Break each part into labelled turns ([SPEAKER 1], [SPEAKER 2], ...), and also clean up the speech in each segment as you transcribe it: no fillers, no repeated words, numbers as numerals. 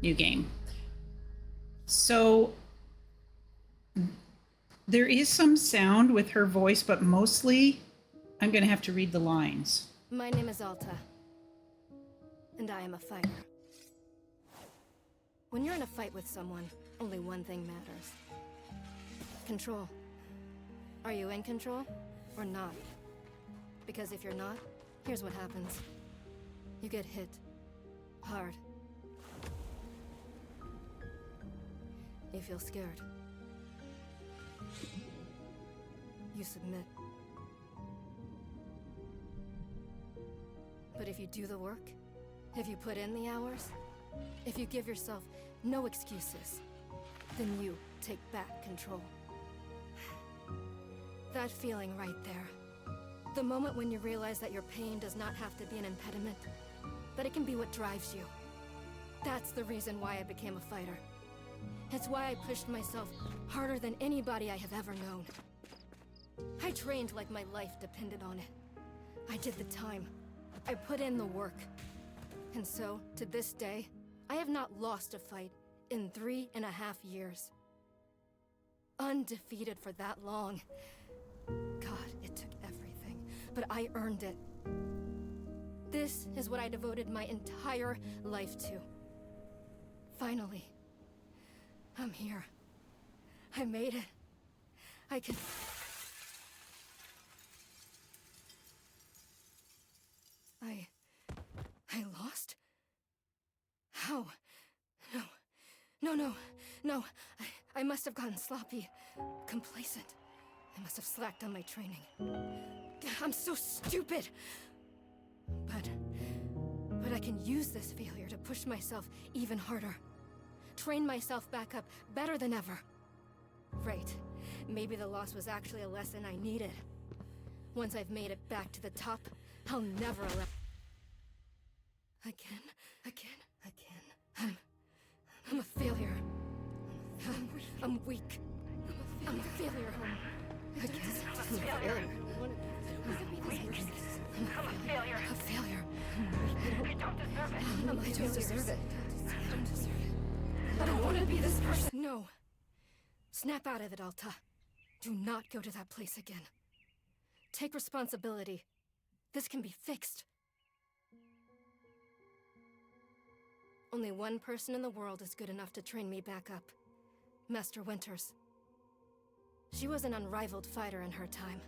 [SPEAKER 1] New game. So there is some sound with her voice, but mostly I'm going to have to read the lines.
[SPEAKER 2] My name is Alta, and I am a fighter. When you're in a fight with someone, only one thing matters. Control. Are you in control or not? Because if you're not, here's what happens. You get hit. Hard. You feel scared. You submit. But if you do the work, if you put in the hours, if you give yourself no excuses, then you take back control. That feeling right there. The moment when you realize that your pain does not have to be an impediment, that it can be what drives you. That's the reason why I became a fighter. It's why I pushed myself harder than anybody I have ever known. I trained like my life depended on it. I did the time. I put in the work. And so, to this day, I have not lost a fight in 3.5 years. Undefeated for that long. God, it took everything, but I earned it. This is what I devoted my entire life to. Finally, I'm here. I made it. I can... I lost? How? No. I must have gotten sloppy. Complacent. I must have slacked on my training. I'm so stupid! But I can use this failure to push myself even harder. Train myself back up better than ever. Right. Maybe the loss was actually a lesson I needed. Once I've made it back to the top, I'll never allow... Again. I'm a failure. I'm weak. I'm a failure. Again. I'm a failure. A failure. You don't deserve it. I don't deserve it. I don't want to be this person. No. Snap out of it, Alta. Do not go to that place again. Take responsibility. This can be fixed. Only one person in the world is good enough to train me back up. Master Winters. She was an unrivaled fighter in her time.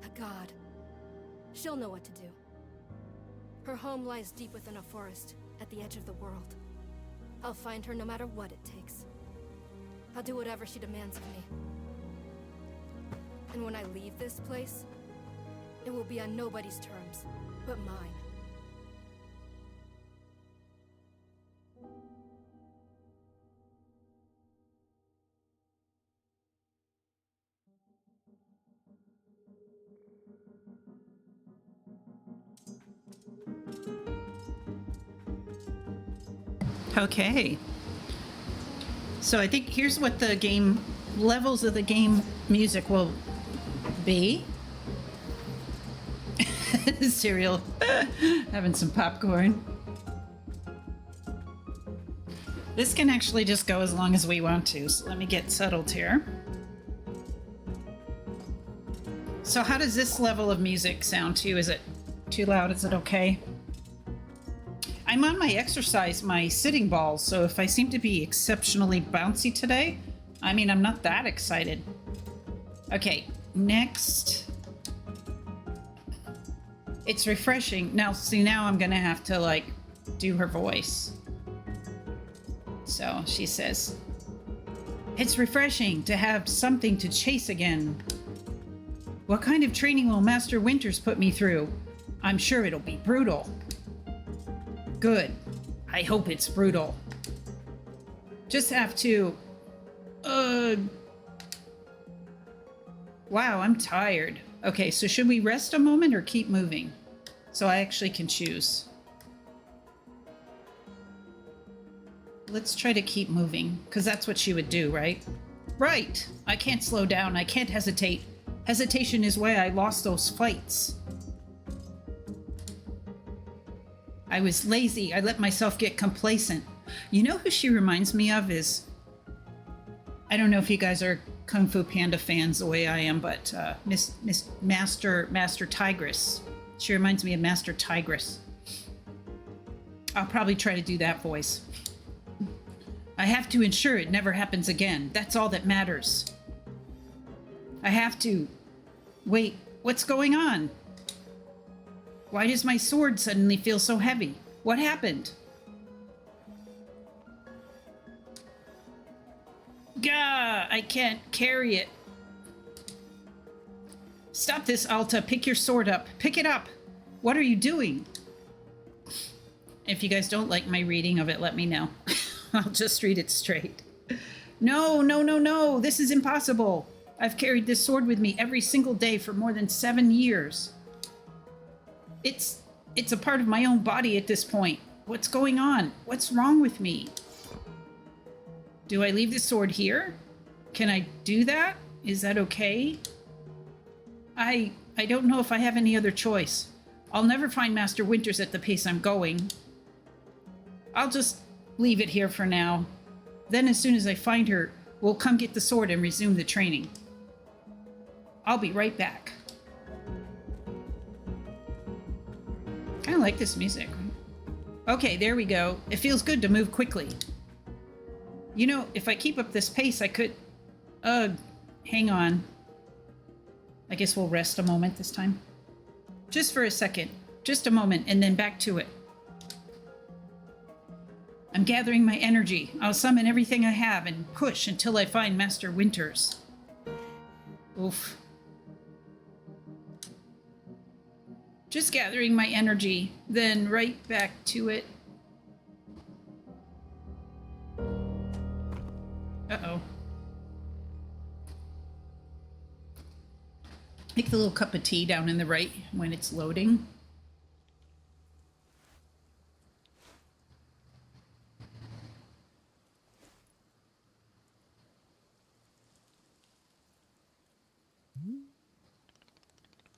[SPEAKER 2] A god. She'll know what to do. Her home lies deep within a forest, at the edge of the world. I'll find her no matter what it takes. I'll do whatever she demands of me. And when I leave this place, it will be on nobody's terms, but mine.
[SPEAKER 1] Okay. So I think here's what the game levels of the game music will be. Cereal. Having some popcorn. This can actually just go as long as we want to. So let me get settled here. So how does this level of music sound to you? Is it too loud? Is it okay? I'm on my sitting balls, so if I seem to be exceptionally bouncy today, I mean, I'm not that excited. Okay, next. It's refreshing. Now, see, now I'm gonna have to, like, do her voice. So, she says, "It's refreshing to have something to chase again. What kind of training will Master Winters put me through? I'm sure it'll be brutal." Good. I hope it's brutal. Just have to... Wow, I'm tired. Okay, so should we rest a moment or keep moving? So I actually can choose. Let's try to keep moving, because that's what she would do, right? Right! I can't slow down. I can't hesitate. Hesitation is why I lost those fights. I was lazy. I let myself get complacent. You know who she reminds me of is, I don't know if you guys are Kung Fu Panda fans the way I am, but Miss Master Tigress. She reminds me of Master Tigress. I'll probably try to do that voice. I have to ensure it never happens again. That's all that matters. I have to... Wait, what's going on? Why does my sword suddenly feel so heavy? What happened? Gah! I can't carry it. Stop this, Alta. Pick your sword up. Pick it up. What are you doing? If you guys don't like my reading of it, let me know. I'll just read it straight. No, no, no, no. This is impossible. I've carried this sword with me every single day for more than 7 years. It's a part of my own body at this point. What's going on? What's wrong with me? Do I leave the sword here? Can I do that? Is that okay? I don't know if I have any other choice. I'll never find Master Winters at the pace I'm going. I'll just leave it here for now. Then as soon as I find her, we'll come get the sword and resume the training. I'll be right back. Kind of like this music. Okay, there we go. It feels good to move quickly. You know, if I keep up this pace, I could... hang on. I guess we'll rest a moment this time. Just for a second. Just a moment, and then back to it. I'm gathering my energy. I'll summon everything I have and push until I find Master Winters. Oof. Just gathering my energy, then right back to it. Uh-oh. Make the little cup of tea down in the right when it's loading.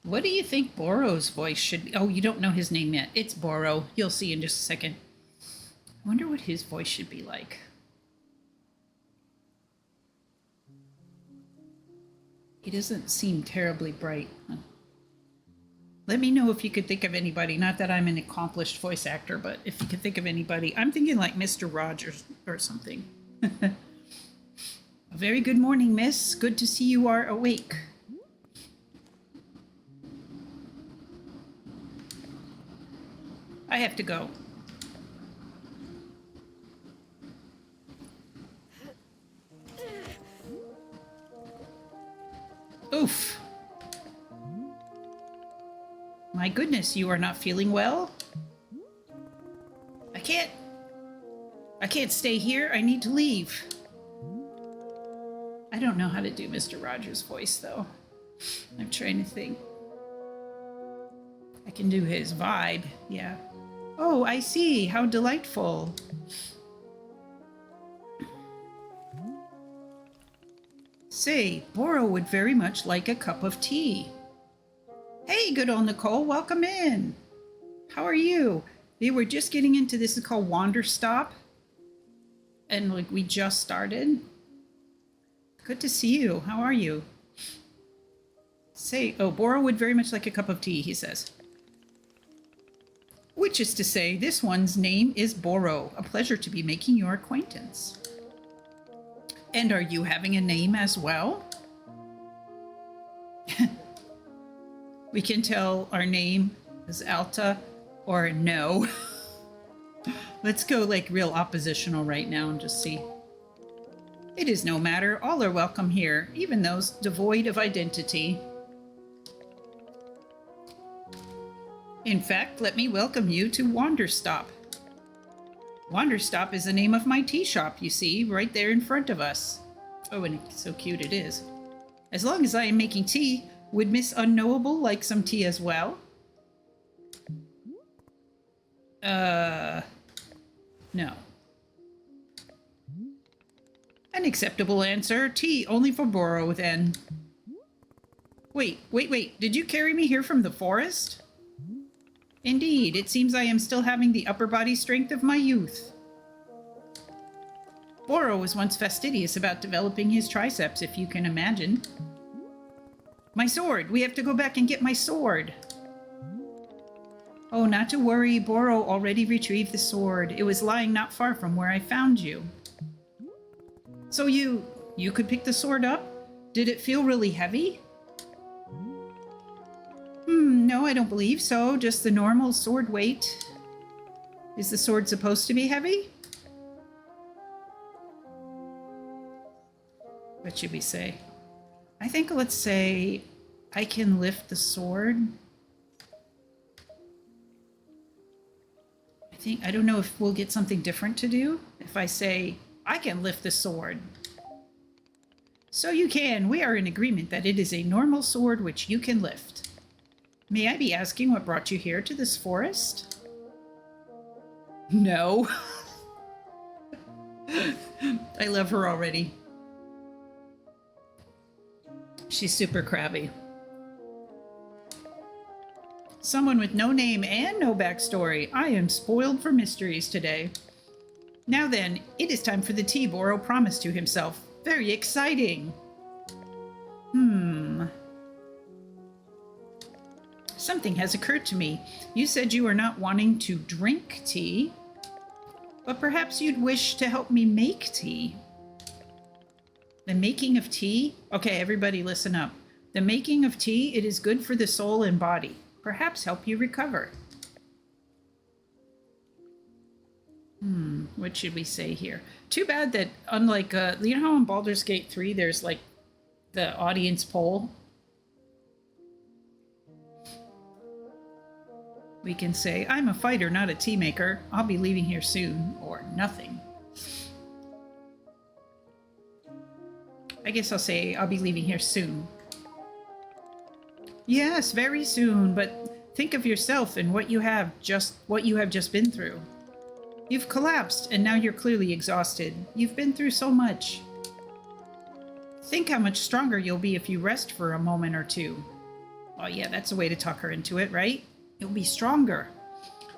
[SPEAKER 1] What do you think Boro's voice should be? Oh, you don't know his name yet. It's Boro. You'll see in just a second. I wonder what his voice should be like. He doesn't seem terribly bright. Let me know if you could think of anybody. Not that I'm an accomplished voice actor, but if you could think of anybody. I'm thinking like Mr. Rogers or something. A very good morning, miss. Good to see you are awake. I have to go. Oof. My goodness, you are not feeling well? I can't stay here. I need to leave. I don't know how to do Mr. Rogers' voice, though. I'm trying to think. I can do his vibe, yeah. Oh, I see. How delightful. Say, Boro would very much like a cup of tea. Hey, good old Nicole, welcome in. How are you? We were just getting into this. It's called Wanderstop. And like we just started. Good to see you. How are you? Say, oh, Boro would very much like a cup of tea, he says. Which is to say, this one's name is Boro. A pleasure to be making your acquaintance. And are you having a name as well? We can tell our name is Alta or no. Let's go like real oppositional right now and just see. It is no matter. All are welcome here, even those devoid of identity. In fact, let me welcome you to Wanderstop. Wanderstop is the name of my tea shop, you see, right there in front of us. Oh, and it's so cute it is. As long as I am making tea, would Miss Unknowable like some tea as well? No. An acceptable answer. Tea only for Boro, then. Wait. Did you carry me here from the forest? Indeed, it seems I am still having the upper body strength of my youth. Boro was once fastidious about developing his triceps, if you can imagine. My sword! We have to go back and get my sword! Oh, not to worry. Boro already retrieved the sword. It was lying not far from where I found you. So you could pick the sword up? Did it feel really heavy? No, I don't believe so. Just the normal sword weight. Is the sword supposed to be heavy? What should we say? I think let's say I can lift the sword. I don't know if we'll get something different to do. If I say, I can lift the sword. So you can. We are in agreement that it is a normal sword which you can lift. May I be asking what brought you here to this forest? No. I love her already. She's super crabby. Someone with no name and no backstory. I am spoiled for mysteries today. Now then, it is time for the tea Boro promised to himself. Very exciting. Something has occurred to me. You said you are not wanting to drink tea, but perhaps you'd wish to help me make tea. The making of tea? Okay, everybody listen up. The making of tea, it is good for the soul and body. Perhaps help you recover. What should we say here? Too bad that unlike, you know how in Baldur's Gate 3 there's like the audience poll? We can say, I'm a fighter, not a tea maker. I'll be leaving here soon, or nothing. I guess I'll say, I'll be leaving here soon. Yes, very soon, but think of yourself and what you have just been through. You've collapsed, and now you're clearly exhausted. You've been through so much. Think how much stronger you'll be if you rest for a moment or two. Oh yeah, that's a way to talk her into it, right? You'll be stronger.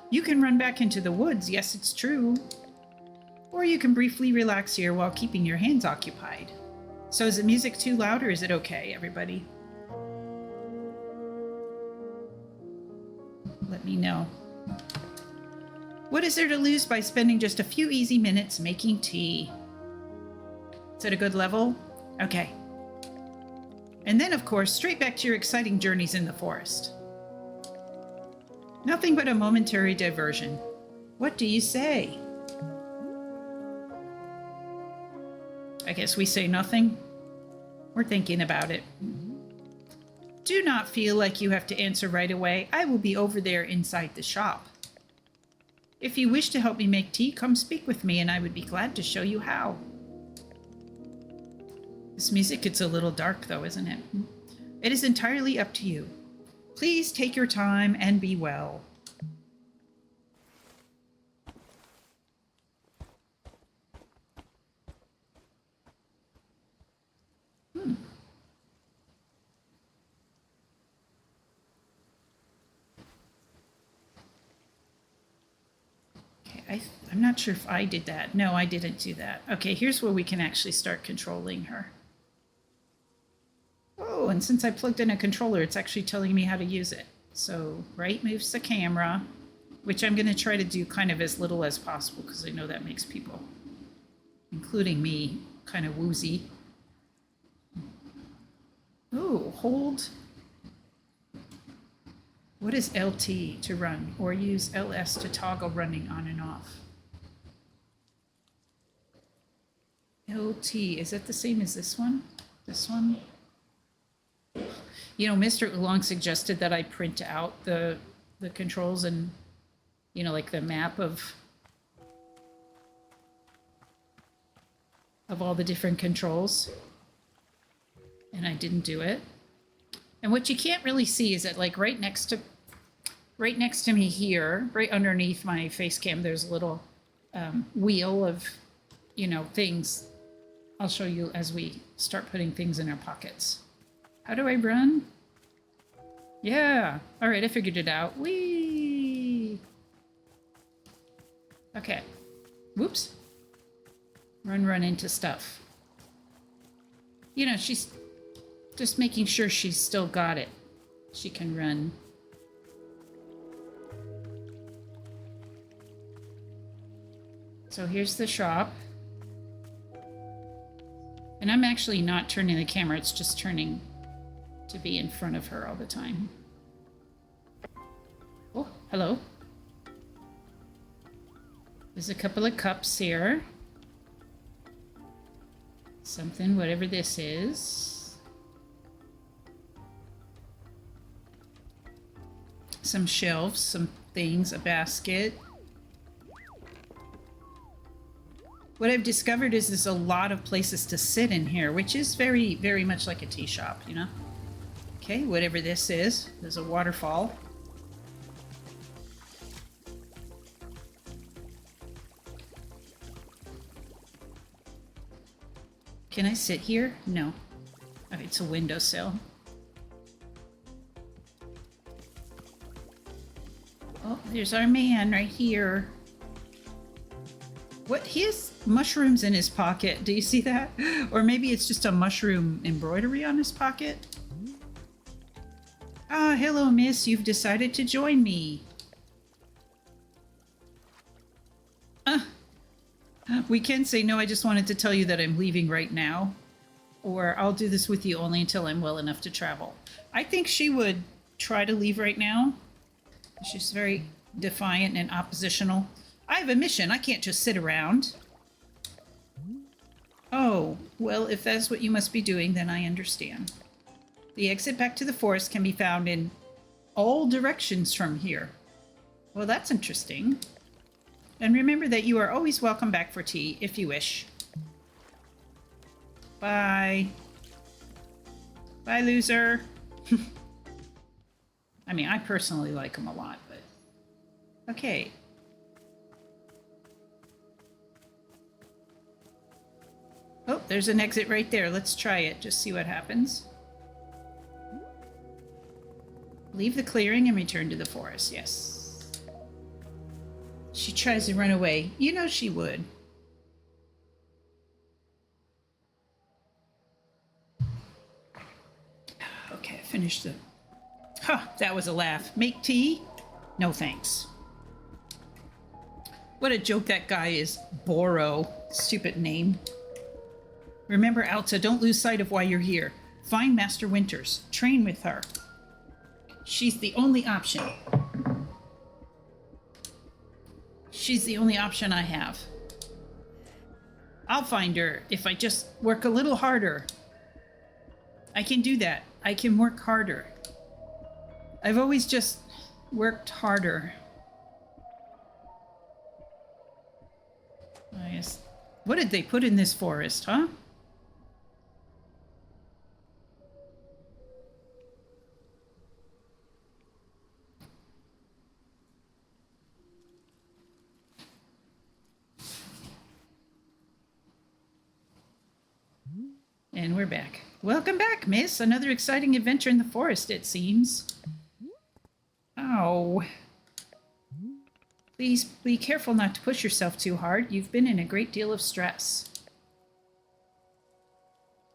[SPEAKER 1] You can run back into the woods, yes, it's true. Or you can briefly relax here while keeping your hands occupied. So is the music too loud, or is it okay, everybody? Let me know. What is there to lose by spending just a few easy minutes making tea? Is it a good level? Okay. And then, of course, straight back to your exciting journeys in the forest. Nothing but a momentary diversion. What do you say? I guess we say nothing. We're thinking about it. Do not feel like you have to answer right away. I will be over there inside the shop. If you wish to help me make tea, come speak with me and I would be glad to show you how. This music gets a little dark though, isn't it? It is entirely up to you. Please take your time and be well. I'm not sure if I did that. No, I didn't do that. Okay, here's where we can actually start controlling her. Oh, and since I plugged in a controller, it's actually telling me how to use it. So right moves the camera, which I'm going to try to do kind of as little as possible because I know that makes people, including me, kind of woozy. Oh, hold. What is LT to run? Or use LS to toggle running on and off? LT, is that the same as this one? This one? You know, Mr. Oolong suggested that I print out the controls and, you know, like the map of all the different controls. And I didn't do it. And what you can't really see is that, like, right next to me here, right underneath my face cam, there's a little wheel of, you know, things. I'll show you as we start putting things in our pockets. How do I run? Yeah. All right, I figured it out. Whee! Okay. Whoops. Run into stuff. You know, she's just making sure she's still got it. She can run. So here's the shop. And I'm actually not turning the camera, it's just turning to be in front of her all the time. Oh, hello. There's a couple of cups here. Something, whatever this is. Some shelves, some things, a basket. What I've discovered is there's a lot of places to sit in here, which is very, very much like a tea shop, you know? Okay, whatever this is. There's a waterfall. Can I sit here? No. Oh, it's a windowsill. Oh, there's our man right here. What? He has mushrooms in his pocket. Do you see that? Or maybe it's just a mushroom embroidery on his pocket. Ah, hello, miss. You've decided to join me. We can say, no, I just wanted to tell you that I'm leaving right now. Or I'll do this with you only until I'm well enough to travel. I think she would try to leave right now. She's very defiant and oppositional. I have a mission. I can't just sit around. Oh, well, if that's what you must be doing, then I understand. The exit back to the forest can be found in all directions from here. Well, that's interesting. And remember that you are always welcome back for tea, if you wish. Bye. Bye, loser. I mean, I personally like him a lot, but... Okay. Oh, there's an exit right there. Let's try it. Just see what happens. Leave the clearing and return to the forest. Yes. She tries to run away. You know she would. Okay, I finished the... Huh, that was a laugh. Make tea? No thanks. What a joke that guy is. Boro. Stupid name. Remember, Alta, don't lose sight of why you're here. Find Master Winters. Train with her. She's the only option. She's the only option I have. I'll find her if I just work a little harder. I can do that. I can work harder. I've always just worked harder. Nice. What did they put in this forest, huh? And we're back. Welcome back, miss. Another exciting adventure in the forest, it seems. Oh. Please be careful not to push yourself too hard. You've been in a great deal of stress.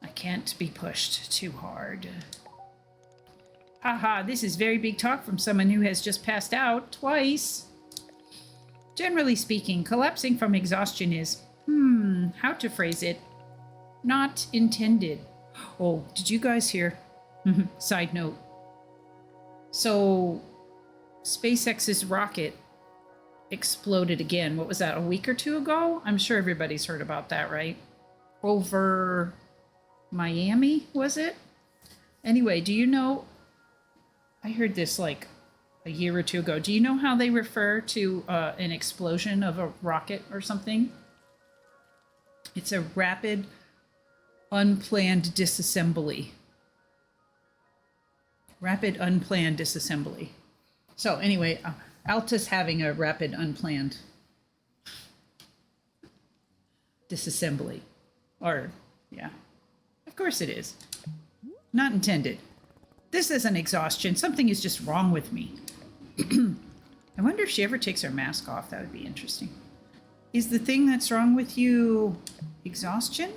[SPEAKER 1] I can't be pushed too hard. Haha, this is very big talk from someone who has just passed out twice. Generally speaking, collapsing from exhaustion is, how to phrase it? Not intended. Oh, did you guys hear? Side note. So, SpaceX's rocket exploded again. What was that, a week or two ago? I'm sure everybody's heard about that, right? Over Miami, was it? Anyway, do you know... I heard this like a year or two ago. Do you know how they refer to an explosion of a rocket or something? It's a rapid... unplanned disassembly. Rapid unplanned disassembly. So anyway, Alta's having a rapid unplanned disassembly. Or, yeah. Of course it is. Not intended. This isn't exhaustion. Something is just wrong with me. I wonder if she ever takes her mask off. That would be interesting. Is the thing that's wrong with you Exhaustion?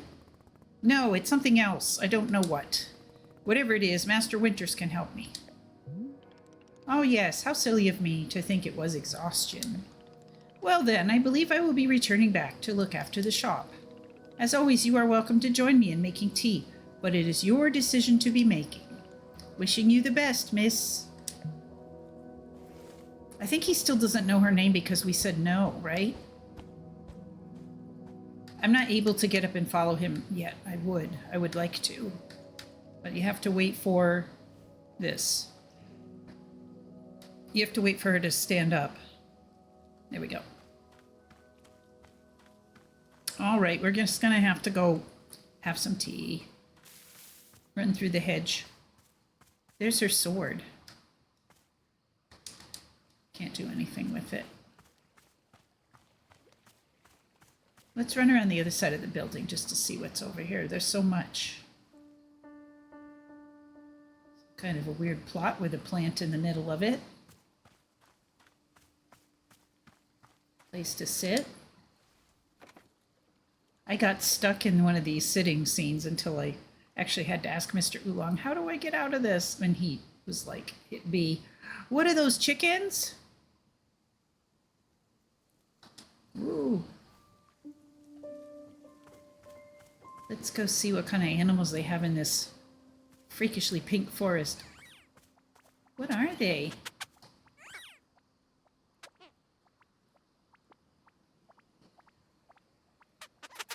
[SPEAKER 1] No, it's something else. I don't know what. Whatever it is, Master Winters can help me. Oh yes, how silly of me to think it was exhaustion. Well then, I believe I will be returning back to look after the shop. As always, you are welcome to join me in making tea, but it is your decision to be making. Wishing you the best, miss. I think he still doesn't know her name because we said no, right? I'm not able to get up and follow him yet. I would like to. But you have to wait for this. You have to wait for her to stand up. There we go. All right, we're just gonna have to go have some tea. Run through the hedge. There's her sword. Can't do anything with it. Let's run around the other side of the building just to see what's over here. There's so much. Kind of a weird plot with a plant in the middle of it. Place to sit. I got stuck in one of these sitting scenes until I actually had to ask Mr. Oolong, how do I get out of this? And he was like, hit B. What are those, chickens? Ooh. Let's go see what kind of animals they have in this freakishly pink forest. What are they?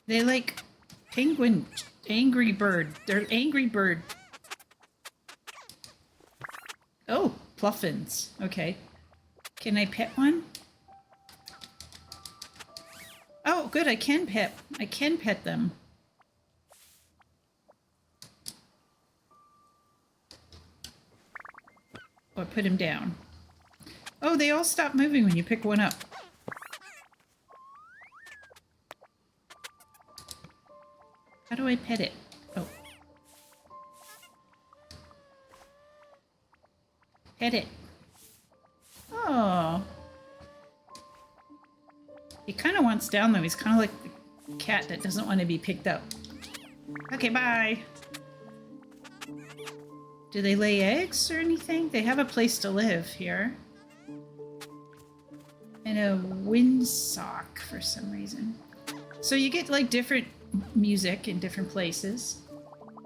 [SPEAKER 1] They like penguin, angry bird. They're angry bird. Oh, pluffins. Okay. Can I pet one? Oh, good. I can pet them. Or put him down. Oh, they all stop moving when you pick one up. How do I pet it? Oh. Pet it. Oh. He kind of wants down though. He's kind of like the cat that doesn't want to be picked up. Okay, bye. Do they lay eggs or anything? They have a place to live here. And a windsock for some reason. So you get like different music in different places.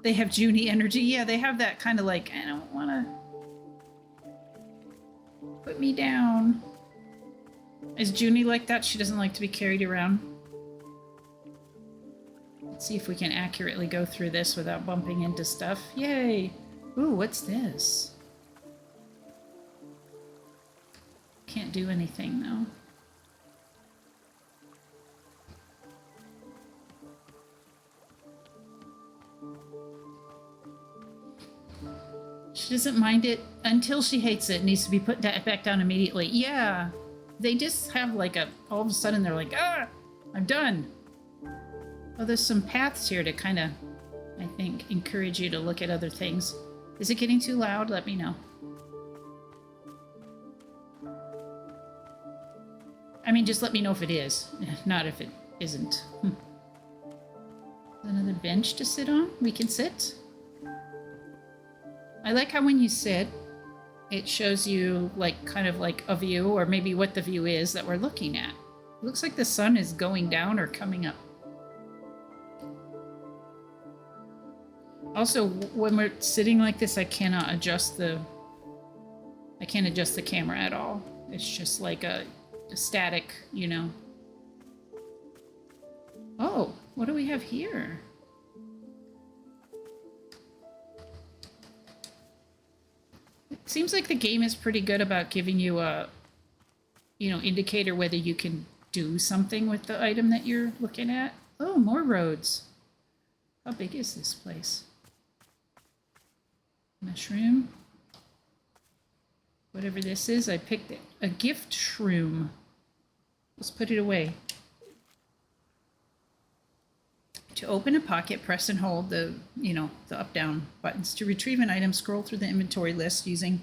[SPEAKER 1] They have Junie energy. Yeah, they have that kind of like, I don't want to put me down. Is Junie like that? She doesn't like to be carried around. Let's see if we can accurately go through this without bumping into stuff. Yay! Ooh, what's this? Can't do anything though. She doesn't mind it until she hates it. It needs to be put back down immediately. Yeah, they just have like a, all of a sudden they're like, ah, I'm done. Well, there's some paths here to kind of, I think, encourage you to look at other things. Is it getting too loud? Let me know. I mean, just let me know if it is, not if it isn't. Another bench to sit on? We can sit. I like how when you sit, it shows you like kind of like a view or maybe what the view is that we're looking at. It looks like the sun is going down or coming up. Also, when we're sitting like this, I can't adjust the camera at all. It's just like a static, you know. Oh, what do we have here? It seems like the game is pretty good about giving you a, you know, indicator whether you can do something with the item that you're looking at. Oh, more roads. How big is this place? Mushroom. Whatever this is, I picked it. A gift shroom. Let's put it away. To open a pocket, press and hold the, you know, the up-down buttons. To retrieve an item, scroll through the inventory list using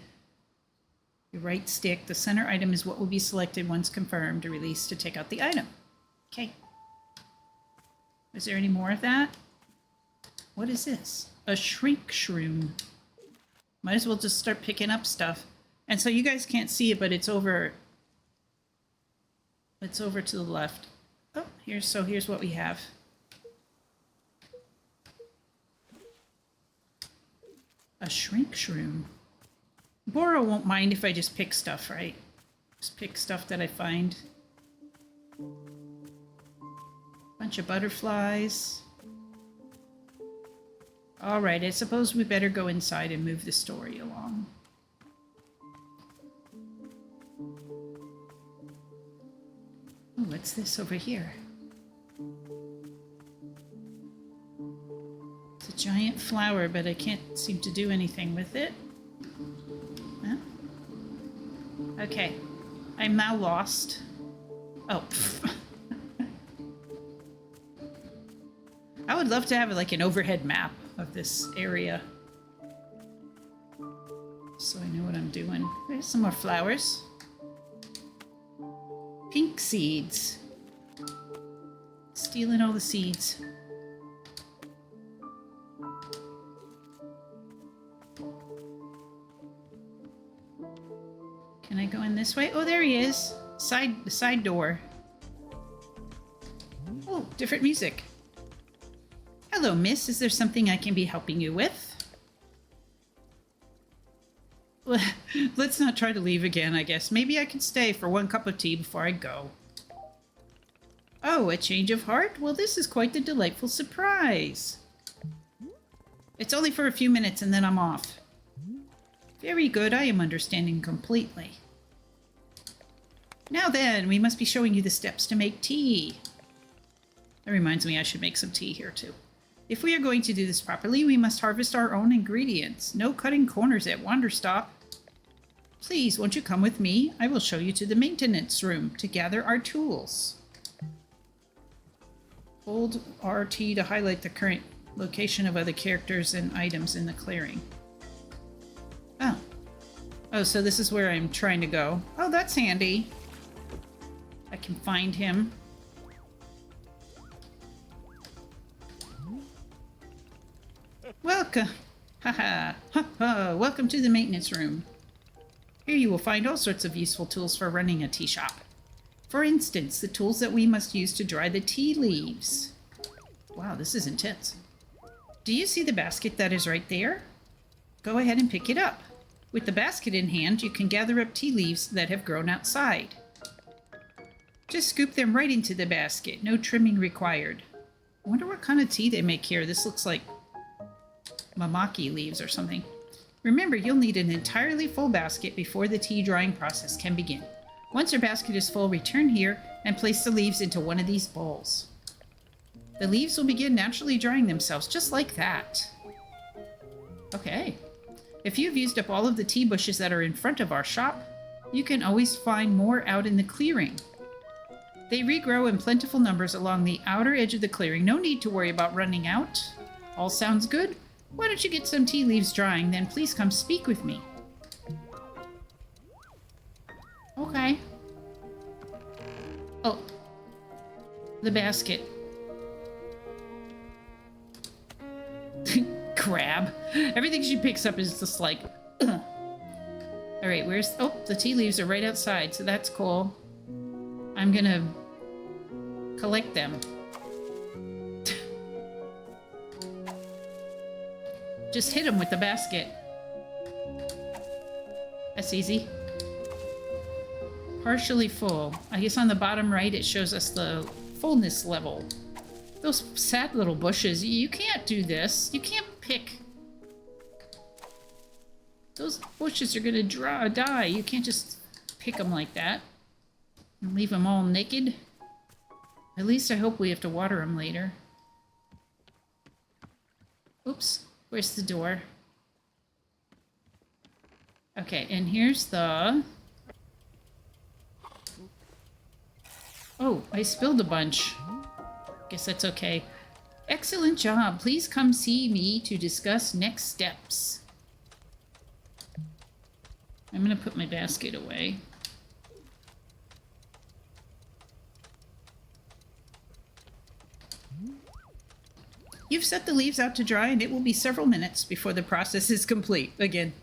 [SPEAKER 1] your right stick. The center item is what will be selected once confirmed to release to take out the item. Okay. Is there any more of that? What is this? A shrink shroom. Might as well just start picking up stuff. And so you guys can't see it, but it's over. It's over to the left. Oh, here's what we have. A shrink shroom. Bora won't mind if I just pick stuff, right? Just pick stuff that I find. Bunch of butterflies. All right, I suppose we better go inside and move the story along. Oh, what's this over here? It's a giant flower, but I can't seem to do anything with it. Huh? Okay, I'm now lost. Oh. I would love to have like an overhead map of this area, so I know what I'm doing. There's some more flowers. Pink seeds. Stealing all the seeds. Can I go in this way? Oh, there he is. The side door. Oh, different music. Hello, miss. Is there something I can be helping you with? Let's not try to leave again, I guess. Maybe I can stay for one cup of tea before I go. Oh, a change of heart? Well, this is quite the delightful surprise. It's only for a few minutes and then I'm off. Very good. I am understanding completely. Now then, we must be showing you the steps to make tea. That reminds me I should make some tea here too. If we are going to do this properly, we must harvest our own ingredients. No cutting corners at Wanderstop. Please, won't you come with me? I will show you to the maintenance room to gather our tools. Hold RT to highlight the current location of other characters and items in the clearing. Oh. Oh, so this is where I'm trying to go. Oh, that's handy. I can find him. Welcome. Haha. Ha ha. Welcome to the maintenance room. Here you will find all sorts of useful tools for running a tea shop. For instance, the tools that we must use to dry the tea leaves. Wow, this is intense. Do you see the basket that is right there? Go ahead and pick it up. With the basket in hand, you can gather up tea leaves that have grown outside. Just scoop them right into the basket. No trimming required. I wonder what kind of tea they make here. This looks like mamaki leaves or something. Remember, you'll need an entirely full basket before the tea drying process can begin. Once your basket is full, return here and place the leaves into one of these bowls. The leaves will begin naturally drying themselves, just like that. Okay. If you've used up all of the tea bushes that are in front of our shop, you can always find more out in the clearing. They regrow in plentiful numbers along the outer edge of the clearing. No need to worry about running out. All sounds good? Why don't you get some tea leaves drying, then please come speak with me. Okay. Oh. The basket. Crab. Everything she picks up is just like... Ugh. All right, where's... Oh, the tea leaves are right outside, so that's cool. I'm gonna collect them. Just hit them with the basket. That's easy. Partially full. I guess on the bottom right it shows us the fullness level. Those sad little bushes. You can't do this. You can't pick. Those bushes are gonna die. You can't just pick them like that and leave them all naked. At least I hope we have to water them later. Oops. Where's the door? Okay, and here's the... Oh, I spilled a bunch. Guess that's okay. Excellent job. Please come see me to discuss next steps. I'm gonna put my basket away. You've set the leaves out to dry, and it will be several minutes before the process is complete. Again,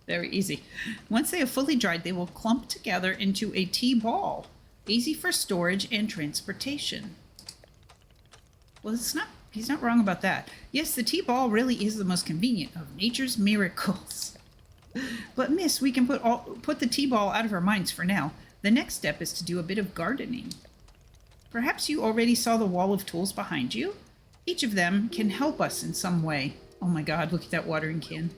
[SPEAKER 1] very easy. Once they have fully dried, they will clump together into a tea ball, easy for storage and transportation. Well, he's not wrong about that. Yes, the tea ball really is the most convenient of nature's miracles. But miss, we can put the tea ball out of our minds for now. The next step is to do a bit of gardening. Perhaps you already saw the wall of tools behind you? Each of them can help us in some way. Oh my god, look at that watering can.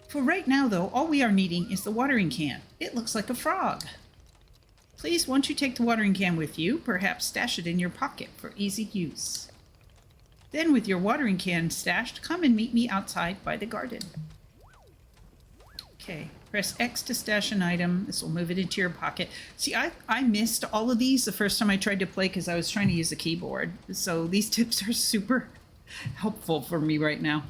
[SPEAKER 1] For right now, though, all we are needing is the watering can. It looks like a frog. Please, once you take the watering can with you, perhaps stash it in your pocket for easy use. Then, with your watering can stashed, come and meet me outside by the garden. Okay, press X to stash an item. This will move it into your pocket. See, I missed all of these the first time I tried to play because I was trying to use a keyboard. So these tips are super helpful for me right now.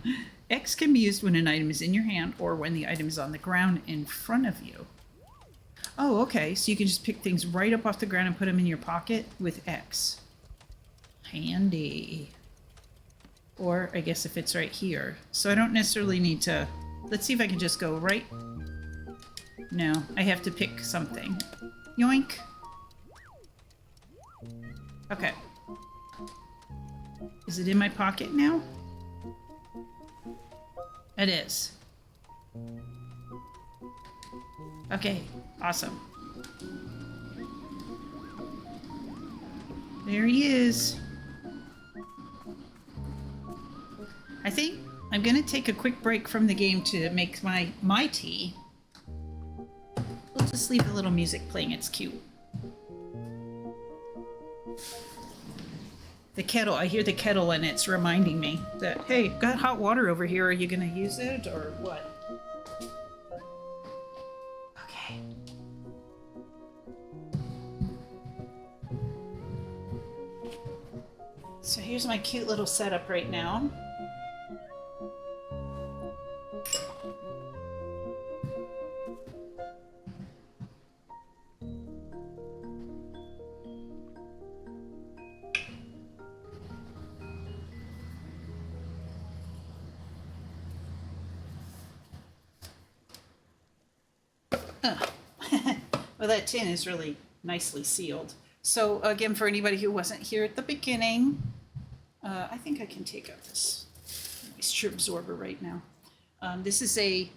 [SPEAKER 1] X can be used when an item is in your hand or when the item is on the ground in front of you. Oh, okay. So you can just pick things right up off the ground and put them in your pocket with X. Handy. Or I guess if it's right here. So I don't necessarily need to... Let's see if I can just go right... No, I have to pick something. Yoink. Okay. Is it in my pocket now? It is. Okay, awesome. There he is. I think I'm gonna take a quick break from the game to make my tea. We'll just leave a little music playing, it's cute. The kettle, I hear the kettle and it's reminding me that, hey, got hot water over here, are you gonna use it or what? Okay. So here's my cute little setup right now. Well, that tin is really nicely sealed. So again, for anybody who wasn't here at the beginning, I think I can take out this moisture absorber right now. This is a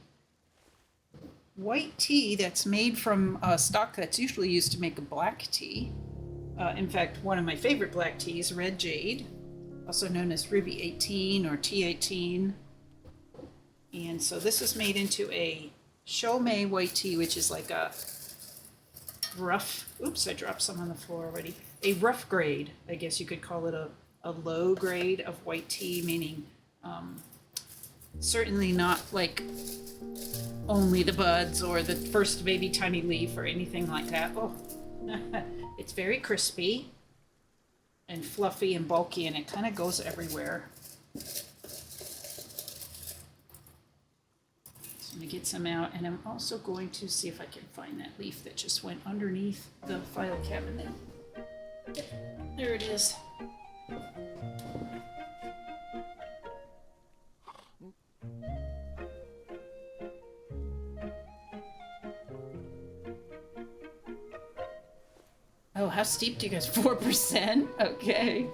[SPEAKER 1] white tea that's made from stock that's usually used to make a black tea. In fact, one of my favorite black teas, Red Jade, also known as Ruby 18 or T18. And so this is made into a Chomay white tea, which is like a rough, oops, I dropped some on the floor already. A rough grade, I guess you could call it a low grade of white tea, meaning certainly not like only the buds or the first baby tiny leaf or anything like that. Oh, it's very crispy and fluffy and bulky, and it kind of goes everywhere. I'm going to get some out, and I'm also going to see if I can find that leaf that just went underneath the file cabinet. There it is. Oh, how steep do you guys? 4%? Okay.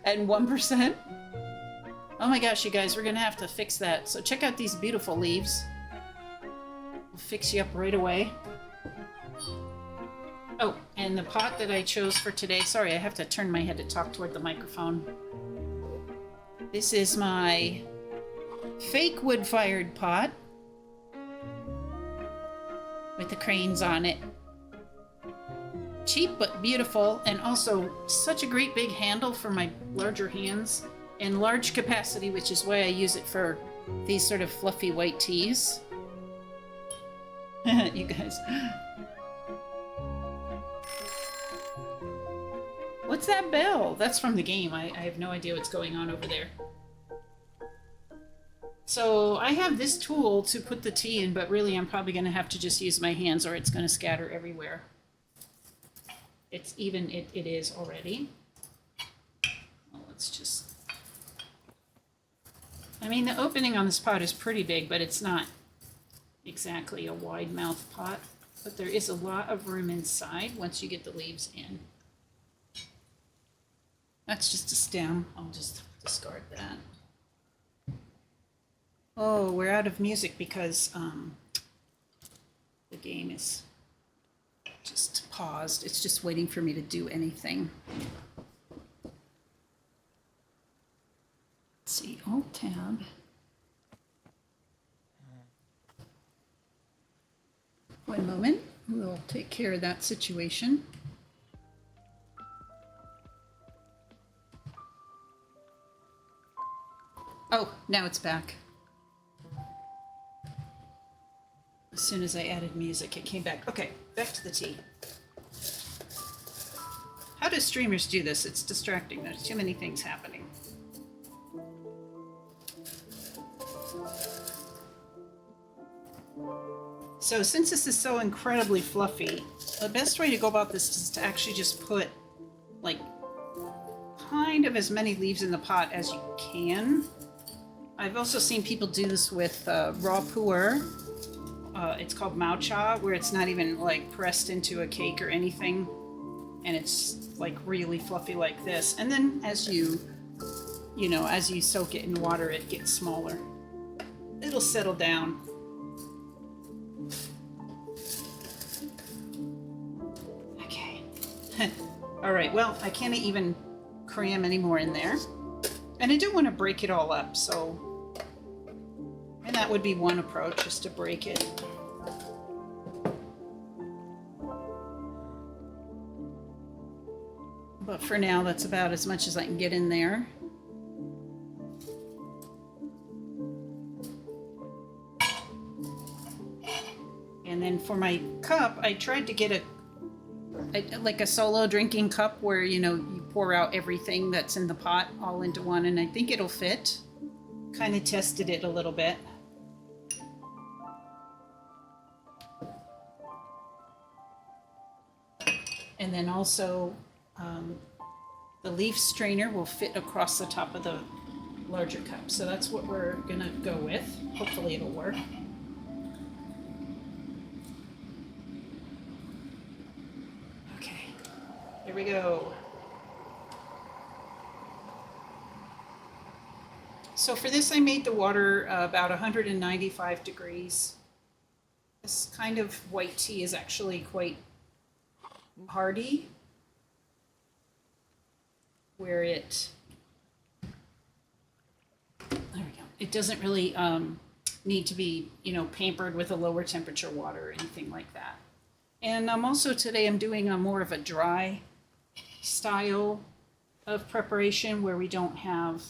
[SPEAKER 1] And 1%? Oh my gosh, you guys, we're gonna have to fix that. So check out these beautiful leaves. We'll fix you up right away. Oh, and the pot that I chose for today, sorry, I have to turn my head to talk toward the microphone. This is my fake wood-fired pot with the cranes on it. Cheap but beautiful, and also such a great big handle for my larger hands. And large capacity, which is why I use it for these sort of fluffy white teas. You guys. What's that bell? That's from the game. I have no idea what's going on over there. So I have this tool to put the tea in, but really I'm probably going to have to just use my hands or it's going to scatter everywhere. It is already. Well, let's just I mean, the opening on this pot is pretty big, but it's not exactly a wide mouth pot. But there is a lot of room inside once you get the leaves in. That's just a stem. I'll just discard that. Oh, we're out of music because the game is just paused. It's just waiting for me to do anything. Let's see, Alt-Tab. One moment, we'll take care of that situation. Oh, now it's back. As soon as I added music, it came back. Okay, back to the tea. How do streamers do this? It's distracting. There's too many things happening. So since this is so incredibly fluffy, the best way to go about this is to actually just put like kind of as many leaves in the pot as you can. I've also seen people do this with raw pu'er. It's called matcha, where it's not even like pressed into a cake or anything, and it's like really fluffy like this. And then as you soak it in water, it gets smaller. It'll settle down. Okay. All right, well, I can't even cram any more in there. And I don't want to break it all up, so... And that would be one approach, just to break it. But for now, that's about as much as I can get in there. And then for my cup, I tried to get like a solo drinking cup where, you pour out everything that's in the pot all into one, and I think it'll fit. Kind of tested it a little bit. And then also the leaf strainer will fit across the top of the larger cup. So that's what we're gonna go with. Hopefully it'll work. Okay, here we go. So for this, I made the water about 195 degrees. This kind of white tea is actually quite hardy, where there we go. It doesn't really need to be, pampered with a lower temperature water or anything like that. And also today I'm doing more of a dry style of preparation where we don't have,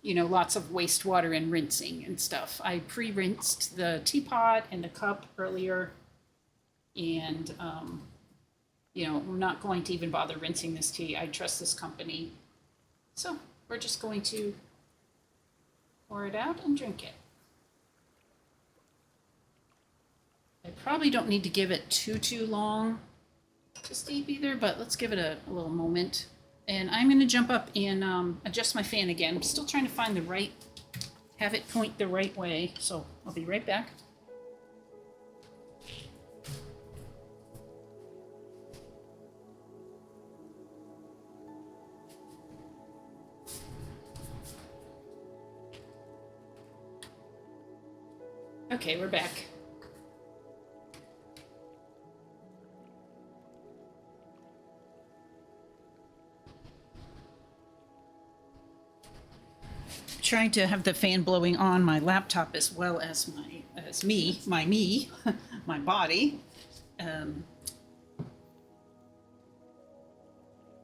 [SPEAKER 1] lots of wastewater and rinsing and stuff. I pre-rinsed the teapot and the cup earlier, and we're not going to even bother rinsing this tea. I trust this company. So we're just going to pour it out and drink it. I probably don't need to give it too long to steep either, but let's give it a little moment. And I'm going to jump up and adjust my fan again. I'm still trying to find have it point the right way. So I'll be right back. Okay, we're back. Trying to have the fan blowing on my laptop as well as my body.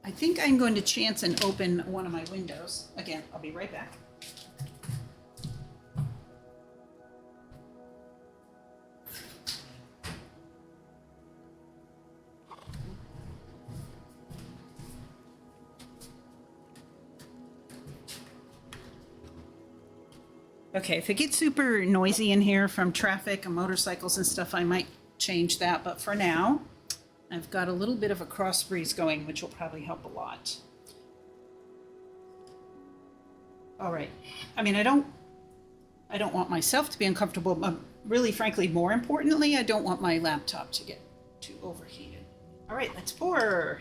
[SPEAKER 1] I think I'm going to chance and open one of my windows. Again, I'll be right back. Okay, if it gets super noisy in here from traffic and motorcycles and stuff, I might change that. But for now, I've got a little bit of a cross breeze going, which will probably help a lot. All right. I mean, I don't want myself to be uncomfortable. Really, frankly, more importantly, I don't want my laptop to get too overheated. All right, let's pour.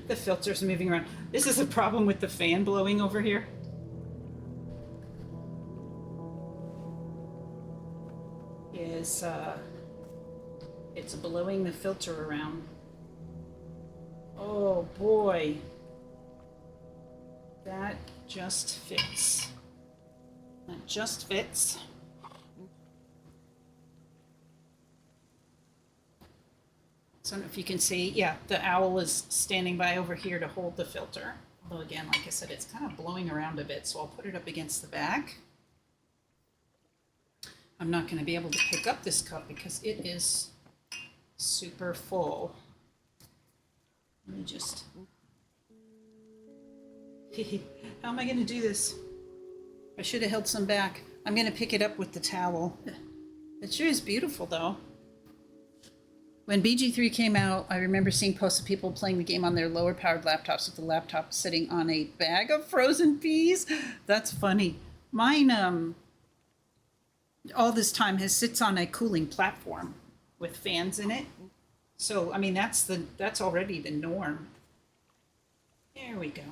[SPEAKER 1] The filter's moving around. This is a problem with the fan blowing over here. It's blowing the filter around. Oh boy. That just fits. That just fits. So I don't know if you can see, yeah, the owl is standing by over here to hold the filter. Although again, like I said, it's kind of blowing around a bit, so I'll put it up against the back. I'm not going to be able to pick up this cup because it is super full. Let me just... How am I going to do this? I should have held some back. I'm going to pick it up with the towel. It sure is beautiful, though. When BG3 came out, I remember seeing posts of people playing the game on their lower-powered laptops with the laptop sitting on a bag of frozen peas. That's funny. Mine, all this time sits on a cooling platform with fans in it. So, I mean, that's already the norm. There we go.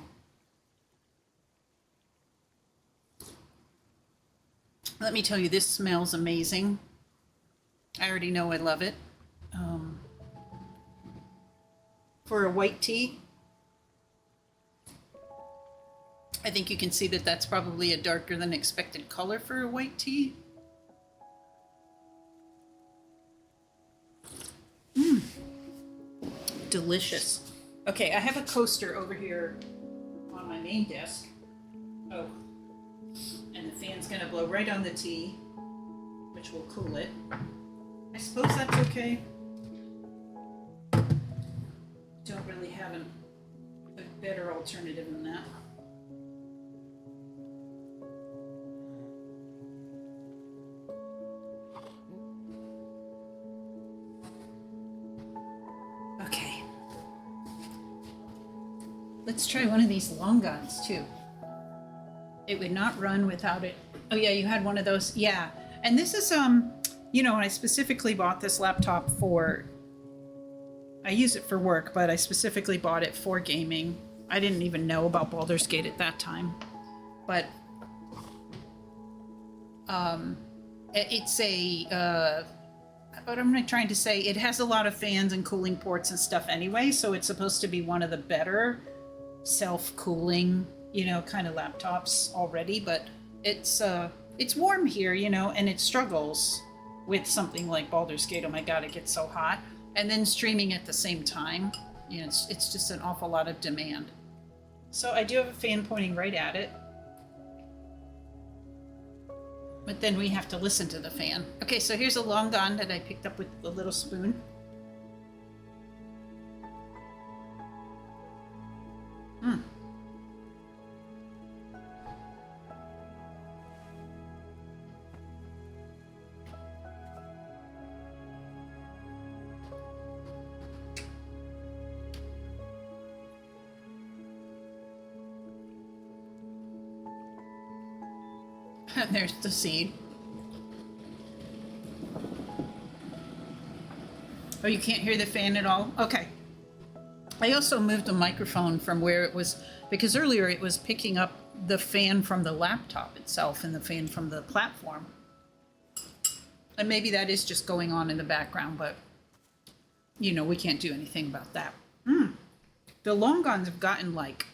[SPEAKER 1] Let me tell you, this smells amazing. I already know I love it. For a white tea, I think you can see that that's probably a darker than expected color for a white tea. Delicious. Okay, I have a coaster over here on my main desk. Oh, and the fan's gonna blow right on the tea, which will cool it. I suppose that's okay. Don't really have a better alternative than that. Okay. Let's try one of these long guns too. It would not run without it. Oh yeah, you had one of those. Yeah. And this is you know, I specifically bought this laptop for, I use it for work, but I specifically bought it for gaming. I didn't even know about Baldur's Gate at that time. But it's a, what am I trying to say? It has a lot of fans and cooling ports and stuff anyway, so it's supposed to be one of the better self-cooling, you know, kind of laptops already, but it's warm here, you know, and it struggles with something like Baldur's Gate. Oh my god, it gets so hot. And then streaming at the same time, you know, it's just an awful lot of demand. So I do have a fan pointing right at it. But then we have to listen to the fan. Okay, so here's a long gun that I picked up with the little spoon. There's the seed. Oh, you can't hear the fan at all? Okay. I also moved the microphone from where it was, because earlier it was picking up the fan from the laptop itself and the fan from the platform. And maybe that is just going on in the background, but, you know, we can't do anything about that. The long guns have gotten, like,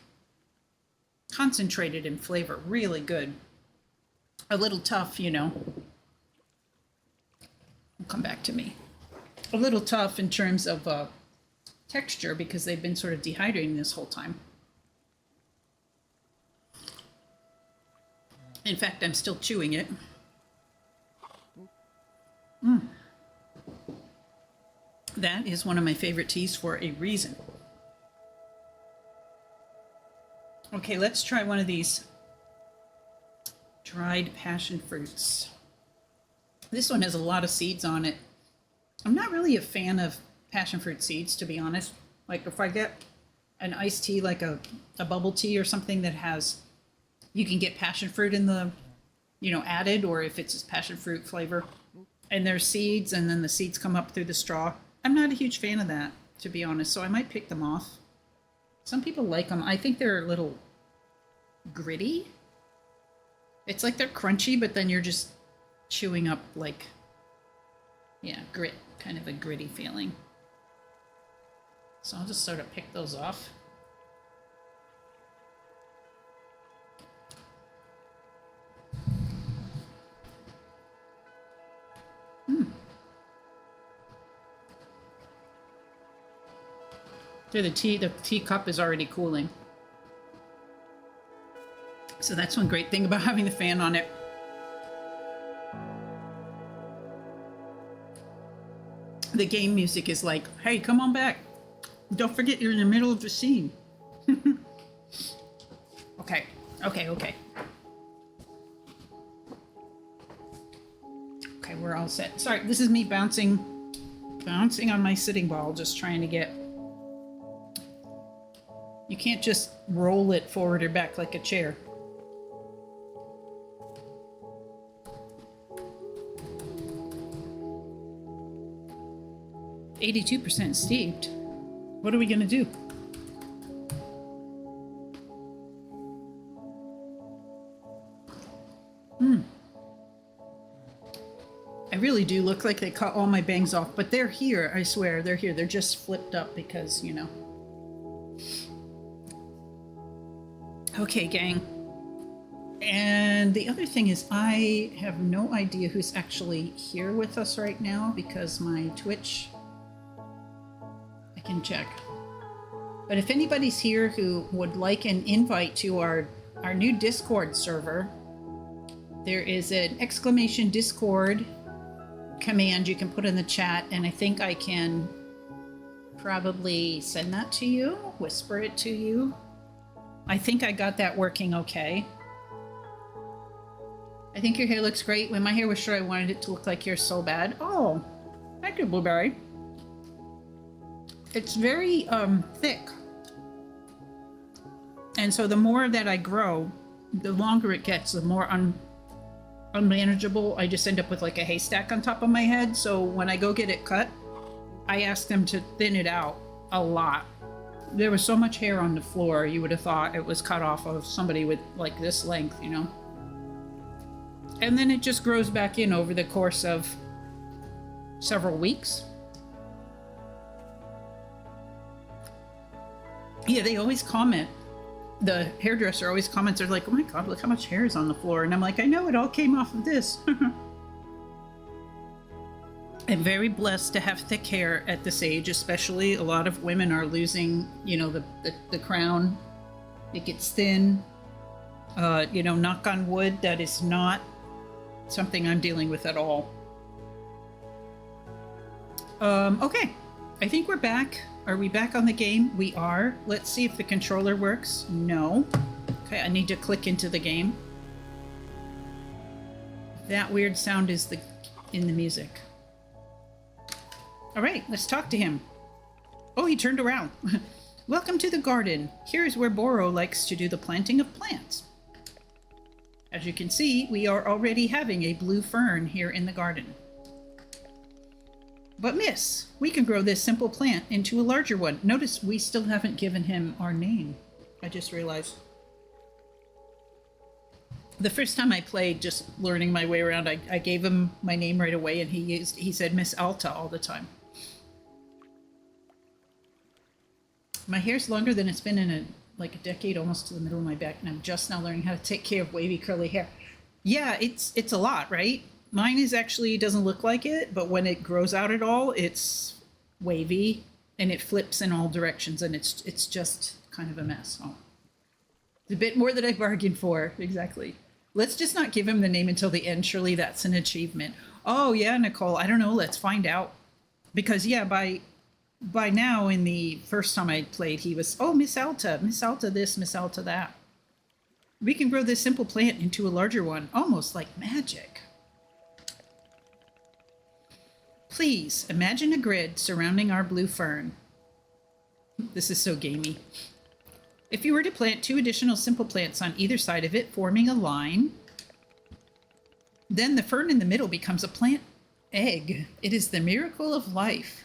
[SPEAKER 1] concentrated in flavor. Really good. A little tough, you know. Come back to me. A little tough in terms of texture because they've been sort of dehydrating this whole time. In fact, I'm still chewing it. That is one of my favorite teas for a reason. Okay, let's try one of these dried passion fruits. This one has a lot of seeds on it. I'm not really a fan of passion fruit seeds, to be honest. Like if I get an iced tea, like a bubble tea or something that has, you can get passion fruit in the, added, or if it's just passion fruit flavor. And there's seeds, and then the seeds come up through the straw. I'm not a huge fan of that, to be honest, so I might pick them off. Some people like them. I think they're a little gritty. It's like they're crunchy, but then you're just chewing up like, yeah, grit, kind of a gritty feeling. So I'll just sort of pick those off. So the teacup is already cooling. So that's one great thing about having the fan on it. The game music is like, hey, come on back. Don't forget you're in the middle of the scene. Okay. Okay, we're all set. Sorry, this is me bouncing on my sitting ball, just trying to get... You can't just roll it forward or back like a chair. %, steeped. What are we gonna do? I really do look like they cut all my bangs off, but they're here, I swear, they're here. They're just flipped up because, Okay, gang. And the other thing is I have no idea who's actually here with us right now because my Twitch, I can check. But if anybody's here who would like an invite to our new Discord server, there is an exclamation Discord command you can put in the chat, and I think I can probably send that to you, whisper it to you. I think I got that working okay. I think your hair looks great. When my hair was short, I wanted it to look like yours so bad. Oh, thank you, Blueberry. It's very thick. And so the more that I grow, the longer it gets, the more unmanageable. I just end up with like a haystack on top of my head. So when I go get it cut, I ask them to thin it out a lot. There was so much hair on the floor, you would have thought it was cut off of somebody with like this length, And then it just grows back in over the course of several weeks. Yeah, they always comment. The hairdresser always comments, they're like, oh my God, look how much hair is on the floor. And I'm like, I know, it all came off of this. I'm very blessed to have thick hair at this age, especially. A lot of women are losing, the crown. It gets thin. Knock on wood, that is not something I'm dealing with at all. Okay. I think we're back. Are we back on the game? We are. Let's see if the controller works. No. Okay, I need to click into the game. That weird sound is in the music. All right, let's talk to him. Oh, he turned around. Welcome to the garden. Here is where Boro likes to do the planting of plants. As you can see, we are already having a blue fern here in the garden. But miss, we can grow this simple plant into a larger one. Notice we still haven't given him our name. I just realized. The first time I played, just learning my way around, I gave him my name right away, and he said Miss Alta all the time. My hair's longer than it's been in a decade, almost to the middle of my back, and I'm just now learning how to take care of wavy curly hair. Yeah, it's a lot, right? Mine is actually doesn't look like it, but when it grows out at all, it's wavy and it flips in all directions, and it's just kind of a mess. Oh, it's a bit more than I bargained for. Exactly. Let's just not give him the name until the end. Surely that's an achievement. Oh yeah, Nicole. I don't know. Let's find out. Because yeah, by now, in the first time I played, he was, oh, Miss Alta this, Miss Alta that. We can grow this simple plant into a larger one, almost like magic. Please imagine a grid surrounding our blue fern. This is so gamey. If you were to plant 2 additional simple plants on either side of it, forming a line, then the fern in the middle becomes a plant egg. It is the miracle of life.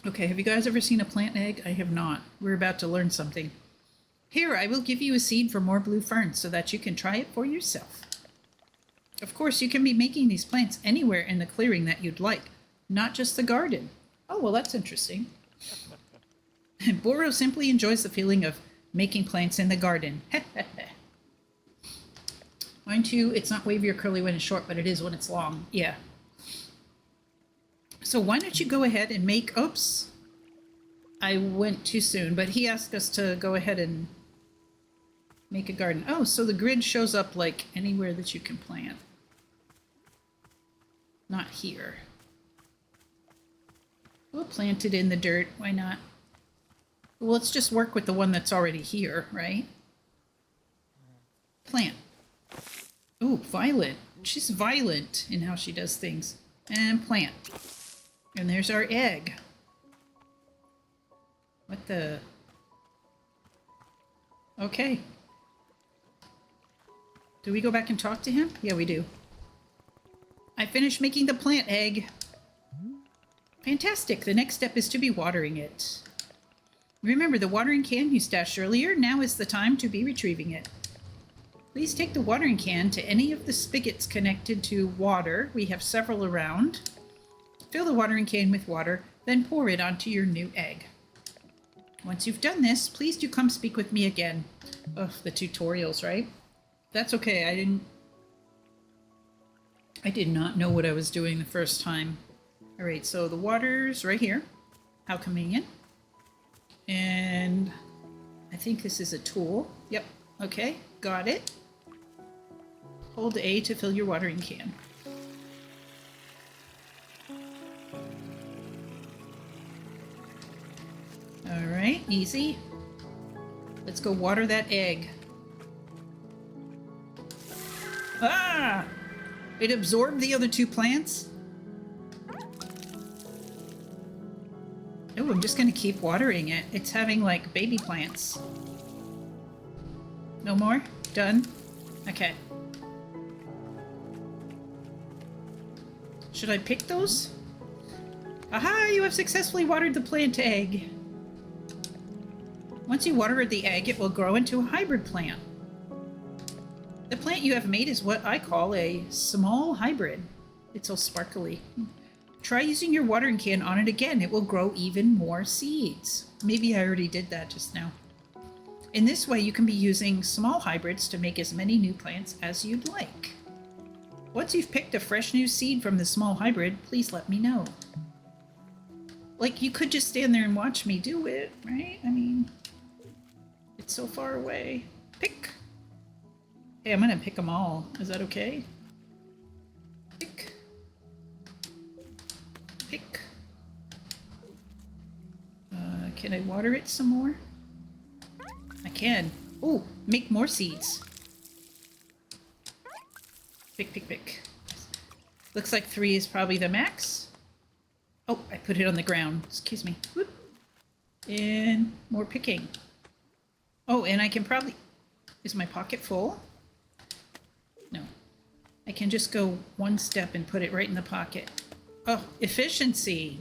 [SPEAKER 1] Okay, have you guys ever seen a plant egg? I have not. We're about to learn something. Here, I will give you a seed for more blue ferns so that you can try it for yourself. Of course, you can be making these plants anywhere in the clearing that you'd like, not just the garden. Oh, well, that's interesting. Boro simply enjoys the feeling of making plants in the garden. Mind you, it's not wavy or curly when it's short, but it is when it's long. Yeah. So why don't you go ahead and make... Oops. I went too soon, but he asked us to go ahead and make a garden. Oh, so the grid shows up like anywhere that you can plant. Not here. We'll plant it in the dirt. Why not? Well, let's just work with the one that's already here, right? Plant. Ooh, Violet. She's violent in how she does things. And plant. And there's our egg. What the... Okay. Do we go back and talk to him? Yeah, we do. I finished making the plant egg. Fantastic. The next step is to be watering it. Remember the watering can you stashed earlier? Now is the time to be retrieving it. Please take the watering can to any of the spigots connected to water. We have several around. Fill the watering can with water, then pour it onto your new egg. Once you've done this, please do come speak with me again. Ugh, the tutorials, right? That's okay. I did not know what I was doing the first time. All right, so the water's right here. How convenient. And I think this is a tool. Yep. Okay, got it. Hold A to fill your watering can. All right, easy. Let's go water that egg. Ah! It absorbed the other 2 plants? Oh, I'm just going to keep watering it. It's having, like, baby plants. No more? Done? Okay. Should I pick those? Aha! You have successfully watered the plant egg. Once you water the egg, it will grow into a hybrid plant. The plant you have made is what I call a small hybrid. It's so sparkly. Try using your watering can on it again. It will grow even more seeds. Maybe I already did that just now. In this way, you can be using small hybrids to make as many new plants as you'd like. Once you've picked a fresh new seed from the small hybrid, please let me know. Like, you could just stand there and watch me do it, right? I mean, it's so far away. Pick. Hey, I'm gonna pick them all. Is that okay? Pick. Pick. Can I water it some more? I can. Oh, make more seeds. Pick, pick, pick. Looks like 3 is probably the max. Oh, I put it on the ground. Excuse me. Whoop. And more picking. Oh, and I can probably... Is my pocket full? No. I can just go 1 step and put it right in the pocket. Oh, efficiency.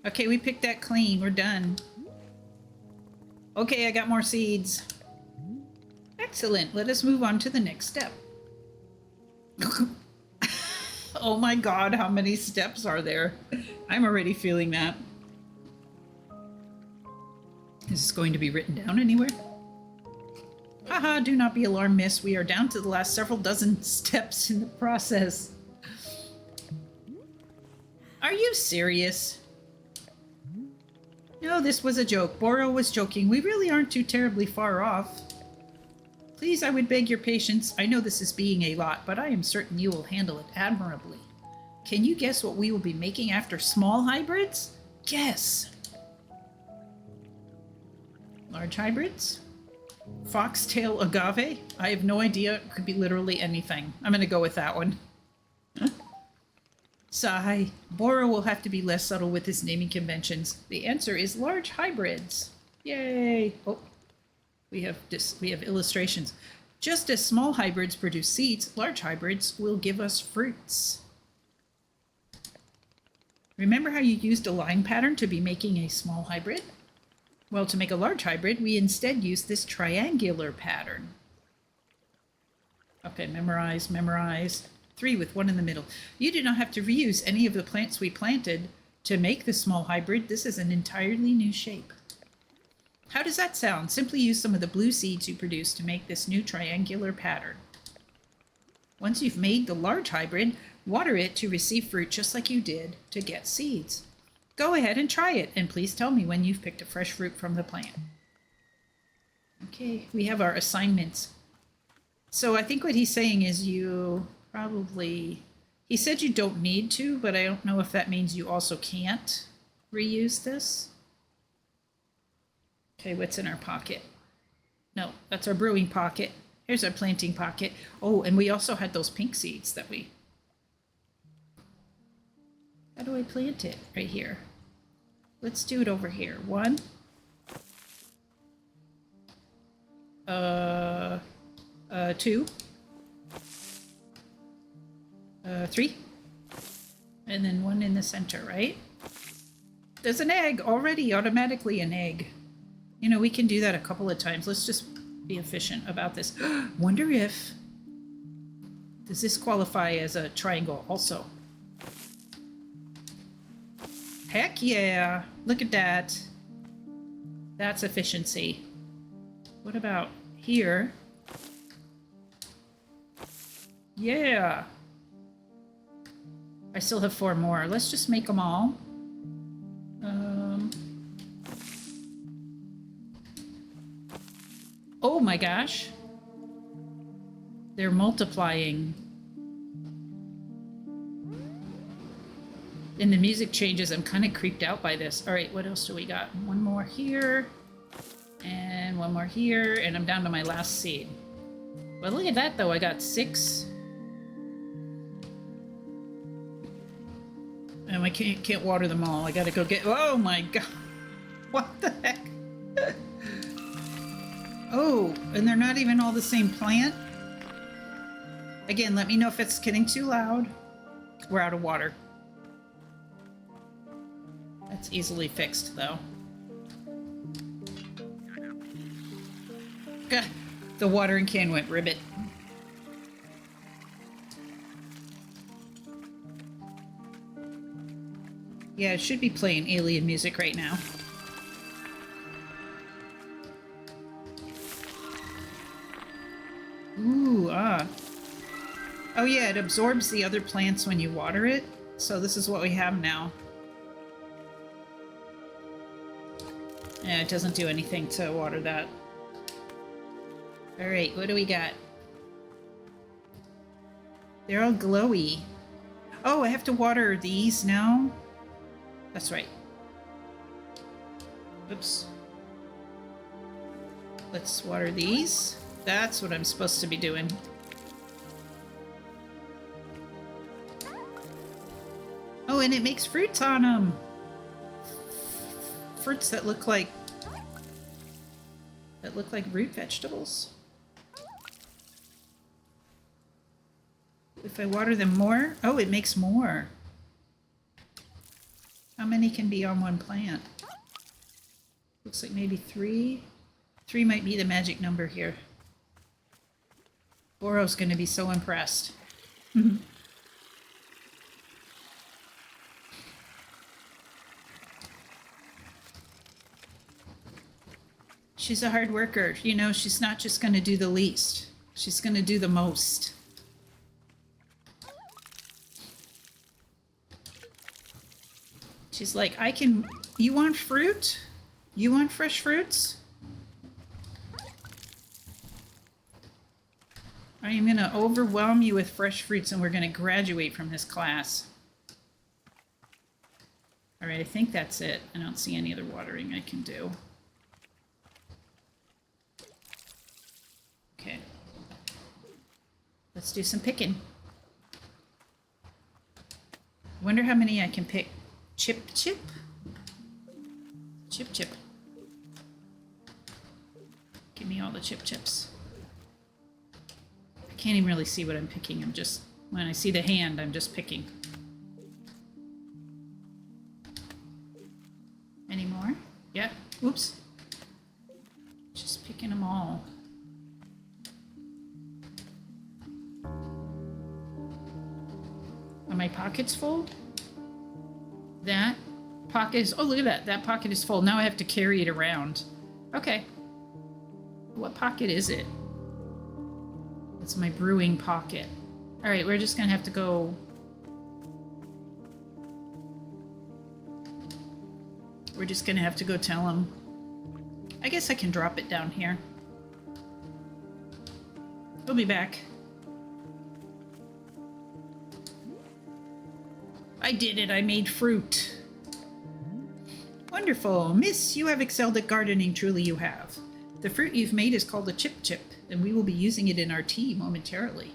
[SPEAKER 1] Okay, we picked that clean. We're done. Okay, I got more seeds. Excellent. Let us move on to the next step. Oh my god, how many steps are there? I'm already feeling that. Is this going to be written down anywhere? Haha, do not be alarmed, miss. We are down to the last several dozen steps in the process. Are you serious? No, this was a joke. Boro was joking. We really aren't too terribly far off. Please, I would beg your patience. I know this is being a lot, but I am certain you will handle it admirably. Can you guess what we will be making after small hybrids? Guess. Large hybrids? Foxtail agave? I have no idea. It could be literally anything. I'm going to go with that one. Huh? Sigh. Boro will have to be less subtle with his naming conventions. The answer is large hybrids. Yay! Oh, we have illustrations. Just as small hybrids produce seeds, large hybrids will give us fruits. Remember how you used a line pattern to be making a small hybrid? Well, to make a large hybrid, we instead use this triangular pattern. Okay, memorize, memorize. 3 with 1 in the middle. You do not have to reuse any of the plants we planted to make the small hybrid. This is an entirely new shape. How does that sound? Simply use some of the blue seeds you produced to make this new triangular pattern. Once you've made the large hybrid, water it to receive fruit just like you did to get seeds. Go ahead and try it, and please tell me when you've picked a fresh fruit from the plant. Okay, we have our assignments. So I think what he's saying is you probably... He said you don't need to, but I don't know if that means you also can't reuse this. Okay, what's in our pocket? No, that's our brewing pocket. Here's our planting pocket. Oh, and we also had those pink seeds that we... How do I plant it? Right here. Let's do it over here. 1. 2. 3. And then 1 in the center, right? There's an egg already, automatically an egg. You know, we can do that a couple of times. Let's just be efficient about this. Wonder if... Does this qualify as a triangle also? Heck yeah! Look at that. That's efficiency. What about here? Yeah! I still have 4 more. Let's just make them all. Oh my gosh. They're multiplying. And the music changes. I'm kind of creeped out by this. All right, what else do we got? 1 more here. And 1 more here. And I'm down to my last seed. But look at that, though. I got 6. And I can't water them all. I gotta go get... Oh my god. What the heck? Oh, and they're not even all the same plant? Again, let me know if it's getting too loud. We're out of water. That's easily fixed, though. God, the watering can went ribbit. Yeah, it should be playing alien music right now. Ooh, Oh yeah, it absorbs the other plants when you water it. So this is what we have now. Yeah, it doesn't do anything to water that. Alright, what do we got? They're all glowy. Oh, I have to water these now? That's right. Oops. Let's water these. That's what I'm supposed to be doing. Oh, and it makes fruits on them. Fruits that look like root vegetables. If I water them more, oh, it makes more. How many can be on one plant? Looks like maybe 3. 3 might be the magic number here. Boro's going to be so impressed. She's a hard worker. You know, she's not just going to do the least. She's going to do the most. She's like, you want fruit? You want fresh fruits? I am going to overwhelm you with fresh fruits and we're going to graduate from this class. All right, I think that's it. I don't see any other watering I can do. Okay. Let's do some picking. Wonder how many I can pick. Chip, chip. Chip, chip. Give me all the chip chips. I can't even really see what I'm picking. I'm just, when I see the hand, I'm just picking. Any more? Yeah. Oops. Just picking them all. Are my pockets full? That pocket is, oh, look at that. That pocket is full. Now I have to carry it around. Okay. What pocket is it? It's my brewing pocket. All right, we're just gonna have to go. We're just gonna have to go tell him. I guess I can drop it down here. We'll be back. I did it. I made fruit. Wonderful. Miss, you have excelled at gardening. Truly you have. The fruit you've made is called a chip chip, and we will be using it in our tea momentarily.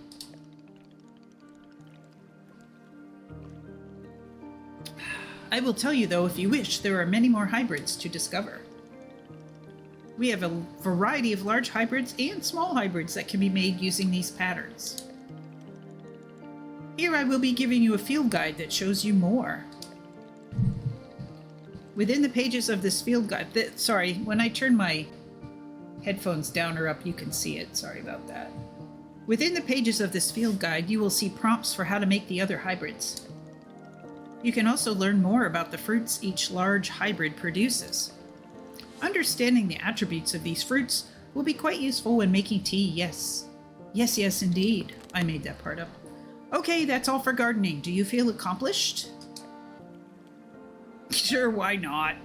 [SPEAKER 1] I will tell you, though, if you wish, there are many more hybrids to discover. We have a variety of large hybrids and small hybrids that can be made using these patterns. Here I will be giving you a field guide that shows you more. Within the pages of this field guide, sorry, when I turn my headphones down or up, you can see it. Sorry about that. Within the pages of this field guide, you will see prompts for how to make the other hybrids. You can also learn more about the fruits each large hybrid produces. Understanding the attributes of these fruits will be quite useful when making tea, yes. Yes, yes, indeed. I made that part up. Okay, that's all for gardening. Do you feel accomplished? Sure, why not?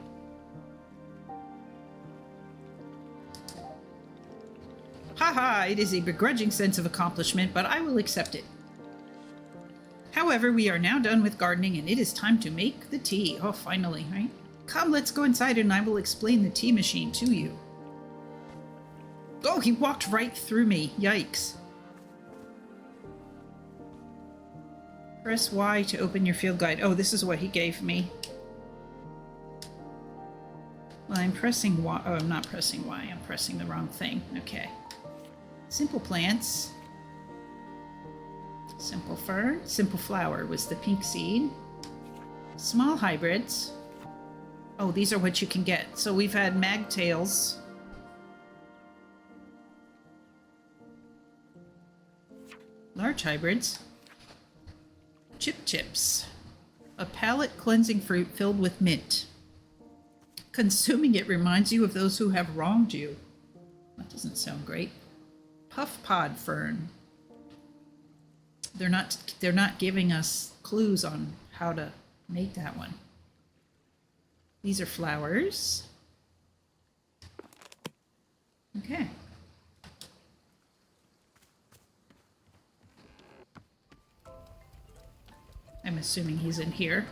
[SPEAKER 1] Haha, it is a begrudging sense of accomplishment, but I will accept it. However, we are now done with gardening and it is time to make the tea. Oh, finally, right? Come, let's go inside and I will explain the tea machine to you. Oh, he walked right through me. Yikes. Press Y to open your field guide. Oh, this is what he gave me. Well, I'm pressing Y. Oh, I'm not pressing Y. I'm pressing the wrong thing. Okay. Simple plants. Simple fern. Simple flower was the pink seed. Small hybrids. Oh, these are what you can get. So we've had magtails. Large hybrids. Chip chips. A palate cleansing fruit filled with mint. Consuming it reminds you of those who have wronged you. That doesn't sound great. Puff pod fern. They're not giving us clues on how to make that one. These are flowers. Okay. I'm assuming he's in here.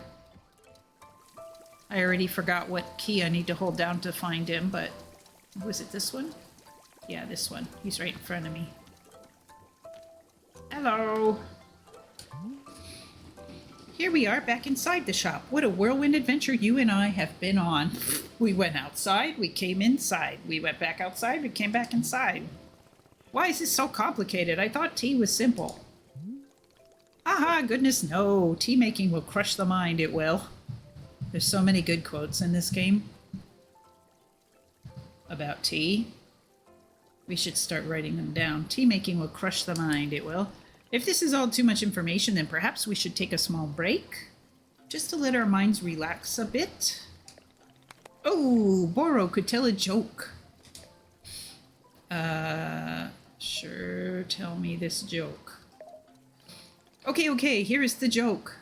[SPEAKER 1] I already forgot what key I need to hold down to find him, but was it this one? Yeah, this one. He's right in front of me. Hello. Here we are back inside the shop. What a whirlwind adventure you and I have been on. We went outside, we came inside. We went back outside, we came back inside. Why is this so complicated? I thought tea was simple. Aha, goodness no. Tea making will crush the mind, it will. There's so many good quotes in this game about tea. We should start writing them down. Tea making will crush the mind, it will. If this is all too much information, then perhaps we should take a small break, just to let our minds relax a bit. Oh, Boro could tell a joke. Sure, tell me this joke. Okay, here is the joke.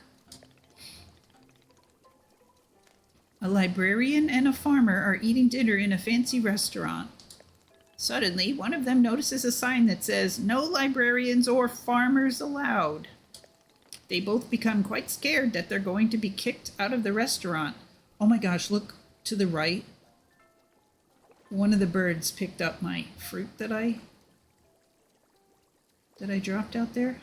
[SPEAKER 1] A librarian and a farmer are eating dinner in a fancy restaurant. Suddenly, one of them notices a sign that says, "No librarians or farmers allowed." They both become quite scared that they're going to be kicked out of the restaurant. Oh my gosh, look to the right. One of the birds picked up my fruit that I dropped out there.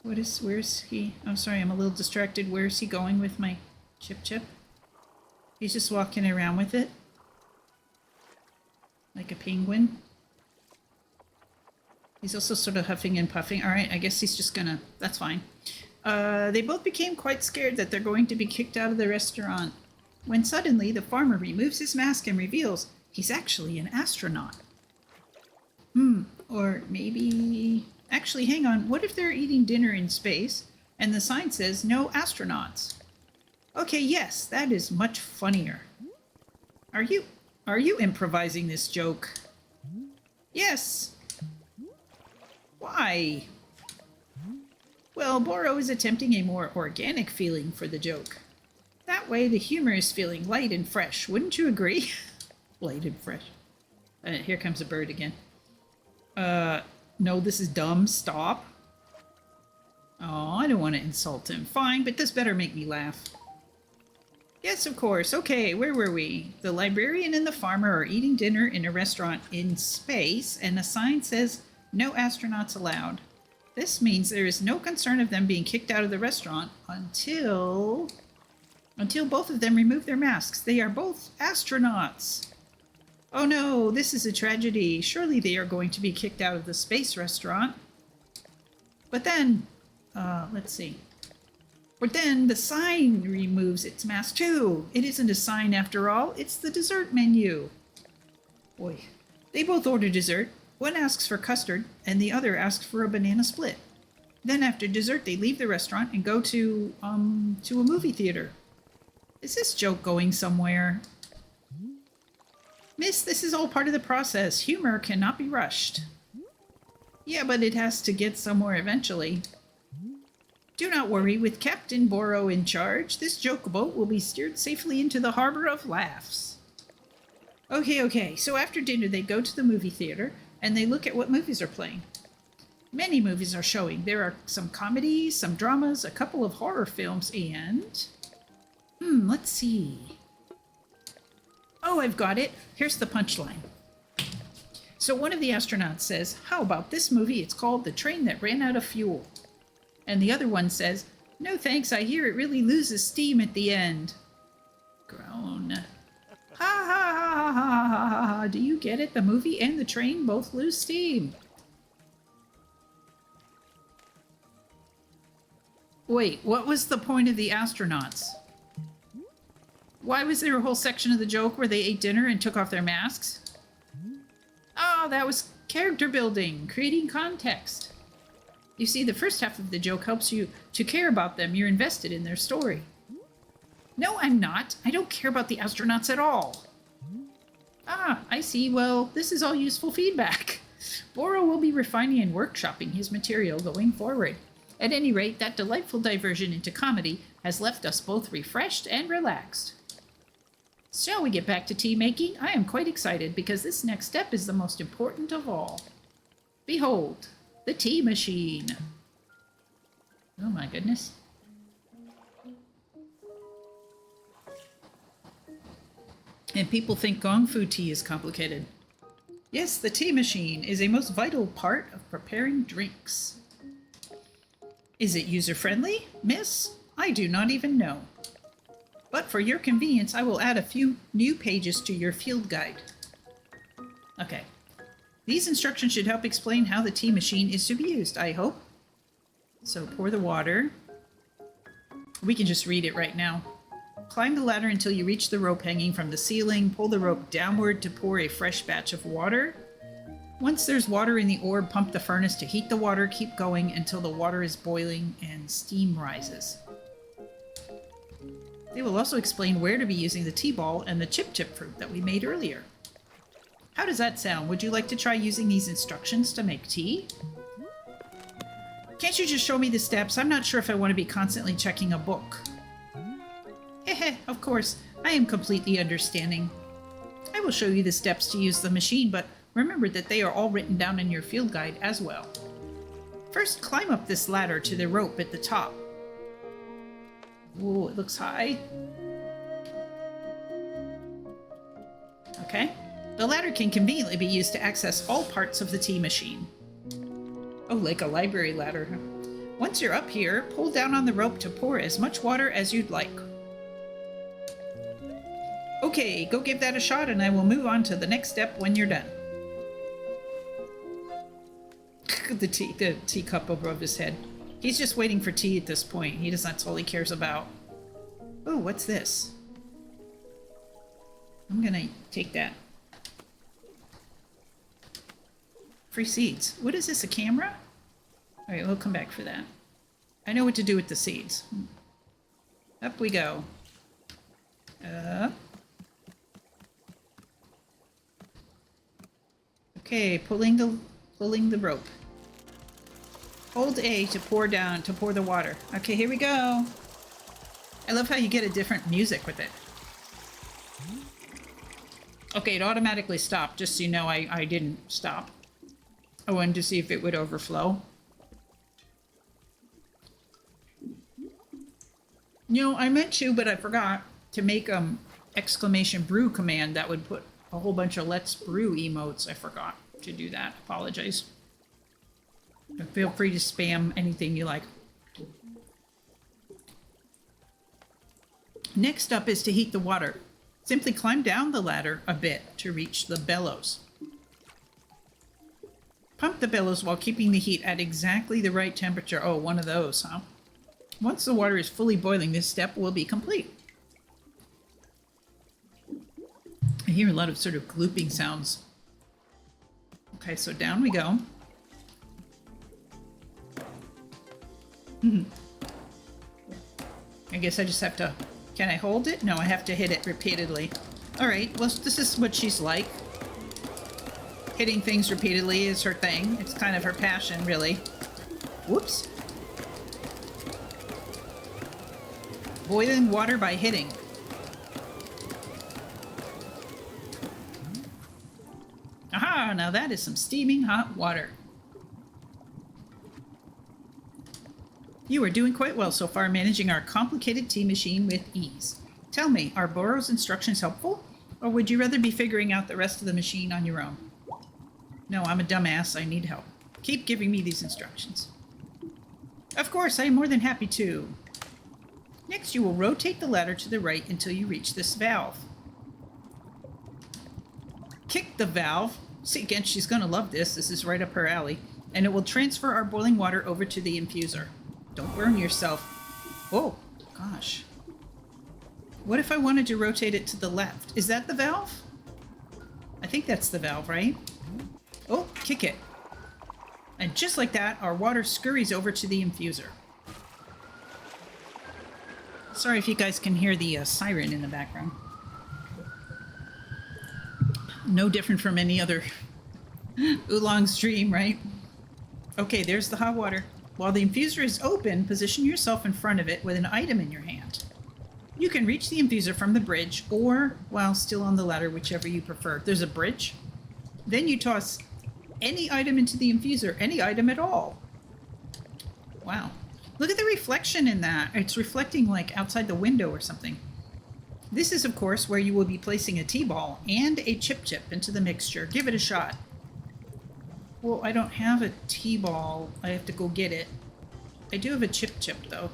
[SPEAKER 1] Where's he? I'm sorry, I'm a little distracted. Where's he going with my chip? He's just walking around with it. Like a penguin. He's also sort of huffing and puffing. All right, I guess he's just gonna... That's fine. They both became quite scared that they're going to be kicked out of the restaurant, when suddenly the farmer removes his mask and reveals he's actually an astronaut. Or maybe... Actually, hang on. What if they're eating dinner in space and the sign says no astronauts? Okay, yes, that is much funnier. Are you improvising this joke? Yes. Why? Well, Boro is attempting a more organic feeling for the joke. That way the humor is feeling light and fresh. Wouldn't you agree? Light and fresh. Here comes a bird again. No, this is dumb. Stop. Oh, I don't want to insult him. Fine, but this better make me laugh. Yes, of course. Okay, where were we? The librarian and the farmer are eating dinner in a restaurant in space, and a sign says, no astronauts allowed. This means there is no concern of them being kicked out of the restaurant until both of them remove their masks. They are both astronauts. Oh no, this is a tragedy. Surely they are going to be kicked out of the space restaurant. But then, let's see. But then the sign removes its mask too. It isn't a sign after all, it's the dessert menu. Boy, they both order dessert. One asks for custard, and the other asks for a banana split. Then after dessert, they leave the restaurant and go to a movie theater. Is this joke going somewhere? Miss, this is all part of the process. Humor cannot be rushed. Yeah, but it has to get somewhere eventually. Do not worry, with Captain Boro in charge, this joke boat will be steered safely into the harbor of laughs. Okay, so after dinner they go to the movie theater, and they look at what movies are playing. Many movies are showing. There are some comedies, some dramas, a couple of horror films, and... let's see. Oh, I've got it. Here's the punchline. So one of the astronauts says, how about this movie? It's called The Train That Ran Out of Fuel. And the other one says, no thanks, I hear it really loses steam at the end. Groan. Ha ha ha ha ha ha ha. Do you get it? The movie and the train both lose steam. Wait, what was the point of the astronauts? Why was there a whole section of the joke where they ate dinner and took off their masks? Oh, that was character building, creating context. You see, the first half of the joke helps you to care about them. You're invested in their story. No, I'm not. I don't care about the astronauts at all. Ah, I see. Well, this is all useful feedback. Boro will be refining and workshopping his material going forward. At any rate, that delightful diversion into comedy has left us both refreshed and relaxed. Shall we get back to tea making? I am quite excited because this next step is the most important of all. Behold, the tea machine. Oh my goodness. And people think Gong Fu tea is complicated. Yes, the tea machine is a most vital part of preparing drinks. Is it user-friendly, miss? I do not even know. But for your convenience, I will add a few new pages to your field guide. Okay. These instructions should help explain how the tea machine is to be used, I hope. So pour the water. We can just read it right now. Climb the ladder until you reach the rope hanging from the ceiling. Pull the rope downward to pour a fresh batch of water. Once there's water in the orb, pump the furnace to heat the water. Keep going until the water is boiling and steam rises. They will also explain where to be using the tea ball and the chip fruit that we made earlier. How does that sound? Would you like to try using these instructions to make tea? Can't you just show me the steps? I'm not sure if I want to be constantly checking a book. Heh, of course, I am completely understanding. I will show you the steps to use the machine, but remember that they are all written down in your field guide as well. First, climb up this ladder to the rope at the top. Ooh, it looks high. Okay. The ladder can conveniently be used to access all parts of the tea machine. Oh, like a library ladder, huh? Once you're up here, pull down on the rope to pour as much water as you'd like. Okay, go give that a shot and I will move on to the next step when you're done. The teacup above his head. He's just waiting for tea at this point. That's all he cares about. Oh, what's this? I'm gonna take that. Free seeds. What is this, a camera? Alright, we'll come back for that. I know what to do with the seeds. Up we go. Up. Okay, pulling the rope. Hold A to pour the water. Okay, here we go. I love how you get a different music with it. Okay, it automatically stopped, just so you know I didn't stop. I wanted to see if it would overflow. You know, I meant to, but I forgot to make exclamation brew command that would put a whole bunch of let's brew emotes. I forgot to do that. Apologize. But feel free to spam anything you like. Next up is to heat the water. Simply climb down the ladder a bit to reach the bellows. Pump the bellows while keeping the heat at exactly the right temperature. Oh, one of those, huh? Once the water is fully boiling, this step will be complete. I hear a lot of sort of glooping sounds. Okay, so down we go. I guess I just have to... Can I hold it? No, I have to hit it repeatedly. Alright, well, this is what she's like. Hitting things repeatedly is her thing. It's kind of her passion, really. Whoops. Boiling water by hitting. Aha! Now that is some steaming hot water. You are doing quite well so far, managing our complicated tea machine with ease. Tell me, are Boro's instructions helpful? Or would you rather be figuring out the rest of the machine on your own? No, I'm a dumbass. I need help. Keep giving me these instructions. Of course, I am more than happy to. Next, you will rotate the ladder to the right until you reach this valve. Kick the valve. See, again, she's going to love this. This is right up her alley. And it will transfer our boiling water over to the infuser. Don't burn yourself. Oh, gosh. What if I wanted to rotate it to the left? Is that the valve? I think that's the valve, right? Oh, kick it. And just like that, our water scurries over to the infuser. Sorry if you guys can hear the siren in the background. No different from any other Oolong stream, right? Okay, there's the hot water. While the infuser is open, position yourself in front of it with an item in your hand. You can reach the infuser from the bridge or while still on the ladder, whichever you prefer. There's a bridge. Then you toss any item into the infuser, any item at all. Wow. Look at the reflection in that. It's reflecting like outside the window or something. This is, of course, where you will be placing a tea ball and a chip into the mixture. Give it a shot. Well, I don't have a tea ball. I have to go get it. I do have a chip though.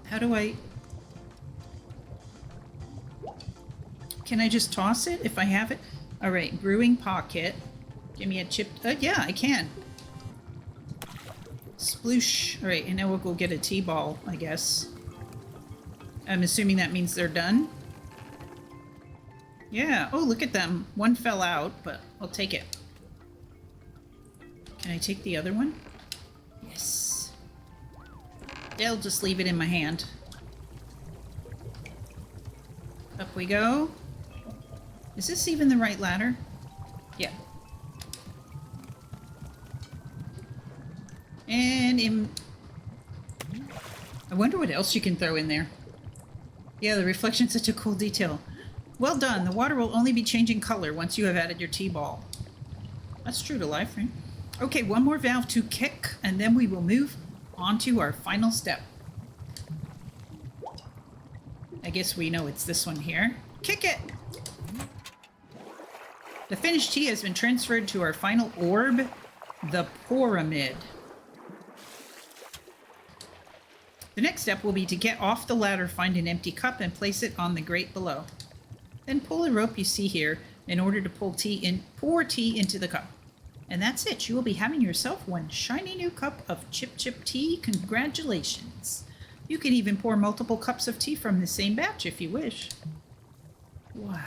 [SPEAKER 1] How do I... Can I just toss it if I have it? All right, brewing pocket. Give me a chip. Yeah, I can. Sploosh. All right, and now we'll go get a tea ball, I guess. I'm assuming that means they're done. Yeah. Oh, look at them. One fell out, but I'll take it. Can I take the other one? Yes. They'll just leave it in my hand. Up we go. Is this even the right ladder? Yeah. And in... I wonder what else you can throw in there. Yeah, the reflection's such a cool detail. Well done. The water will only be changing color once you have added your tea ball. That's true to life, right? Okay, one more valve to kick, and then we will move on to our final step. I guess we know it's this one here. Kick it! The finished tea has been transferred to our final orb, the pyramid. The next step will be to get off the ladder, find an empty cup, and place it on the grate below. Then pull the rope you see here in order to pour tea into the cup. And that's it. You will be having yourself one shiny new cup of Chip Chip tea. Congratulations. You can even pour multiple cups of tea from the same batch if you wish. Wow.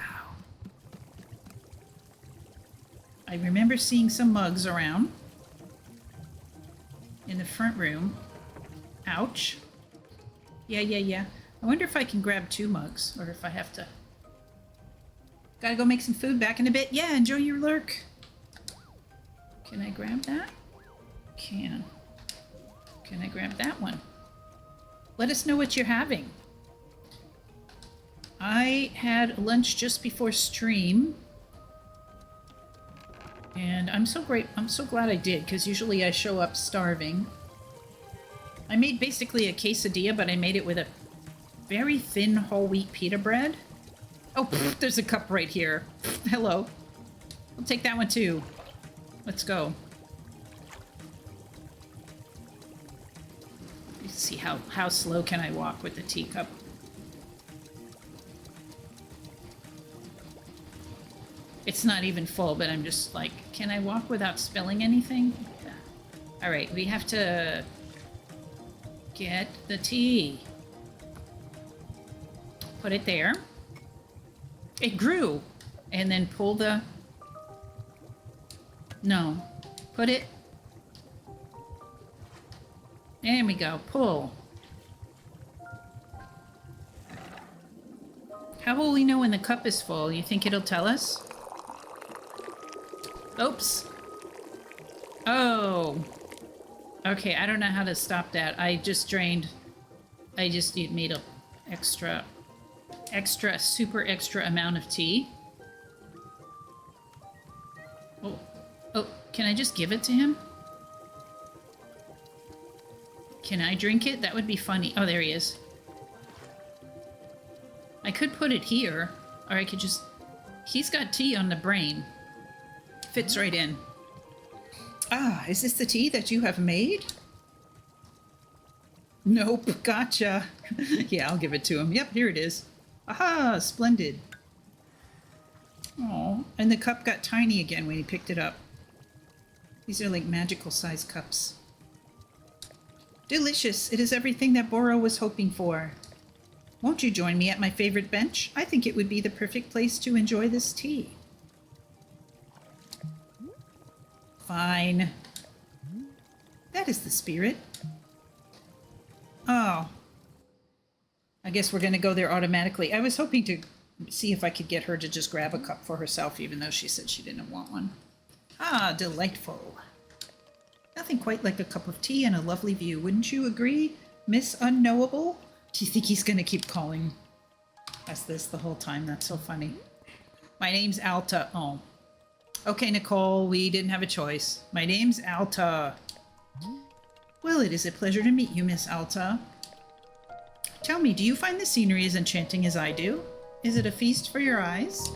[SPEAKER 1] I remember seeing some mugs around in the front room. Ouch. Yeah. I wonder if I can grab 2 mugs or if I have to. Gotta go make some food. Back in a bit. Yeah, enjoy your lurk. Can I grab that? Can I grab that one? Let us know what you're having. I had lunch just before stream. And I'm so glad I did, because usually I show up starving. I made basically a quesadilla, but I made it with a very thin whole wheat pita bread. Oh, there's a cup right here. Hello. I'll take that one too. Let's go. Let's see how slow can I walk with the teacup. It's not even full, but I'm just like, can I walk without spilling anything? Yeah. All right, we have to get the tea. Put it there. It grew. And then pull the... No. Put it... There we go. Pull. How will we know when the cup is full? You think it'll tell us? Oops. Oh. Okay, I don't know how to stop that. I just drained... I just made a super extra amount of tea. Oh, can I just give it to him? Can I drink it? That would be funny. Oh, there he is. I could put it here, or I could just... He's got tea on the brain. Fits right in. Ah, is this the tea that you have made? Nope, gotcha. Yeah, I'll give it to him. Yep, here it is. Aha, splendid. Oh, and the cup got tiny again when he picked it up. These are like magical sized cups. Delicious. It is everything that Boro was hoping for. Won't you join me at my favorite bench? I think it would be the perfect place to enjoy this tea. Fine. That is the spirit. Oh. I guess we're going to go there automatically. I was hoping to see if I could get her to just grab a cup for herself, even though she said she didn't want one. Ah, delightful. Nothing quite like a cup of tea and a lovely view. Wouldn't you agree, Miss Unknowable? Do you think he's going to keep calling us this the whole time? That's so funny. My name's Alta. Oh. Okay, Nicole, we didn't have a choice. My name's Alta. Well, it is a pleasure to meet you, Miss Alta. Tell me, do you find the scenery as enchanting as I do? Is it a feast for your eyes?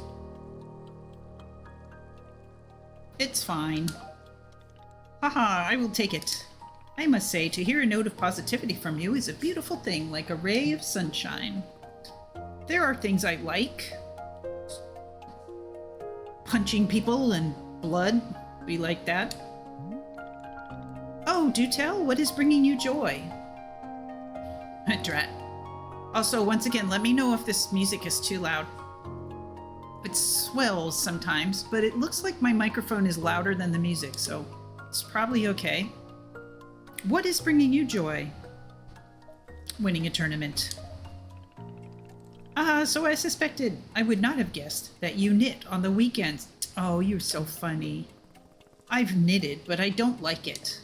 [SPEAKER 1] It's fine. Haha, I will take it. I must say, to hear a note of positivity from you is a beautiful thing, like a ray of sunshine. There are things I like. Punching people and blood. We like that. Oh, do tell, what is bringing you joy? Drat. Also, once again, let me know if this music is too loud. It swells sometimes, but it looks like my microphone is louder than the music, so it's probably okay. What is bringing you joy? Winning a tournament. Ah, so I suspected. I would not have guessed that you knit on the weekends. Oh, you're so funny. I've knitted, but I don't like it.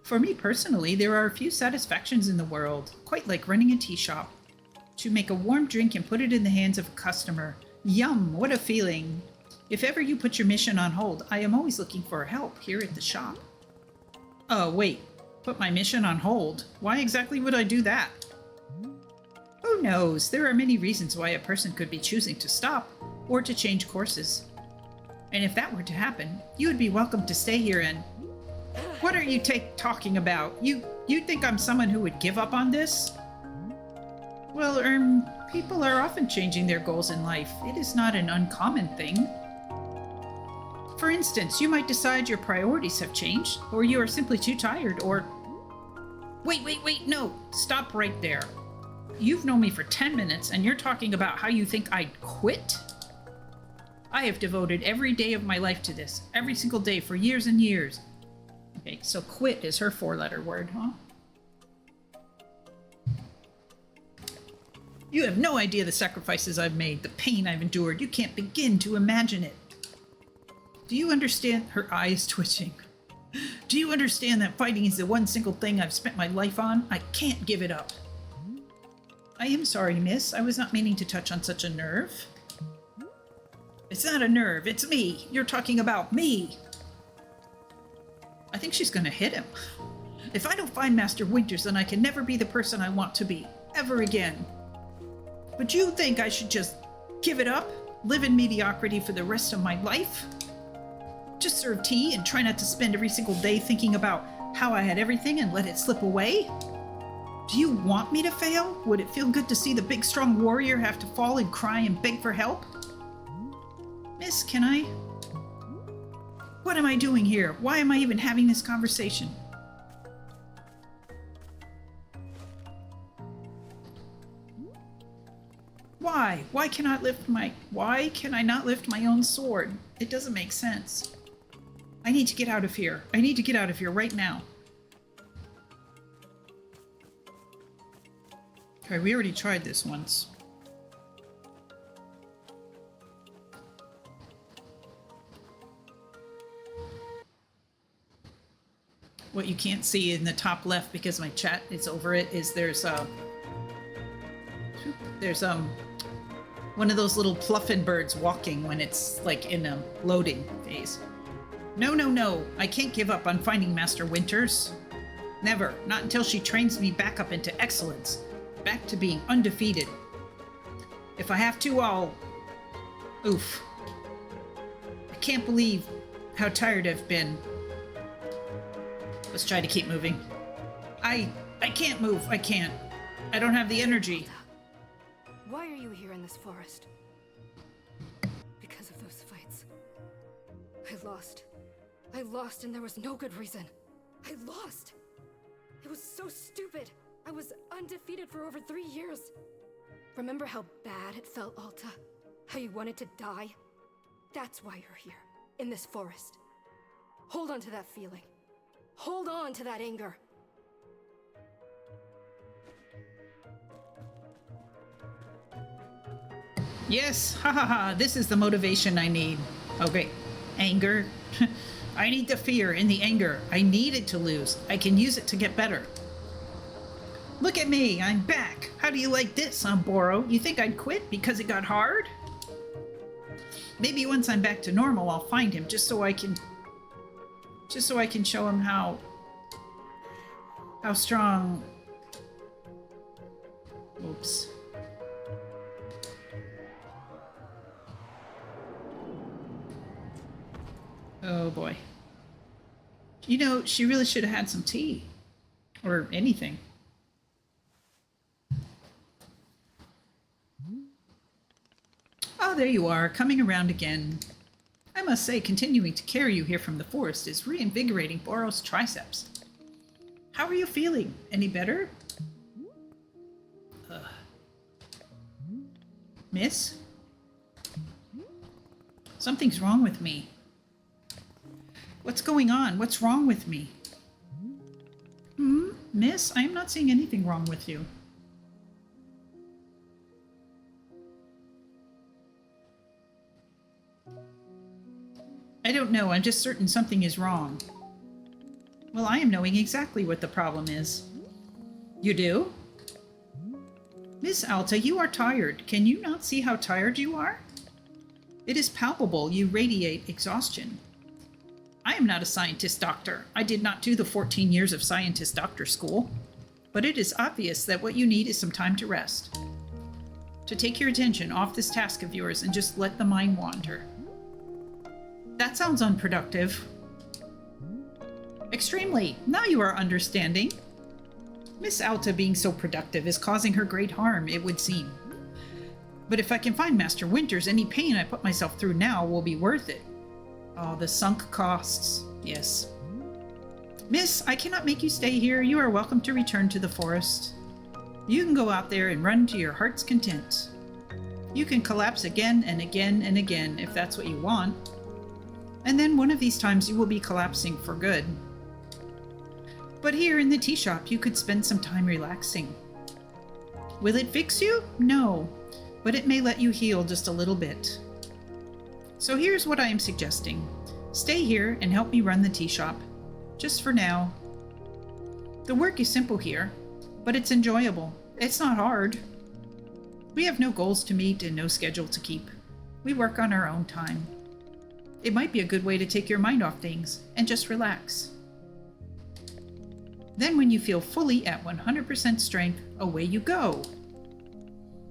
[SPEAKER 1] For me personally, there are a few satisfactions in the world, quite like running a tea shop. To make a warm drink and put it in the hands of a customer. Yum, what a feeling. If ever you put your mission on hold, I am always looking for help here at the shop. Oh, wait. Put my mission on hold? Why exactly would I do that? Who knows? There are many reasons why a person could be choosing to stop or to change courses. And if that were to happen, you would be welcome to stay here and... What are you talking about? You You think I'm someone who would give up on this? Well, people are often changing their goals in life. It is not an uncommon thing. For instance, you might decide your priorities have changed, or you are simply too tired, or... Wait, no! Stop right there. You've known me for 10 minutes, and you're talking about how you think I'd quit? I have devoted every day of my life to this, every single day for years and years. Okay, so quit is her 4-letter word, huh? You have no idea the sacrifices I've made, the pain I've endured. You can't begin to imagine it. Do you understand? Her eyes twitching. Do you understand that fighting is the one single thing I've spent my life on? I can't give it up. I am sorry, miss. I was not meaning to touch on such a nerve. It's not a nerve, it's me. You're talking about me. I think she's gonna hit him. If I don't find Master Winters, then I can never be the person I want to be, ever again. But you think I should just give it up? Live in mediocrity for the rest of my life? Just serve tea and try not to spend every single day thinking about how I had everything and let it slip away? Do you want me to fail? Would it feel good to see the big strong warrior have to fall and cry and beg for help? Miss, can I? What am I doing here? Why am I even having this conversation? Why? Why can I not lift my own sword? It doesn't make sense. I need to get out of here. I need to get out of here right now. Okay, we already tried this once. What you can't see in the top left because my chat is over it is there's one of those little pluffin birds walking when it's like in a loading phase. No, I can't give up on finding Master Winters. Never, not until she trains me back up into excellence, back to being undefeated. If I have to, I'll... Oof. I can't believe how tired I've been. Let's try to keep moving. I can't move, I can't. I don't have the energy.
[SPEAKER 2] Why are you here in this forest? Because of those fights. I lost and there was no good reason. I lost! It was so stupid. I was undefeated for over 3 years. Remember how bad it felt, Alta? How you wanted to die? That's why you're here, in this forest. Hold on to that feeling. Hold on to that anger.
[SPEAKER 1] Yes, ha, this is the motivation I need. Okay, anger. I need the fear in the anger. I need it to lose. I can use it to get better. Look at me, I'm back. How do you like this, Boro? You think I'd quit because it got hard? Maybe once I'm back to normal, I'll find him just so I can show him how strong. Oops. Oh boy. You know, she really should have had some tea. Or anything. Oh, there you are, coming around again. I must say, continuing to carry you here from the forest is reinvigorating Boro's triceps. How are you feeling? Any better? Miss? Something's wrong with me. What's going on? What's wrong with me? Miss, I am not seeing anything wrong with you. I don't know, I'm just certain something is wrong. Well, I am knowing exactly what the problem is. You do? Miss Alta, you are tired. Can you not see how tired you are? It is palpable. You radiate exhaustion. I am not a scientist doctor. I did not do the 14 years of scientist doctor school. But it is obvious that what you need is some time to rest. To take your attention off this task of yours and just let the mind wander. That sounds unproductive. Extremely. Now you are understanding. Miss Alta being so productive is causing her great harm, it would seem. But if I can find Master Winters, any pain I put myself through now will be worth it. Oh, the sunk costs. Yes. Miss, I cannot make you stay here. You are welcome to return to the forest. You can go out there and run to your heart's content. You can collapse again and again and again if that's what you want. And then one of these times you will be collapsing for good. But here in the tea shop, you could spend some time relaxing. Will it fix you? No, but it may let you heal just a little bit. So here's what I am suggesting. Stay here and help me run the tea shop. Just for now. The work is simple here, but it's enjoyable. It's not hard. We have no goals to meet and no schedule to keep. We work on our own time. It might be a good way to take your mind off things and just relax. Then when you feel fully at 100% strength, away you go.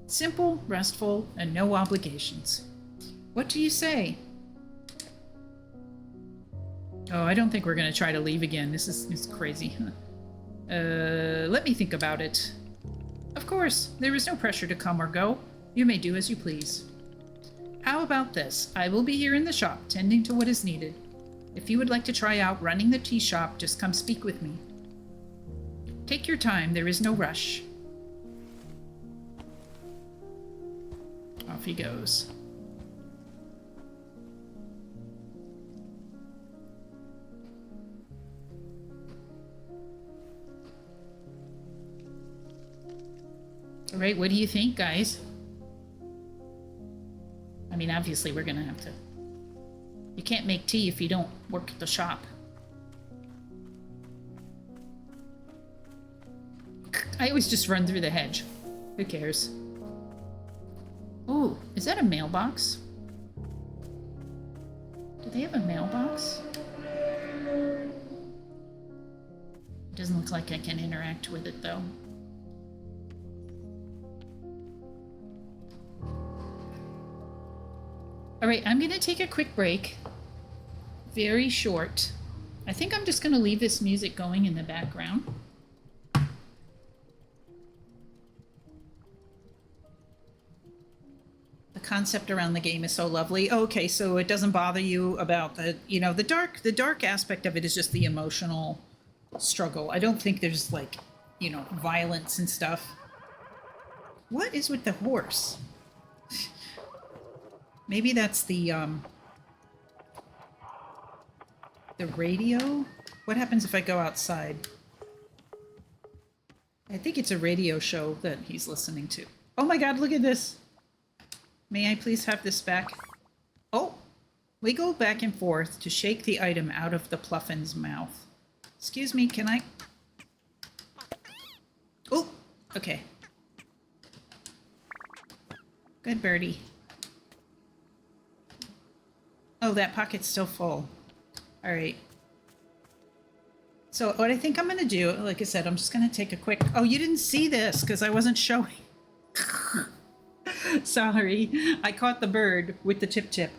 [SPEAKER 1] Simple, restful, and no obligations. What do you say? Oh, I don't think we're going to try to leave again. This is crazy. Let me think about it. Of course, there is no pressure to come or go. You may do as you please. How about this? I will be here in the shop, tending to what is needed. If you would like to try out running the tea shop, just come speak with me. Take your time, there is no rush. Off he goes. All right, what do you think, guys? I mean, obviously we're gonna have to... You can't make tea if you don't work at the shop. I always just run through the hedge. Who cares? Oh, is that a mailbox? Do they have a mailbox? It doesn't look like I can interact with it, though. All right, I'm going to take a quick break. Very short. I think I'm just going to leave this music going in the background. The concept around the game is so lovely. Okay, so it doesn't bother you about the, you know, the dark aspect of it is just the emotional struggle. I don't think there's like, you know, violence and stuff. What is with the horse? Maybe that's the radio? What happens if I go outside? I think it's a radio show that he's listening to. Oh my god, look at this! May I please have this back? Oh! Wiggle back and forth to shake the item out of the pluffin's mouth. Excuse me, can I... Oh! Okay. Good birdie. Oh, that pocket's still full. All right. So what I think I'm going to do, like I said, I'm just going to take a quick... Oh, you didn't see this because I wasn't showing. Sorry. I caught the bird with the chip.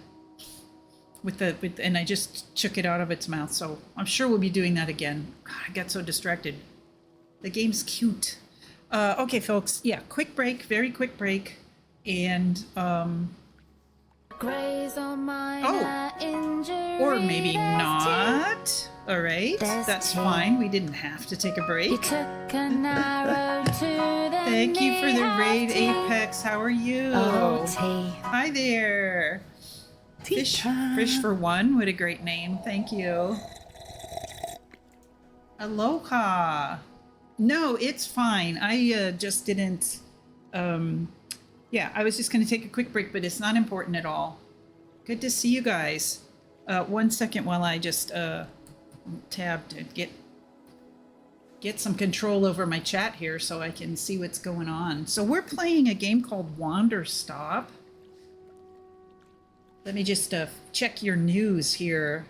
[SPEAKER 1] And I just shook it out of its mouth. So I'm sure we'll be doing that again. God, I got so distracted. The game's cute. Okay, folks. Yeah, quick break. Very quick break. And... or maybe not. All right, that's fine. We didn't have to take a break. Thank you for the raid, Apex. How are you? Hi there. Fish for one. What a great name. Thank you. Aloha. No, it's fine. I just didn't... yeah, I was just going to take a quick break, but it's not important at all. Good to see you guys. 1 second while I just tab to get some control over my chat here so I can see what's going on. So we're playing a game called Wanderstop. Let me just check your news here.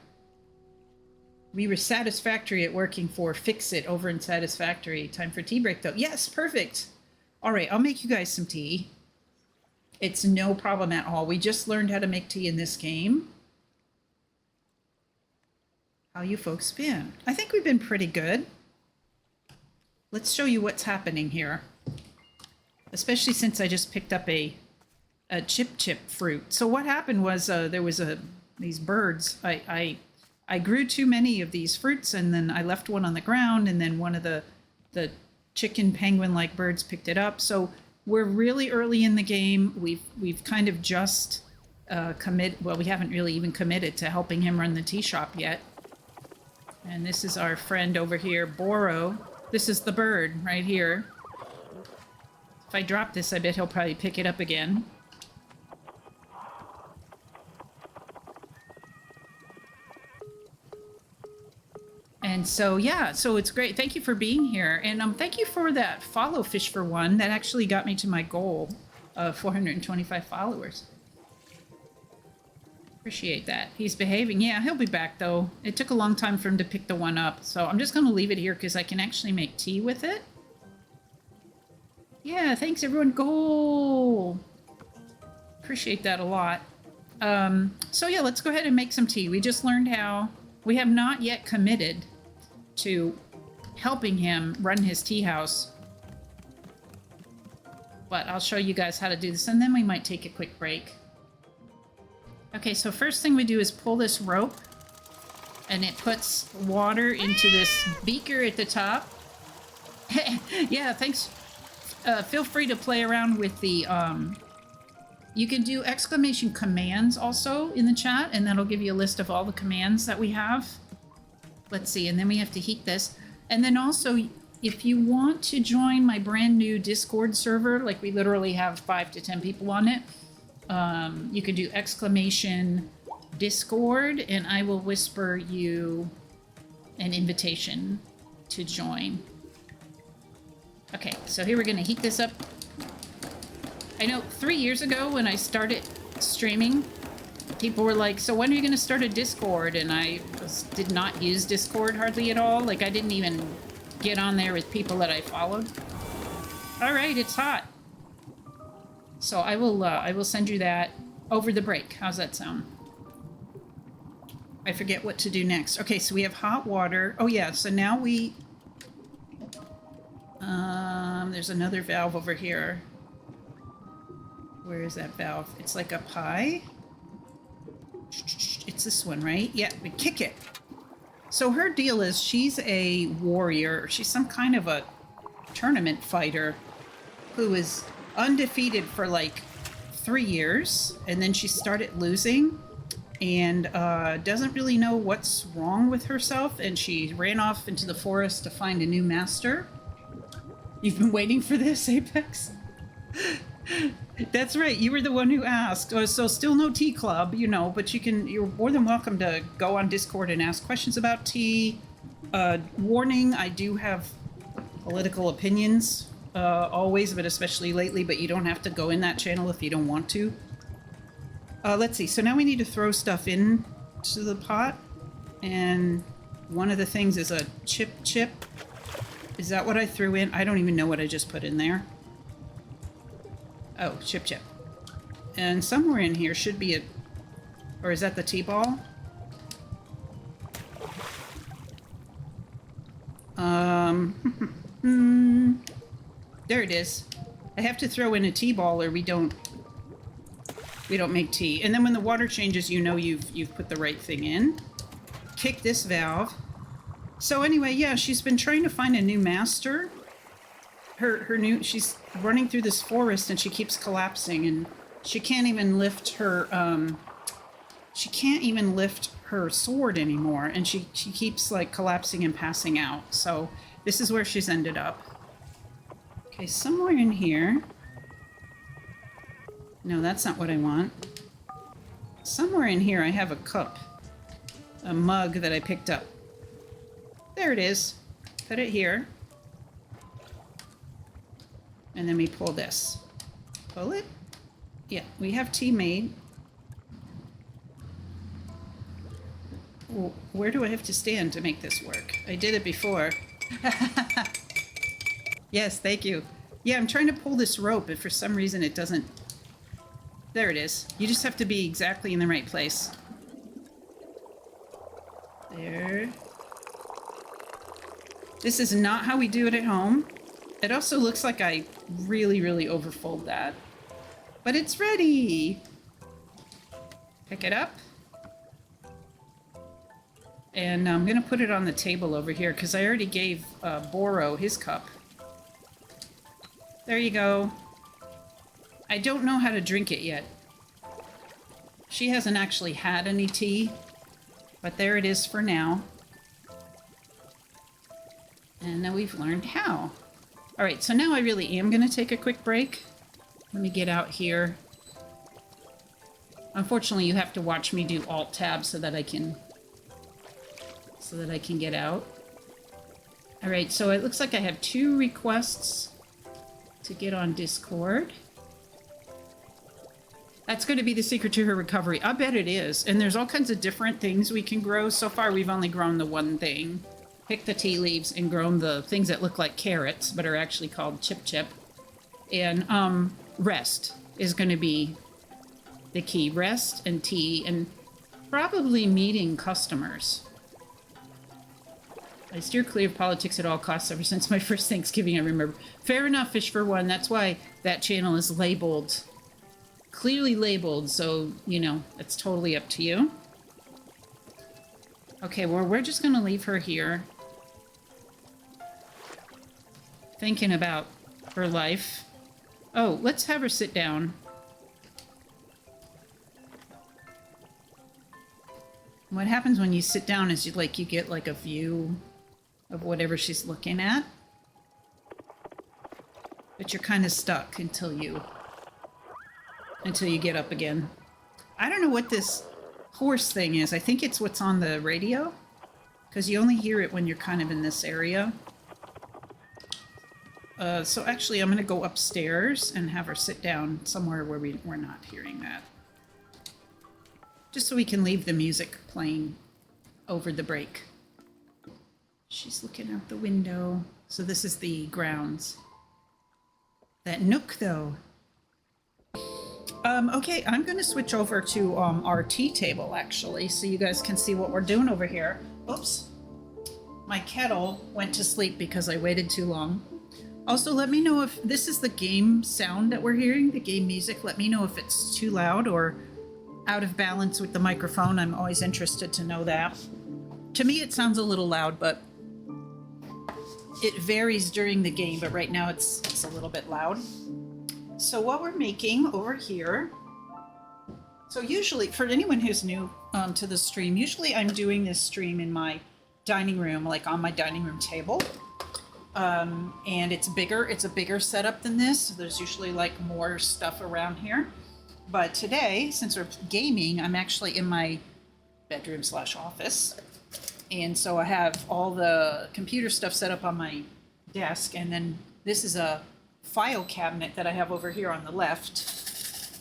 [SPEAKER 1] We were satisfactory at working for Fix It over in Satisfactory. Time for tea break, though. Yes, perfect. All right, I'll make you guys some tea. It's no problem at all. We just learned how to make tea in this game. How you folks been? I think we've been pretty good. let's show you what's happening here. Especially since I just picked up a chip fruit. So what happened was there was these birds. I grew too many of these fruits, and then I left one on the ground, and then one of the chicken penguin-like birds picked it up. So we're really early in the game. We've kind of just well, we haven't really even committed to helping him run the tea shop yet. And this is our friend over here, Boro. This is the bird right here. If I drop this, I bet he'll probably pick it up again. And so, yeah, so it's great. Thank you for being here. And thank you for that follow Fish for One. That actually got me to my goal of 425 followers. Appreciate that. He's behaving. Yeah, he'll be back, though. It took a long time for him to pick the one up. So I'm just going to leave it here because I can actually make tea with it. Yeah, thanks, everyone. Goal! Appreciate that a lot. So, yeah, let's go ahead and make some tea. We just learned how. We have not yet committed to helping him run his tea house. But I'll show you guys how to do this, and then we might take a quick break. Okay, so first thing we do is pull this rope, and it puts water into this beaker at the top. Yeah, thanks. Feel free to play around with the... You can do exclamation commands also in the chat, and that'll give you a list of all the commands that we have. Let's see, and then we have to heat this. And then also, if you want to join my brand new Discord server, like we literally have 5 to 10 people on it, you can do exclamation Discord, and I will whisper you an invitation to join. Okay, so here we're going to heat this up. I know 3 years ago when I started streaming, people were like, so when are you going to start a Discord? And I did not use Discord hardly at all. Like, I didn't even get on there with people that I followed. All right, it's hot. So I will send you that over the break. How's that sound? I forget what to do next. Okay, so we have hot water. Oh yeah, so now we... there's another valve over here. Where is that valve? It's like up high. It's this one, right? Yeah, we kick it. So her deal is she's a warrior. She's some kind of a tournament fighter who is undefeated for like 3 years. And then she started losing and doesn't really know what's wrong with herself. And she ran off into the forest to find a new master. You've been waiting for this, Apex? That's right. You were the one who asked. So still no tea club, you know, but you're more than welcome to go on Discord and ask questions about tea. Warning, I do have political opinions, always, but especially lately, but you don't have to go in that channel if you don't want to. Let's see. So now we need to throw stuff in to the pot. And one of the things is a chip. Is that what I threw in? I don't even know what I just put in there. Oh, chip. And somewhere in here should be a... Or is that the T-ball? There it is. I have to throw in a T-ball or we don't make tea. And then when the water changes, you know you've put the right thing in. Kick this valve. So anyway, yeah, she's been trying to find a new master. She's running through this forest and she keeps collapsing and she can't even lift her sword anymore, and she keeps like collapsing and passing out. So this is where she's ended up. Okay, somewhere in here. No, that's not what I want. Somewhere in here I have a cup. A mug that I picked up. There it is. Put it here. And then we pull this. Pull it? Yeah, we have tea made. Where do I have to stand to make this work? I did it before. Yes, thank you. Yeah, I'm trying to pull this rope, but for some reason it doesn't... There it is. You just have to be exactly in the right place. There. This is not how we do it at home. It also looks like I really, really overfold that. But it's ready. Pick it up. And I'm going to put it on the table over here because I already gave Boro his cup. There you go. I don't know how to drink it yet. She hasn't actually had any tea, but there it is for now. And now we've learned how. All right, so now I really am going to take a quick break. Let me get out here. Unfortunately, you have to watch me do Alt-Tab so that I can get out. All right, so it looks like I have 2 requests to get on Discord. That's going to be the secret to her recovery. I bet it is. And there's all kinds of different things we can grow. So far, we've only grown the one thing. Picked the tea leaves and grown the things that look like carrots, but are actually called chip. And rest is going to be the key. Rest and tea and probably meeting customers. I steer clear of politics at all costs ever since my first Thanksgiving, I remember. Fair enough, Fish for One. That's why that channel is labeled, clearly labeled, so, you know, it's totally up to you. Okay, well, we're just going to leave her here. Thinking about her life. Oh, let's have her sit down. What happens when you sit down is you get like a view of whatever she's looking at. But you're kind of stuck until you get up again. I don't know what this horse thing is. I think it's what's on the radio, because you only hear it when you're kind of in this area. So actually, I'm going to go upstairs and have her sit down somewhere where we're not hearing that. Just so we can leave the music playing over the break. She's looking out the window. So this is the grounds. That nook, though. Okay, I'm going to switch over to our tea table, actually, so you guys can see what we're doing over here. Oops. My kettle went to sleep because I waited too long. Also, let me know if this is the game sound that we're hearing, the game music. Let me know if it's too loud or out of balance with the microphone. I'm always interested to know that. To me, it sounds a little loud, but it varies during the game, but right now it's a little bit loud. So what we're making over here, so usually, for anyone who's new to the stream, usually I'm doing this stream in my dining room, like on my dining room table. And it's a bigger setup than this. So there's usually like more stuff around here. But today, since we're gaming, I'm actually in my bedroom/office. And so I have all the computer stuff set up on my desk. And then this is a file cabinet that I have over here on the left.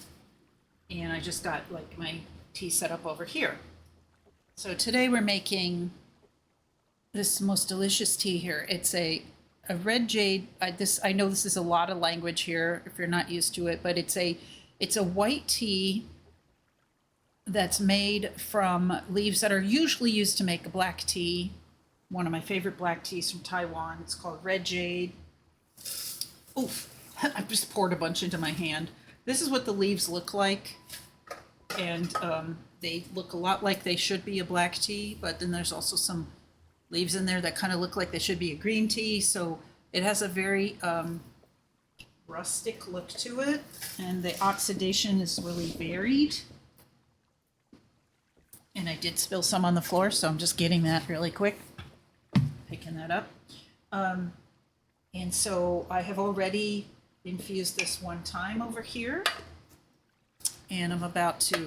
[SPEAKER 1] And I just got like my tea set up over here. So today we're making this most delicious tea here. It's a red jade. I know this is a lot of language here if you're not used to it, but it's a white tea that's made from leaves that are usually used to make a black tea. One of my favorite black teas from Taiwan. It's called red jade. Oof, I just poured a bunch into my hand. This is what the leaves look like. And they look a lot like they should be a black tea, but then there's also some leaves in there that kind of look like they should be a green tea. So it has a very rustic look to it. And the oxidation is really varied. And I did spill some on the floor, so I'm just getting that really quick. Picking that up. And so I have already infused this one time over here. And I'm about to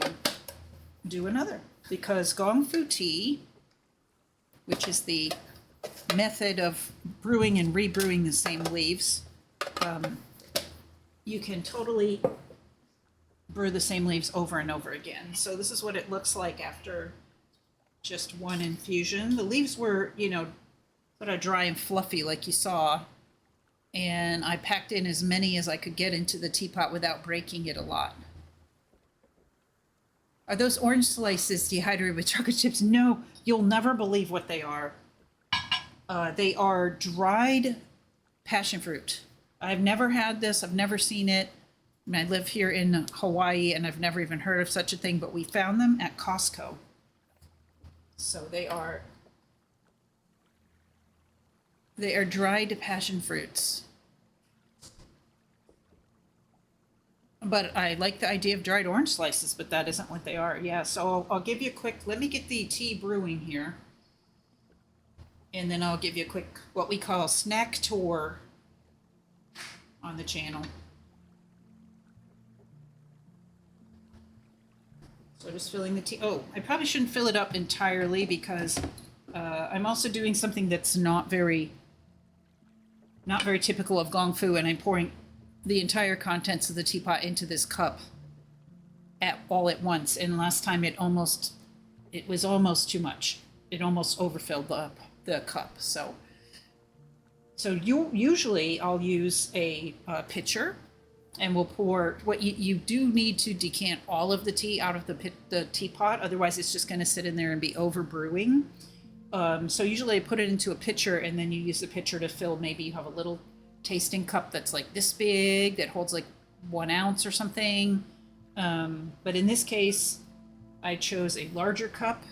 [SPEAKER 1] do another. Because Gong Fu tea, which is the method of brewing and rebrewing the same leaves, you can totally brew the same leaves over and over again. So this is what it looks like after just one infusion. The leaves were, sort of dry and fluffy like you saw. And I packed in as many as I could get into the teapot without breaking it a lot. Are those orange slices dehydrated with chocolate chips? No, you'll never believe what they are. They are dried passion fruit. I've never had this. I've never seen it. I live here in Hawaii and I've never even heard of such a thing, but we found them at Costco. So they are dried passion fruits. But I like the idea of dried orange slices, but that isn't what they are. Yeah, so I'll give you a quick, let me get the tea brewing here. And then I'll give you a quick, what we call snack tour on the channel. So just filling the tea. Oh, I probably shouldn't fill it up entirely because I'm also doing something that's not very typical of Gong Fu, and I'm pouring the entire contents of the teapot into this cup all at once. And last time it was almost too much. It almost overfilled the cup. So usually I'll use a pitcher, and we'll pour. What you do need to decant all of the tea out of the teapot, otherwise it's just going to sit in there and be over brewing. So usually I put it into a pitcher, and then you use the pitcher to fill. Maybe you have a little tasting cup that's like this big that holds like 1 ounce or something. But in this case, I chose a larger cup,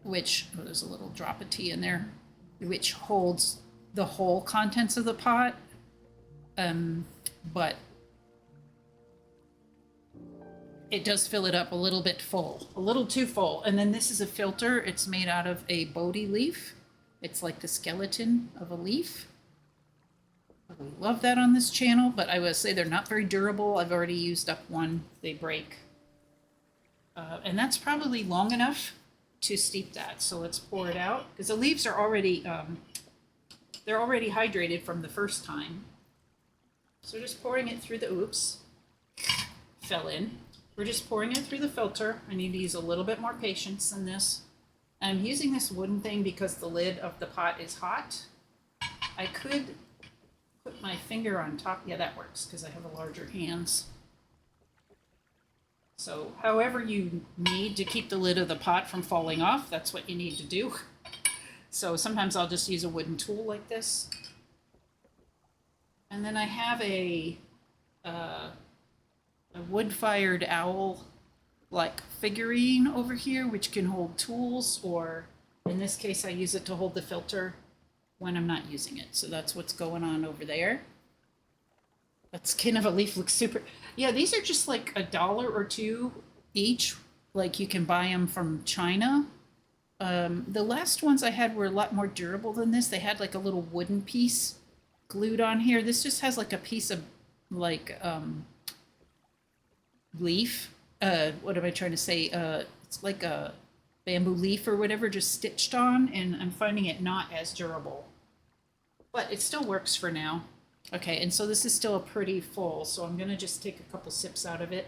[SPEAKER 1] which there's a little drop of tea in there, which holds the whole contents of the pot. But it does fill it up a little bit full, a little too full. And then this is a filter. It's made out of a Bodhi leaf. It's like the skeleton of a leaf. We love that on this channel, but I would say they're not very durable. I've already used up one. They break. And that's probably long enough to steep that. So let's pour it out, because the leaves are already, they're already hydrated from the first time. So just pouring it through the, oops, fell in. We're just pouring it through the filter. I need to use a little bit more patience than this. I'm using this wooden thing because the lid of the pot is hot. I could put my finger on top. Yeah, that works because I have a larger hands. So however you need to keep the lid of the pot from falling off, that's what you need to do. So sometimes I'll just use a wooden tool like this. And then I have a wood-fired owl like figurine over here, which can hold tools, or in this case I use it to hold the filter when I'm not using it. So that's what's going on over there. That skin of a leaf looks super. Yeah, these are just like $1 or $2 each. Like you can buy them from China. The last ones I had were a lot more durable than this. They had like a little wooden piece glued on here. This just has like a piece of like leaf. What am I trying to say? It's like a bamboo leaf or whatever, just stitched on, and I'm finding it not as durable. But it still works for now. Okay, and so this is still pretty full, so I'm gonna just take a couple sips out of it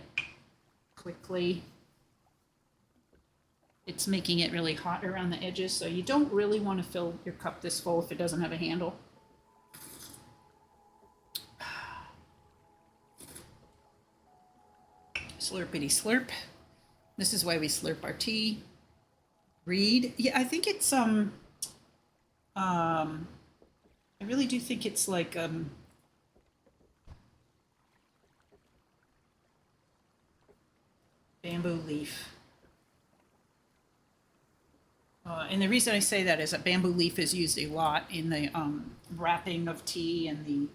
[SPEAKER 1] quickly. It's making it really hot around the edges, so you don't really want to fill your cup this full if it doesn't have a handle. Slurpity slurp. This is why we slurp our tea. Read. Yeah, I think it's I really do think it's like bamboo leaf. And the reason I say that is that bamboo leaf is used a lot in the wrapping of tea and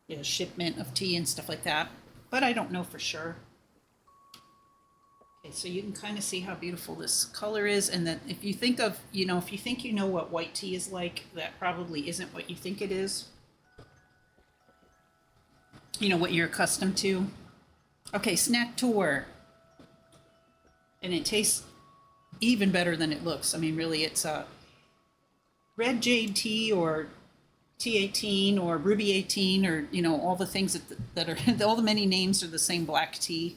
[SPEAKER 1] the shipment of tea and stuff like that. But I don't know for sure. Okay, so you can kind of see how beautiful this color is, and that if you think of, if you think you know what white tea is like, that probably isn't what you think it is. You know, what you're accustomed to. Okay, snack tour. And it tastes even better than it looks. I mean, really, it's a red jade tea or T18 or ruby 18 or, all the things that are, all the many names are the same black tea.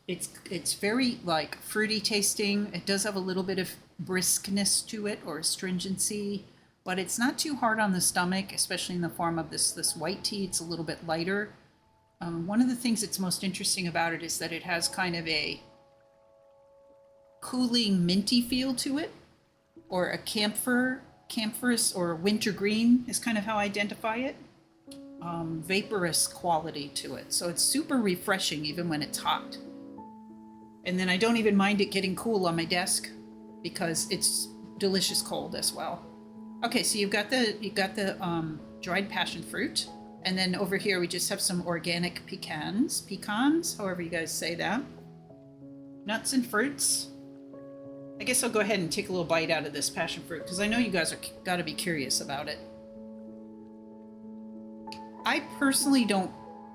[SPEAKER 1] It's very like fruity tasting. It does have a little bit of briskness to it or astringency, but it's not too hard on the stomach, especially in the form of this white tea. It's a little bit lighter. One of the things that's most interesting about it is that it has kind of a cooling minty feel to it. or a camphorous or winter green is kind of how I identify it. Vaporous quality to it. So it's super refreshing even when it's hot. And then I don't even mind it getting cool on my desk because it's delicious cold as well. Okay, so you've got the dried passion fruit. And then over here we just have some organic pecans, however you guys say that. Nuts and fruits. I guess I'll go ahead and take a little bite out of this passion fruit because I know you guys are got to be curious about it. I personally don't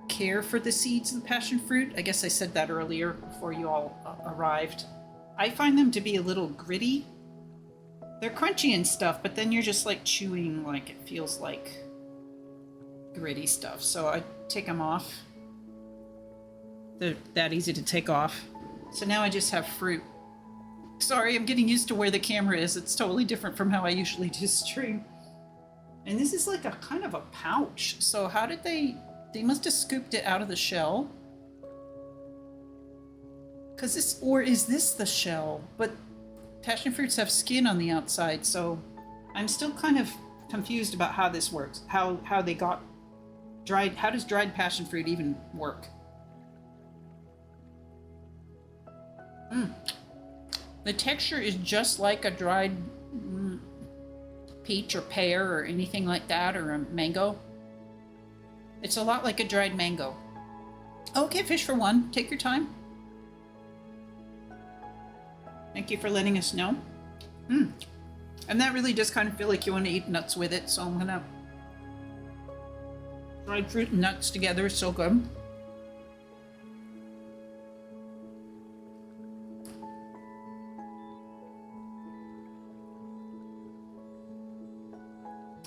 [SPEAKER 1] care for the seeds of the passion fruit. I guess I said that earlier before you all arrived. I find them to be a little gritty. They're crunchy and stuff, but then you're just like chewing, like it feels like gritty stuff. So I take them off. They're that easy to take off. So now I just have fruit. Sorry, I'm getting used to where the camera is. It's totally different from how I usually do stream. And this is like a kind of a pouch. So how did they must have scooped it out of the shell. Or is this the shell? But passion fruits have skin on the outside, so I'm still kind of confused about how this works. How they got dried, how does dried passion fruit even work? The texture is just like a dried peach or pear or anything like that, or a mango. It's a lot like a dried mango. Okay, fish for one. Take your time. Thank you for letting us know. And that really does kind of feel like you want to eat nuts with it, so I'm gonna... Dried fruit and nuts together is so good.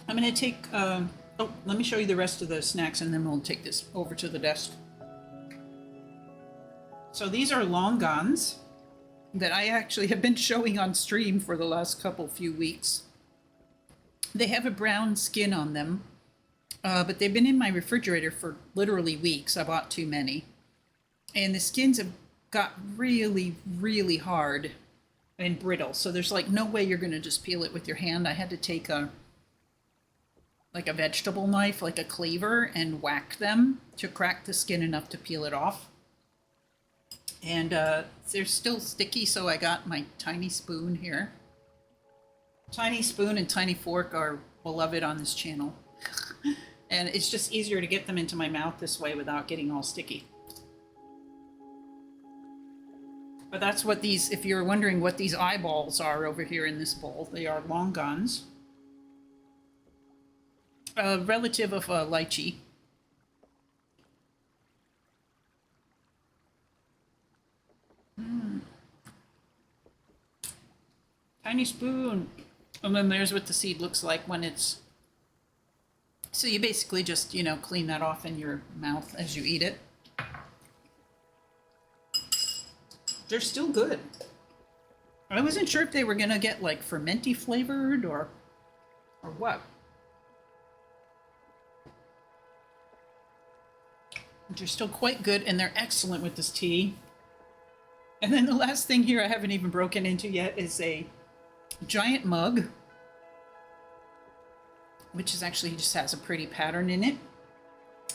[SPEAKER 1] I'm going to take, let me show you the rest of the snacks and then we'll take this over to the desk. So these are long gons that I actually have been showing on stream for the last few weeks. They have a brown skin on them, but they've been in my refrigerator for literally weeks. I bought too many. And the skins have got really, really hard and brittle. So there's like no way you're going to just peel it with your hand. I had to take a vegetable knife, like a cleaver, and whack them to crack the skin enough to peel it off. And they're still sticky, so I got my tiny spoon here. Tiny spoon and tiny fork are beloved on this channel. And it's just easier to get them into my mouth this way without getting all sticky. But that's what these, if you're wondering what these eyeballs are over here in this bowl, they are long gons. A relative of a lychee. Tiny spoon. And then there's what the seed looks like when it's... So you basically just, clean that off in your mouth as you eat it. They're still good. I wasn't sure if they were going to get like fermenty flavored or what. They're still quite good, and they're excellent with this tea. And then the last thing here I haven't even broken into yet is a giant mug, which is actually just has a pretty pattern in it.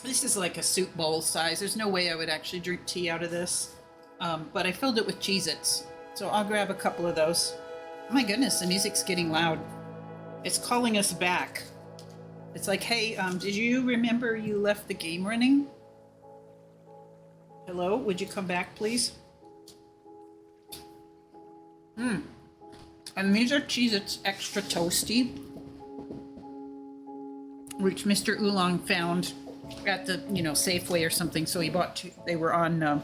[SPEAKER 1] This is like a soup bowl size. There's no way I would actually drink tea out of this, but I filled it with Cheez-Its. So I'll grab a couple of those. Oh my goodness, the music's getting loud. It's calling us back. It's like, hey, did you remember you left the game running? Hello, would you come back, please? And these are Cheez-Its Extra Toasty, which Mr. Oolong found at the, Safeway or something. So he bought two. They were on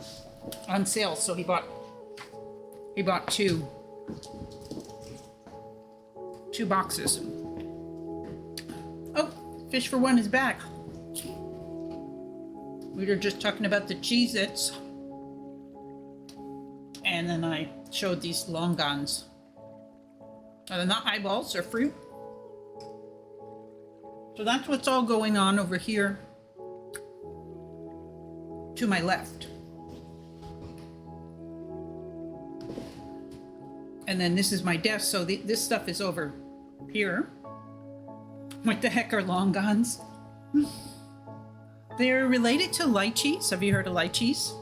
[SPEAKER 1] sale, so he bought two boxes. Oh, Fish for One is back. We were just talking about the Cheez-Its. And then I showed these long gons. They're not eyeballs, they're fruit. So that's what's all going on over here to my left. And then this is my desk, so this stuff is over here. What the heck are longans? They're related to lychees. Have you heard of lychees?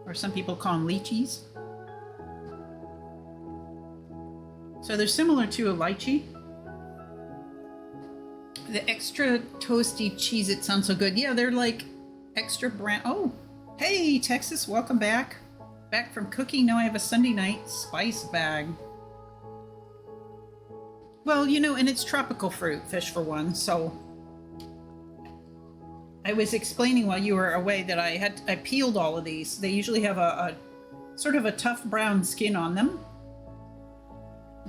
[SPEAKER 1] Or some people call them lychees. So they're similar to a lychee. The extra toasty cheese, it sounds so good. Yeah, they're like extra brown. Oh, hey, Texas, welcome back. Back from cooking. Now I have a Sunday night spice bag. Well, you know, and it's tropical fruit, fish for one, so I was explaining while you were away that I peeled all of these. They usually have a sort of a tough brown skin on them.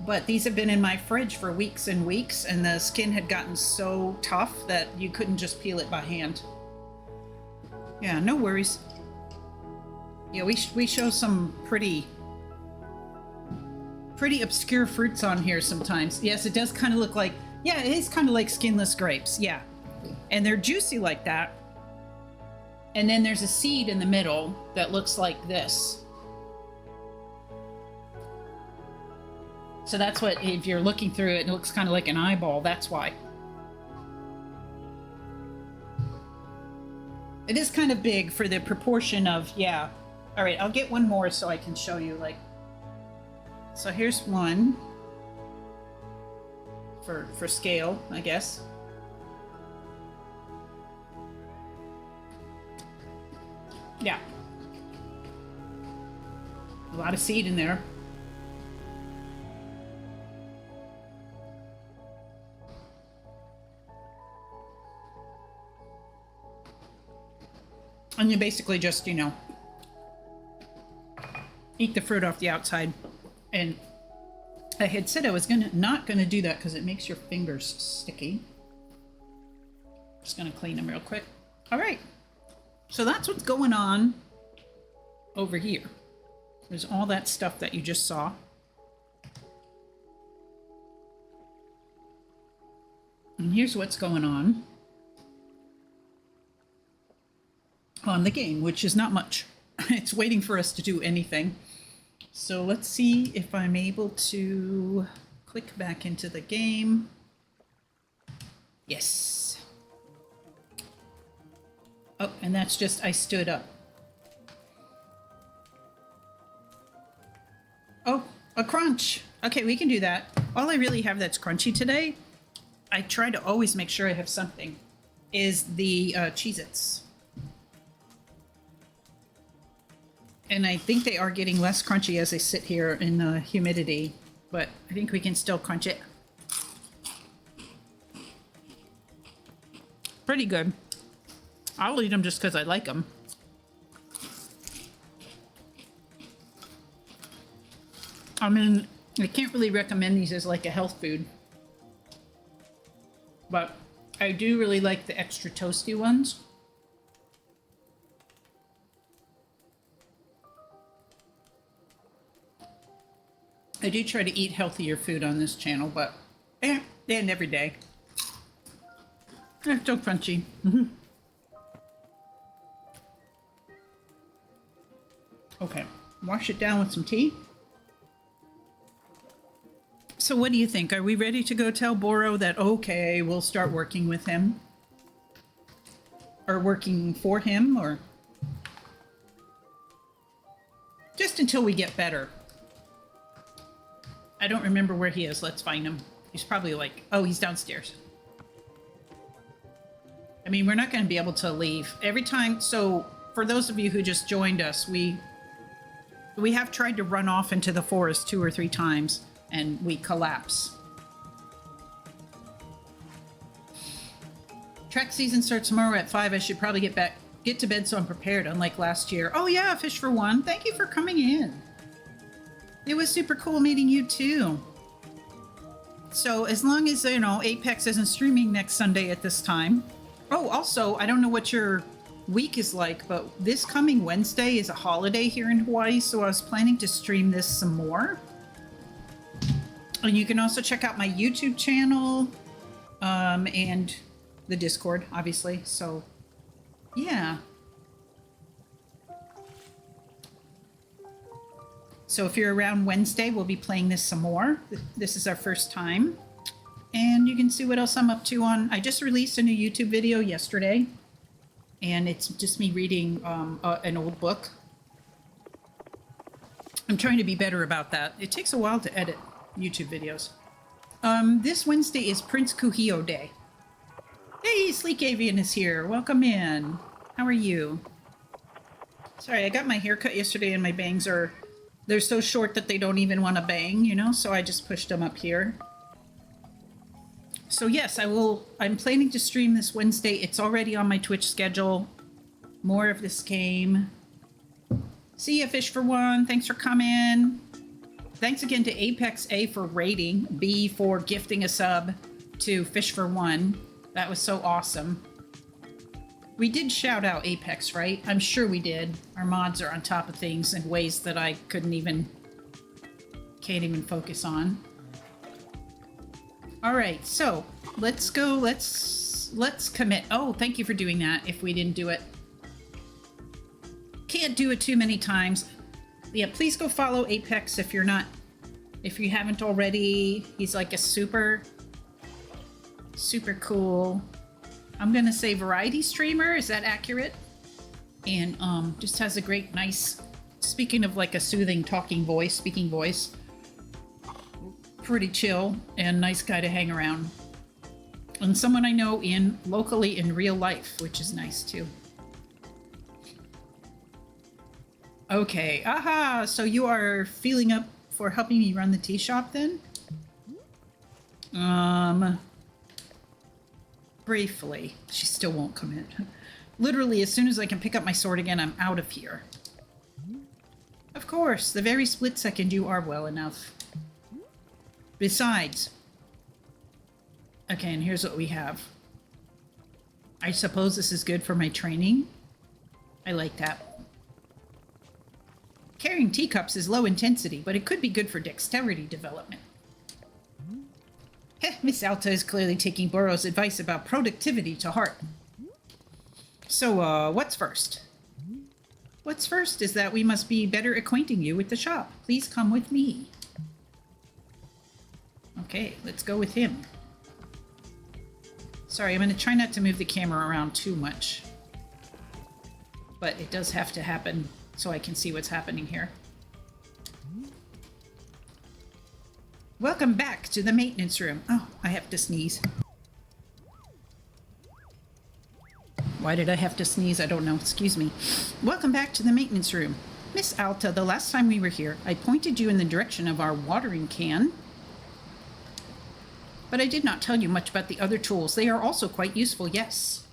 [SPEAKER 1] But these have been in my fridge for weeks and weeks, and the skin had gotten so tough that you couldn't just peel it by hand. Yeah, no worries. Yeah, we show some pretty obscure fruits on here sometimes. Yes, it does kind of look like, yeah, it is kind of like skinless grapes, yeah. And they're juicy like that. And then there's a seed in the middle that looks like this. So that's what, if you're looking through it, it looks kind of like an eyeball, that's why. It is kind of big for the proportion of, yeah. All right, I'll get one more so I can show you, like, so here's one for scale, I guess. Yeah. A lot of seed in there. And you basically just, you know, eat the fruit off the outside. And I had said I was not gonna do that because it makes your fingers sticky. Just gonna clean them real quick. All right, so that's what's going on over here. There's all that stuff that you just saw. And here's what's going on the game, which is not much. It's waiting for us to do anything. So let's see if I'm able to click back into the game. Yes. Oh, and that's just, I stood up. Oh, a crunch. Okay, we can do that. All I really have that's crunchy today, I try to always make sure I have something, is the Cheez-Its. And I think they are getting less crunchy as they sit here in the humidity, but I think we can still crunch it. Pretty good. I'll eat them just because I like them. I mean, I can't really recommend these as like a health food, but I do really like the extra toasty ones. I do try to eat healthier food on this channel, but and every day. They're still crunchy. Okay, wash it down with some tea. So what do you think? Are we ready to go tell Boro that, okay, we'll start working with him? Or working for him, or just until we get better? I don't remember where he is. Let's find him. He's probably like, oh, he's downstairs. I mean, we're not going to be able to leave. Every time, so for those of you who just joined us, we have tried to run off into the forest 2 or 3 times, and we collapse. Track season starts tomorrow at 5. I should probably get to bed so I'm prepared, unlike last year. Oh yeah, Fish for One. Thank you for coming in. It was super cool meeting you too. So as long as, you know, Apex isn't streaming next Sunday at this time. Oh, also, I don't know what your week is like, but this coming Wednesday is a holiday here in Hawaii, so I was planning to stream this some more. And you can also check out my YouTube channel and the Discord, obviously. So, yeah. So if you're around Wednesday, we'll be playing this some more. This is our first time. And you can see what else I'm up to on... I just released a new YouTube video yesterday. And it's just me reading an old book. I'm trying to be better about that. It takes a while to edit YouTube videos. This Wednesday is Prince Kuhio Day. Hey, Sleek Avian is here. Welcome in. How are you? Sorry, I got my hair cut yesterday and my bangs are... They're so short that they don't even want to bang, you know? So I just pushed them up here. So yes, I'm planning to stream this Wednesday. It's already on my Twitch schedule. More of this game. See ya, Fish for One. Thanks for coming. Thanks again to Apex A for rating, B for gifting a sub to Fish for One. That was so awesome. We did shout out Apex, right? I'm sure we did. Our mods are on top of things in ways that I can't even focus on. All right, so let's go. Let's commit. Oh, thank you for doing that. If we didn't do it, can't do it too many times. Yeah, please go follow Apex if you haven't already. He's like a super cool, I'm gonna say variety streamer. Is that accurate? And just has a great, nice, speaking of like a soothing speaking voice, pretty chill and nice guy to hang around. And someone I know locally in real life, which is nice too. Okay, aha, so you are feeling up for helping me run the tea shop then? Briefly. She still won't come in. Literally, as soon as I can pick up my sword again, I'm out of here. Of course, the very split second you are well enough. Besides... Okay, and here's what we have. I suppose this is good for my training. I like that. Carrying teacups is low intensity, but it could be good for dexterity development. Heh, Miss Alta is clearly taking Burrow's advice about productivity to heart. So, what's first? What's first is that we must be better acquainting you with the shop. Please come with me. Okay, let's go with him. Sorry, I'm going to try not to move the camera around too much. But it does have to happen so I can see what's happening here. Welcome back to the maintenance room. Oh, I have to sneeze. Why did I have to sneeze? I don't know. Excuse me. Welcome back to the maintenance room. Miss Alta, the last time we were here, I pointed you in the direction of our watering can. But I did not tell you much about the other tools. They are also quite useful, yes.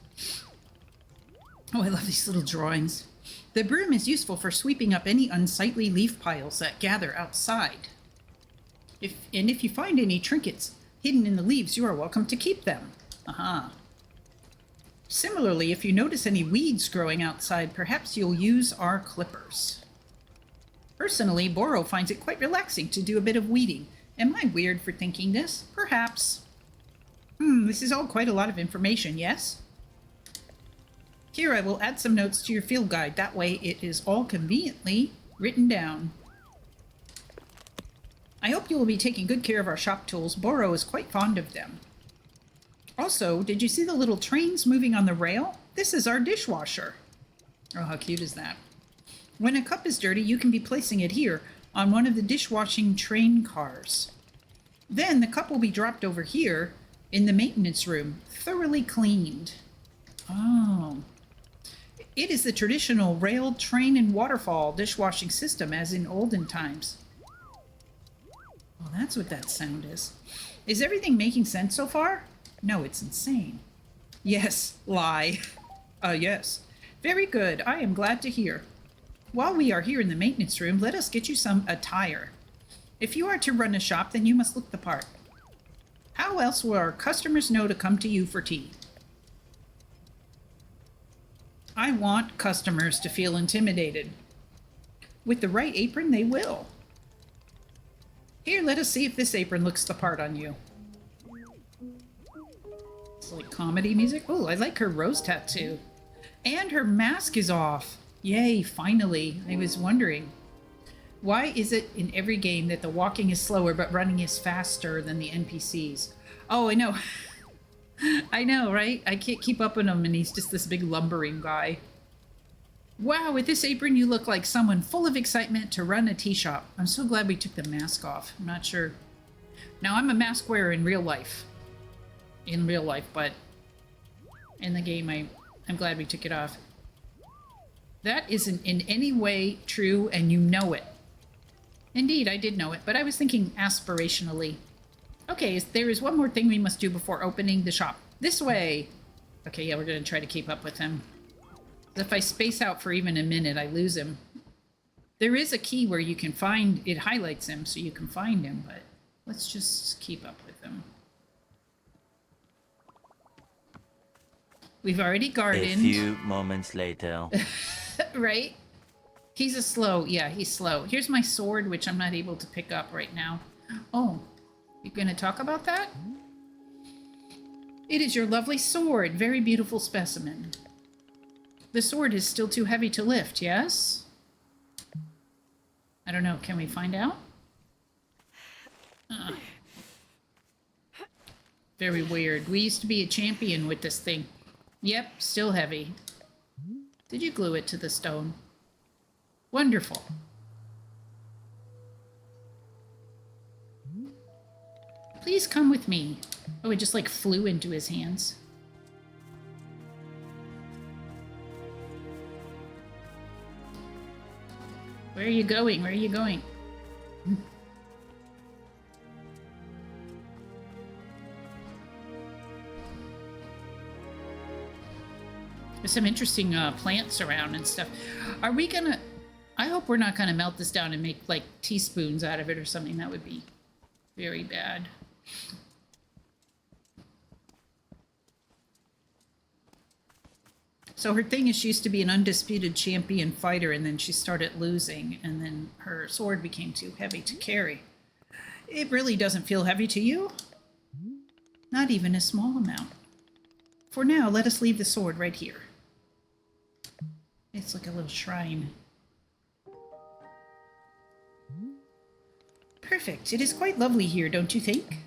[SPEAKER 1] Oh, I love these little drawings. The broom is useful for sweeping up any unsightly leaf piles that gather outside. If you find any trinkets hidden in the leaves, you are welcome to keep them. Aha. Similarly, if you notice any weeds growing outside, perhaps you'll use our clippers. Personally, Boro finds it quite relaxing to do a bit of weeding. Am I weird for thinking this? Perhaps. This is all quite a lot of information, yes? Here, I will add some notes to your field guide. That way it is all conveniently written down. I hope you will be taking good care of our shop tools. Boro is quite fond of them. Also, did you see the little trains moving on the rail? This is our dishwasher. Oh, how cute is that? When a cup is dirty, you can be placing it here on one of the dishwashing train cars. Then the cup will be dropped over here in the maintenance room, thoroughly cleaned. Oh. It is the traditional rail, train, and waterfall dishwashing system as in olden times. Well, that's what that sound is. Is everything making sense so far? No, it's insane. Yes, lie. Yes. Very good. I am glad to hear. While we are here in the maintenance room, let us get you some attire. If you are to run a shop, then you must look the part. How else will our customers know to come to you for tea? I want customers to feel intimidated. With the right apron, they will. Here, let us see if this apron looks the part on you. It's like comedy music. Oh, I like her rose tattoo. And her mask is off. Yay, finally. I was wondering. Why is it in every game that the walking is slower but running is faster than the NPCs? Oh, I know. I know, right? I can't keep up with him and he's just this big lumbering guy. Wow, with this apron you look like someone full of excitement to run a tea shop. I'm so glad we took the mask off. I'm not sure. Now, I'm a mask wearer in real life. But in the game, I'm glad we took it off. That isn't in any way true, and you know it. Indeed, I did know it, but I was thinking aspirationally. Okay, there is one more thing we must do before opening the shop. This way! Okay, yeah, we're going to try to keep up with him. If I space out for even a minute, I lose him. There is a key where you can find... It highlights him, so you can find him, but let's just keep up with him. We've already gardened.
[SPEAKER 3] A few moments later.
[SPEAKER 1] Right? He's he's slow. Here's my sword, which I'm not able to pick up right now. Oh, you gonna talk about that? It is your lovely sword. Very beautiful specimen. The sword is still too heavy to lift, yes? I don't know. Can we find out? Very weird. We used to be a champion with this thing. Yep, still heavy. Did you glue it to the stone? Wonderful. Please come with me. Oh, it just like flew into his hands. Where are you going? Where are you going? There's some interesting plants around and stuff. Are we gonna... I hope we're not gonna melt this down and make, like, teaspoons out of it or something. That would be very bad. So her thing is she used to be an undisputed champion fighter, and then she started losing, and then her sword became too heavy to carry. It really doesn't feel heavy to you? Not even a small amount. For now, let us leave the sword right here. It's like a little shrine. Perfect. It is quite lovely here, don't you think?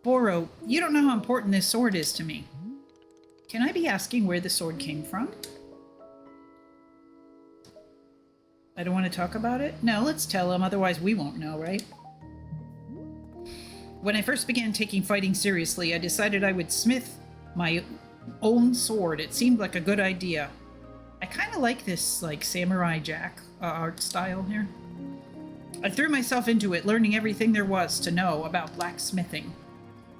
[SPEAKER 1] Boro, you don't know how important this sword is to me. Can I be asking where the sword came from? I don't want to talk about it? No, let's tell him, otherwise we won't know, right? When I first began taking fighting seriously, I decided I would smith my own sword. It seemed like a good idea. I kind of like this, like, Samurai Jack art style here. I threw myself into it, learning everything there was to know about blacksmithing.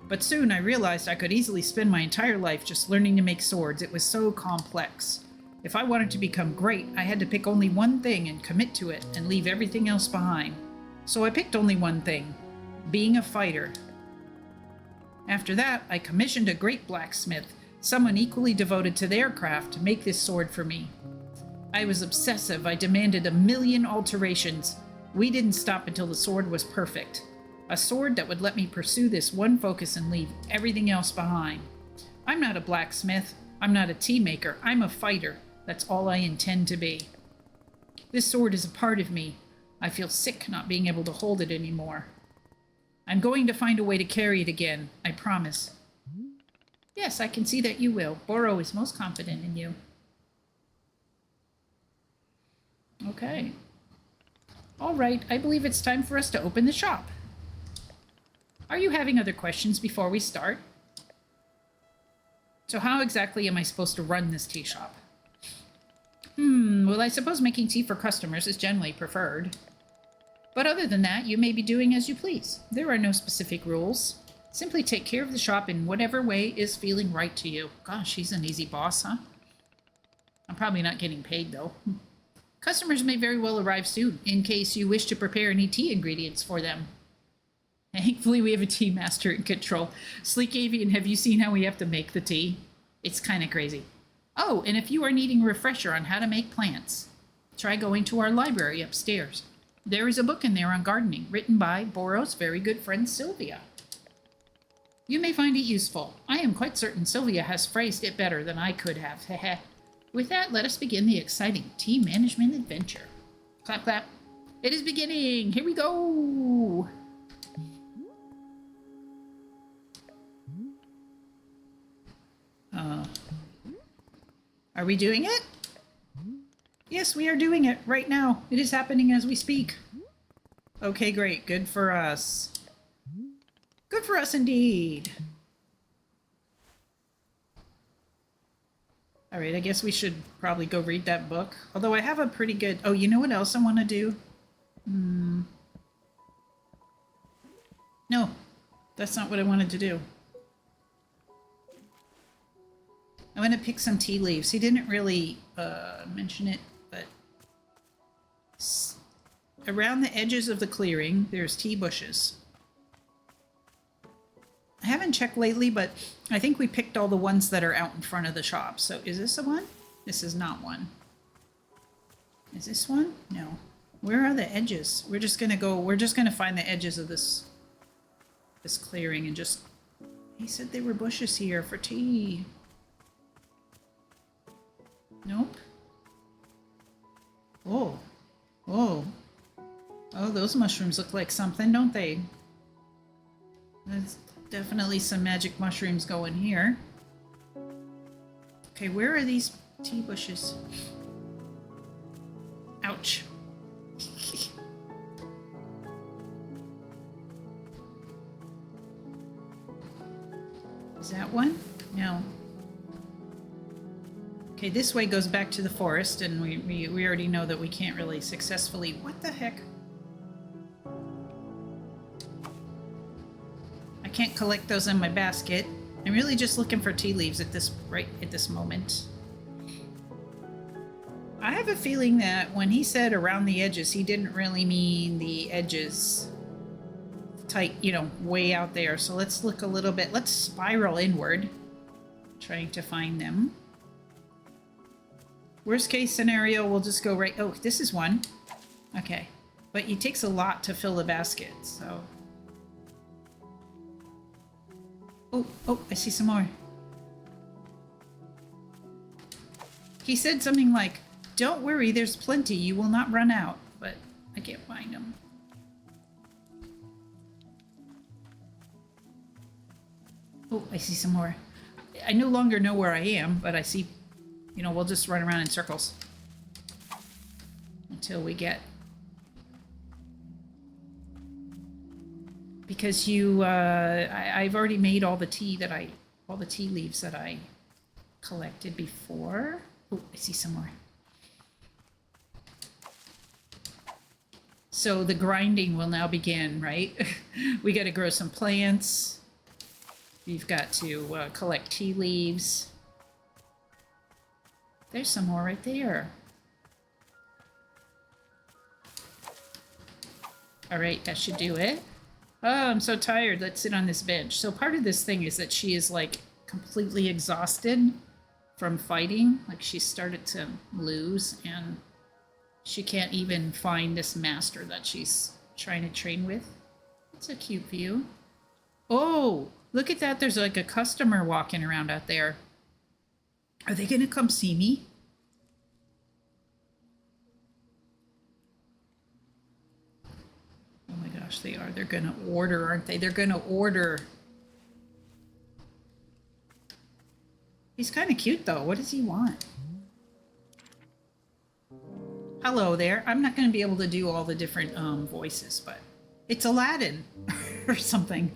[SPEAKER 1] But soon I realized I could easily spend my entire life just learning to make swords. It was so complex. If I wanted to become great, I had to pick only one thing and commit to it and leave everything else behind. So I picked only one thing: being a fighter. After that, I commissioned a great blacksmith, someone equally devoted to their craft, to make this sword for me. I was obsessive. I demanded 1,000,000 alterations. We didn't stop until the sword was perfect. A sword that would let me pursue this one focus and leave everything else behind. I'm not a blacksmith. I'm not a tea maker. I'm a fighter. That's all I intend to be. This sword is a part of me. I feel sick not being able to hold it anymore. I'm going to find a way to carry it again. I promise. Yes, I can see that you will. Boro is most confident in you. Okay. All right, I believe it's time for us to open the shop. Are you having other questions before we start? So how exactly am I supposed to run this tea shop? Well, I suppose making tea for customers is generally preferred. But other than that, you may be doing as you please. There are no specific rules. Simply take care of the shop in whatever way is feeling right to you. Gosh, he's an easy boss, huh? I'm probably not getting paid, though. Customers may very well arrive soon, in case you wish to prepare any tea ingredients for them. Thankfully, we have a tea master in control. Sleek Avian, have you seen how we have to make the tea? It's kind of crazy. Oh, and if you are needing a refresher on how to make plants, try going to our library upstairs. There is a book in there on gardening, written by Boro's very good friend Sylvia. You may find it useful. I am quite certain Sylvia has phrased it better than I could have. With that, let us begin the exciting tea management adventure. Clap, clap. It is beginning. Here we go. Are we doing it? Yes, we are doing it right now. It is happening as we speak. Okay, great. Good for us. Good for us indeed. All right, I guess we should probably go read that book. Although I have a pretty good... Oh, you know what else I want to do? No, that's not what I wanted to do. I'm going to pick some tea leaves. He didn't really mention it, but around the edges of the clearing, there's tea bushes. I haven't checked lately, but I think we picked all the ones that are out in front of the shop. So is this the one? This is not one. Is this one? No. Where are the edges? We're just going to find the edges of this clearing and just... He said there were bushes here for tea. Nope. Oh. Oh. Oh, those mushrooms look like something, don't they? There's definitely some magic mushrooms going here. Okay, where are these tea bushes? Ouch. Is that one? No. Okay, this way goes back to the forest, and we already know that we can't really successfully... What the heck? I can't collect those in my basket. I'm really just looking for tea leaves at this moment. I have a feeling that when he said around the edges, he didn't really mean the edges tight, you know, way out there. So let's look a little bit. Let's spiral inward, trying to find them. Worst case scenario, we'll just go right... Oh, this is one. Okay. But it takes a lot to fill the basket, so... Oh, I see some more. He said something like, don't worry, there's plenty. You will not run out. But I can't find them. Oh, I see some more. I no longer know where I am, but I see... You know, we'll just run around in circles until we get... Because I've already made all the tea leaves that I collected before. Oh, I see some more. So the grinding will now begin, right? We got to grow some plants. We've got to collect tea leaves. There's some more right there. All right, that should do it. Oh, I'm so tired. Let's sit on this bench. So part of this thing is that she is like completely exhausted from fighting. Like she started to lose and she can't even find this master that she's trying to train with. It's a cute view. Oh, look at that. There's like a customer walking around out there. Are they going to come see me? Oh my gosh, they are. They're going to order, aren't they? They're going to order. He's kind of cute, though. What does he want? Hello there. I'm not going to be able to do all the different voices, but it's Aladdin or something.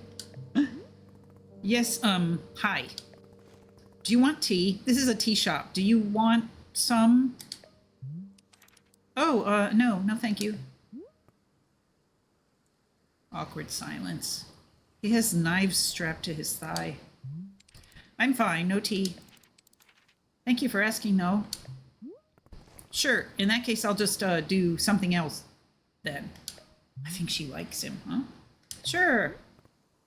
[SPEAKER 1] Yes, hi. Do you want tea? This is a tea shop. Do you want some? Oh, no, thank you. Awkward silence. He has knives strapped to his thigh. I'm fine, no tea. Thank you for asking, though. Sure, in that case, I'll just do something else then. I think she likes him, huh? Sure.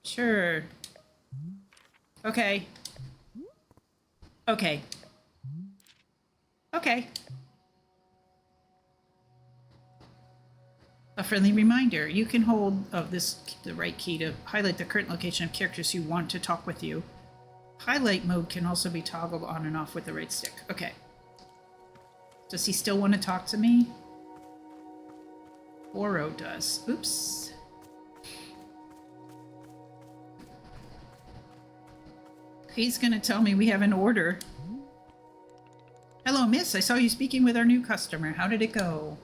[SPEAKER 1] Sure. Okay. Okay. Okay. A friendly reminder, you can hold the right key to highlight the current location of characters who want to talk with you. Highlight mode can also be toggled on and off with the right stick. Okay. Does he still want to talk to me? Oro does. Oops. He's gonna tell me we have an order. Hello, miss. I saw you speaking with our new customer. How did it go?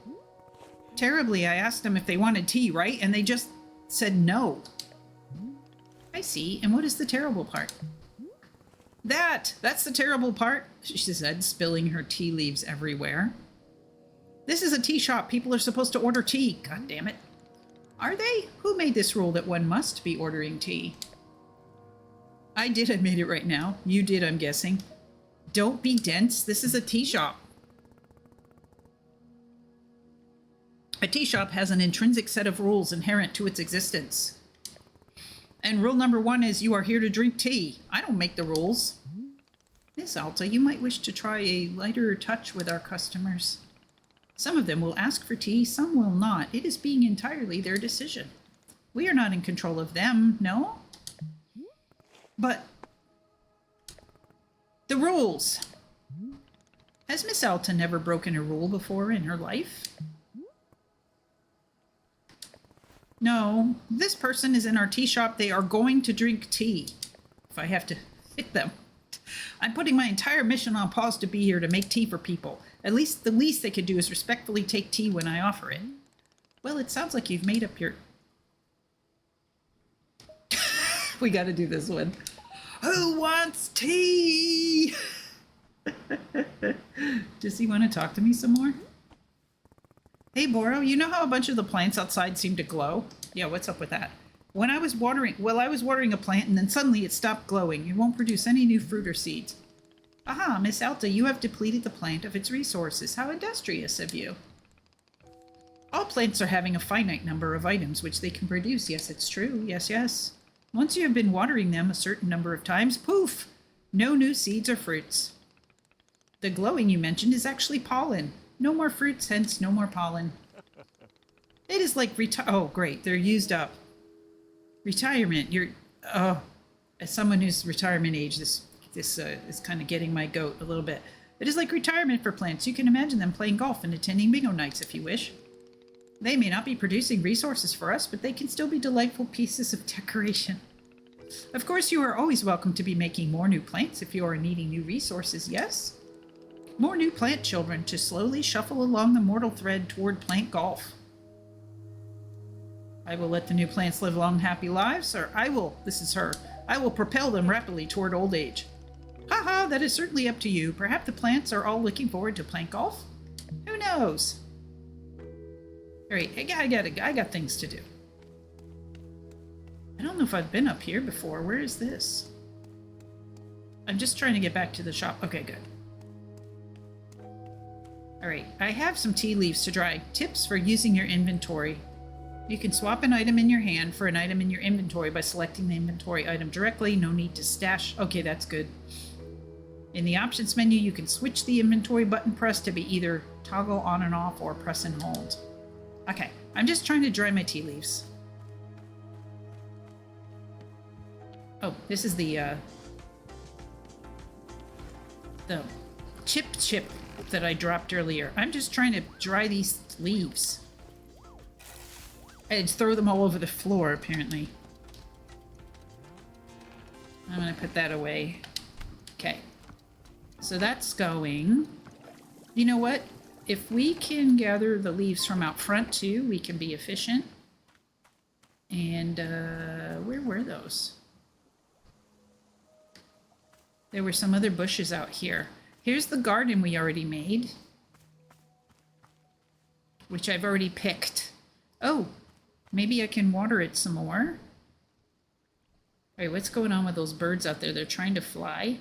[SPEAKER 1] Terribly. I asked them if they wanted tea, right? And they just said no. I see. And what is the terrible part? That's the terrible part, she said, spilling her tea leaves everywhere. This is a tea shop. People are supposed to order tea. God damn it. Are they? Who made this rule that one must be ordering tea? I did. I made it right now. You did, I'm guessing. Don't be dense. This is a tea shop. A tea shop has an intrinsic set of rules inherent to its existence. And rule number 1 is you are here to drink tea. I don't make the rules. Miss Alta, you might wish to try a lighter touch with our customers. Some of them will ask for tea, some will not. It is being entirely their decision. We are not in control of them, no? But the rules. Has Miss Alta never broken a rule before in her life? No, this person is in our tea shop. They are going to drink tea. If I have to hit them. I'm putting my entire mission on pause to be here to make tea for people. At least the least they could do is respectfully take tea when I offer it. Well, it sounds like you've made up your... We gotta do this one. Who wants tea? Does he want to talk to me some more? Hey, Boro, you know how a bunch of the plants outside seem to glow? Yeah, what's up with that? I was watering a plant and then suddenly it stopped glowing. It won't produce any new fruit or seeds. Aha, Miss Alta, you have depleted the plant of its resources. How industrious of you. All plants are having a finite number of items which they can produce. Yes, it's true. Yes, yes. Once you have been watering them a certain number of times, poof! No new seeds or fruits. The glowing you mentioned is actually pollen. No more fruits, hence no more pollen. It is like oh, great, they're used up. Retirement, as someone who's retirement age, this is kind of getting my goat a little bit. It is like retirement for plants. You can imagine them playing golf and attending bingo nights if you wish. They may not be producing resources for us, but they can still be delightful pieces of decoration. Of course, you are always welcome to be making more new plants if you are needing new resources, yes? More new plant children to slowly shuffle along the mortal thread toward plant golf. I will let the new plants live long, happy lives, or I will propel them rapidly toward old age. Haha, that is certainly up to you. Perhaps the plants are all looking forward to plant golf? Who knows? Alright, I got things to do. I don't know if I've been up here before. Where is this? I'm just trying to get back to the shop. Okay, good. Alright, I have some tea leaves to dry. Tips for using your inventory. You can swap an item in your hand for an item in your inventory by selecting the inventory item directly. No need to stash. Okay, that's good. In the options menu, you can switch the inventory button press to be either toggle on and off or press and hold. Okay, I'm just trying to dry my tea leaves. Oh, this is the chip that I dropped earlier. I'm just trying to dry these leaves. I'd throw them all over the floor, apparently. I'm gonna put that away. Okay. So that's going. You know what? If we can gather the leaves from out front too, we can be efficient. And where were those? There were some other bushes out here. Here's the garden we already made, which I've already picked. Oh, maybe I can water it some more. All right, what's going on with those birds out there? They're trying to fly.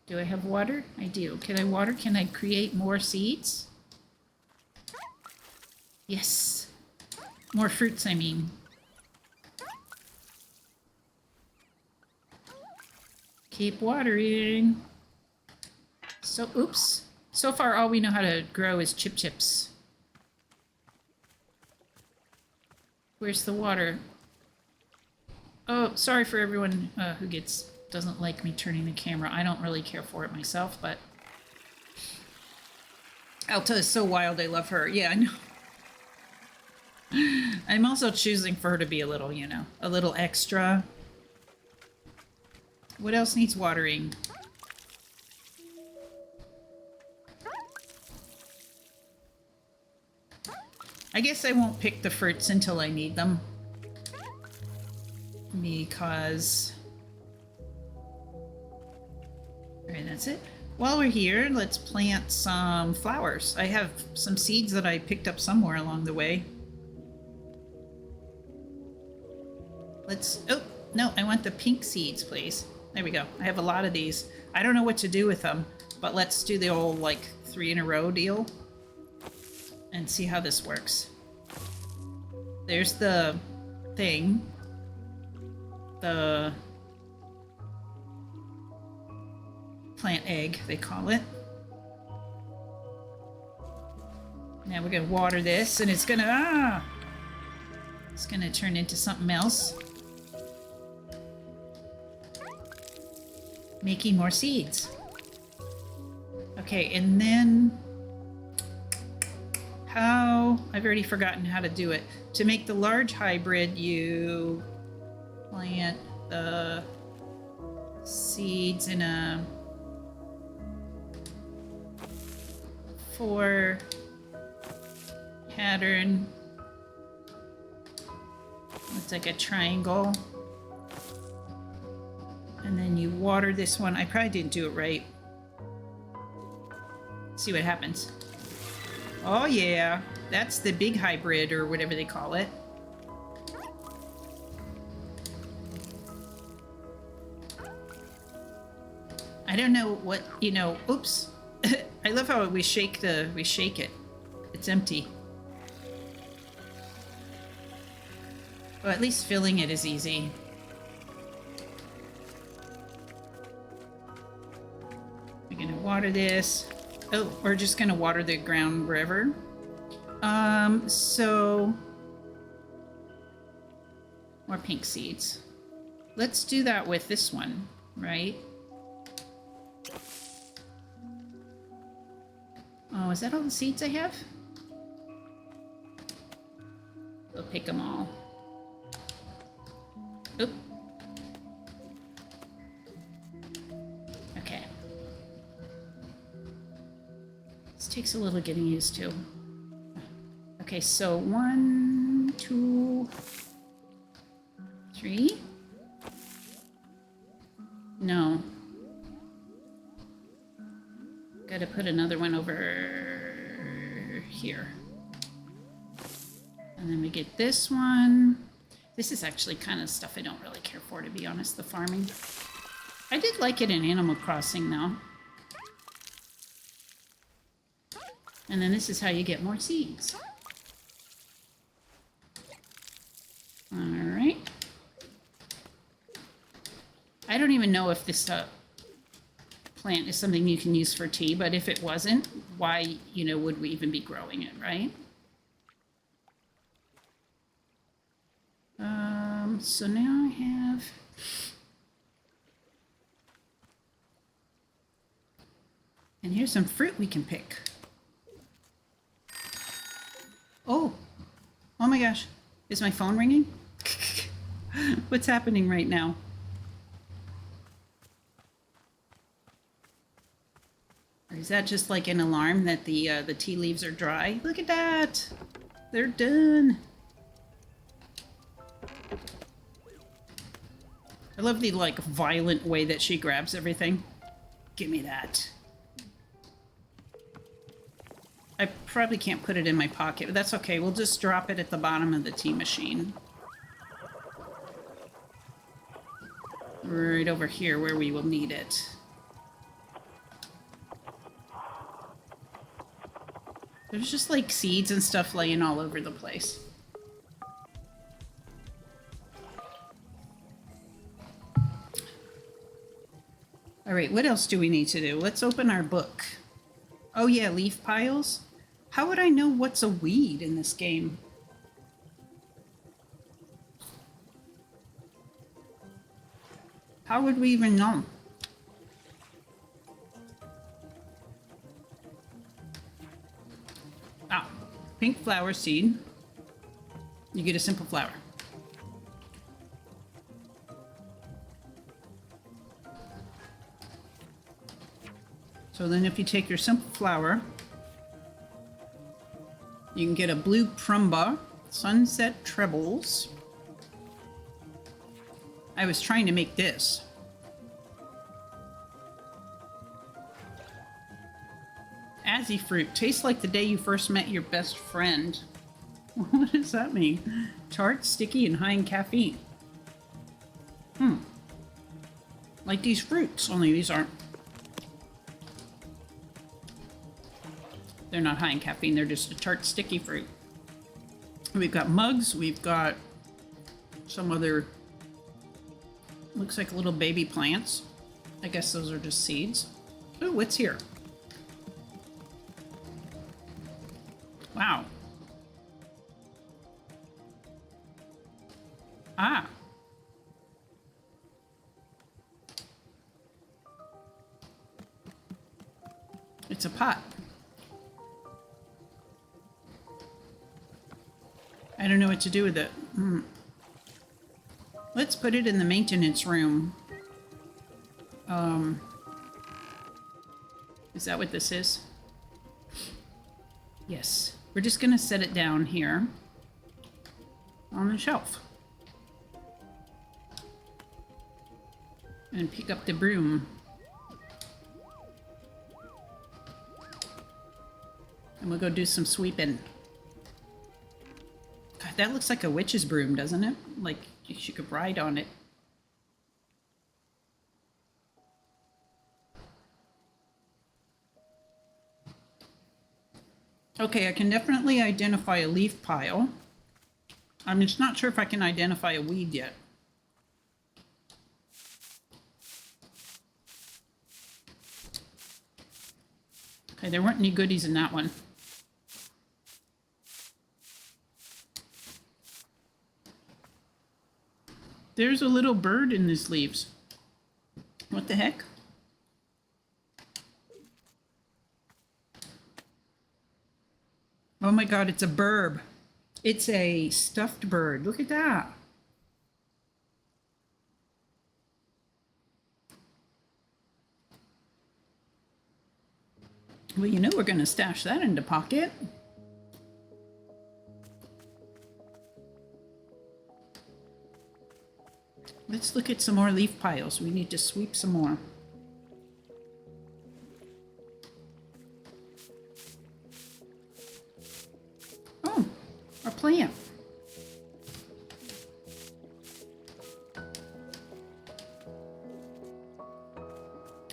[SPEAKER 1] Do I have water? I do. Can I water? Can I create more seeds? Yes. More fruits, I mean. Keep watering. So, oops. So far, all we know how to grow is chips. Where's the water? Oh, sorry for everyone who doesn't like me turning the camera. I don't really care for it myself, but Alta is so wild. I love her. Yeah, I know. I'm also choosing for her to be a little, you know, a little extra. What else needs watering? I guess I won't pick the fruits until I need them. Because... Alright, that's it. While we're here, let's plant some flowers. I have some seeds that I picked up somewhere along the way. Let's... Oh, no, I want the pink seeds, please. There we go. I have a lot of these. I don't know what to do with them, but let's do the old, like, 3 in a row deal and see how this works. There's the thing. The plant egg, they call it. Now we're gonna water this, and it's gonna it's gonna turn into something else. Making more seeds. Okay, and then I've already forgotten how to do it. To make the large hybrid, you plant the seeds in a 4 pattern. It's like a triangle. And then you water this one. I probably didn't do it right. See what happens. Oh yeah, that's the big hybrid or whatever they call it. I don't know what, you know, oops. I love how we shake it. It's empty. Well, at least filling it is easy. We're gonna water this. Oh, we're just gonna water the ground wherever. So more pink seeds. Let's do that with this one, right? Oh, is that all the seeds I have? We'll pick them all. Oop. Okay. This takes a little getting used to. Okay, so 1, 2, 3. No. Gotta put another one over here. And then we get this one. This is actually kind of stuff I don't really care for, to be honest, the farming. I did like it in Animal Crossing, though. And then this is how you get more seeds. Alright. I don't even know if this plant is something you can use for tea, but if it wasn't, why, you know, would we even be growing it, right? So now I have... And here's some fruit we can pick. Oh! Oh my gosh. Is my phone ringing? What's happening right now? Or is that just like an alarm that the tea leaves are dry? Look at that! They're done! I love the, like, violent way that she grabs everything. Give me that. I probably can't put it in my pocket, but that's okay. We'll just drop it at the bottom of the tea machine. Right over here where we will need it. There's just, like, seeds and stuff laying all over the place. All right, what else do we need to do? Let's open our book. Oh yeah, leaf piles. How would I know what's a weed in this game? How would we even know? Ah, pink flower seed. You get a simple flower. So then if you take your simple flower, you can get a blue prumba, sunset trebles. I was trying to make this. Azzy fruit. Tastes like the day you first met your best friend. What does that mean? Tart, sticky, and high in caffeine. Like these fruits, only these aren't. They're not high in caffeine, they're just a tart, sticky fruit. We've got mugs, we've got some other, looks like little baby plants. I guess those are just seeds. Oh, what's here? Wow. Ah. It's a pot. I don't know what to do with it. Let's put it in the maintenance room. Is that what this is? Yes. We're just gonna set it down here on the shelf. And pick up the broom. And we'll go do some sweeping. God, that looks like a witch's broom, doesn't it? Like she could ride on it. Okay, I can definitely identify a leaf pile. I'm just not sure if I can identify a weed yet. Okay, there weren't any goodies in that one. There's a little bird in these leaves. What the heck? Oh my god, it's a burb. It's a stuffed bird. Look at that. Well, you know we're going to stash that in the pocket. Let's look at some more leaf piles. We need to sweep some more. Oh, a plant.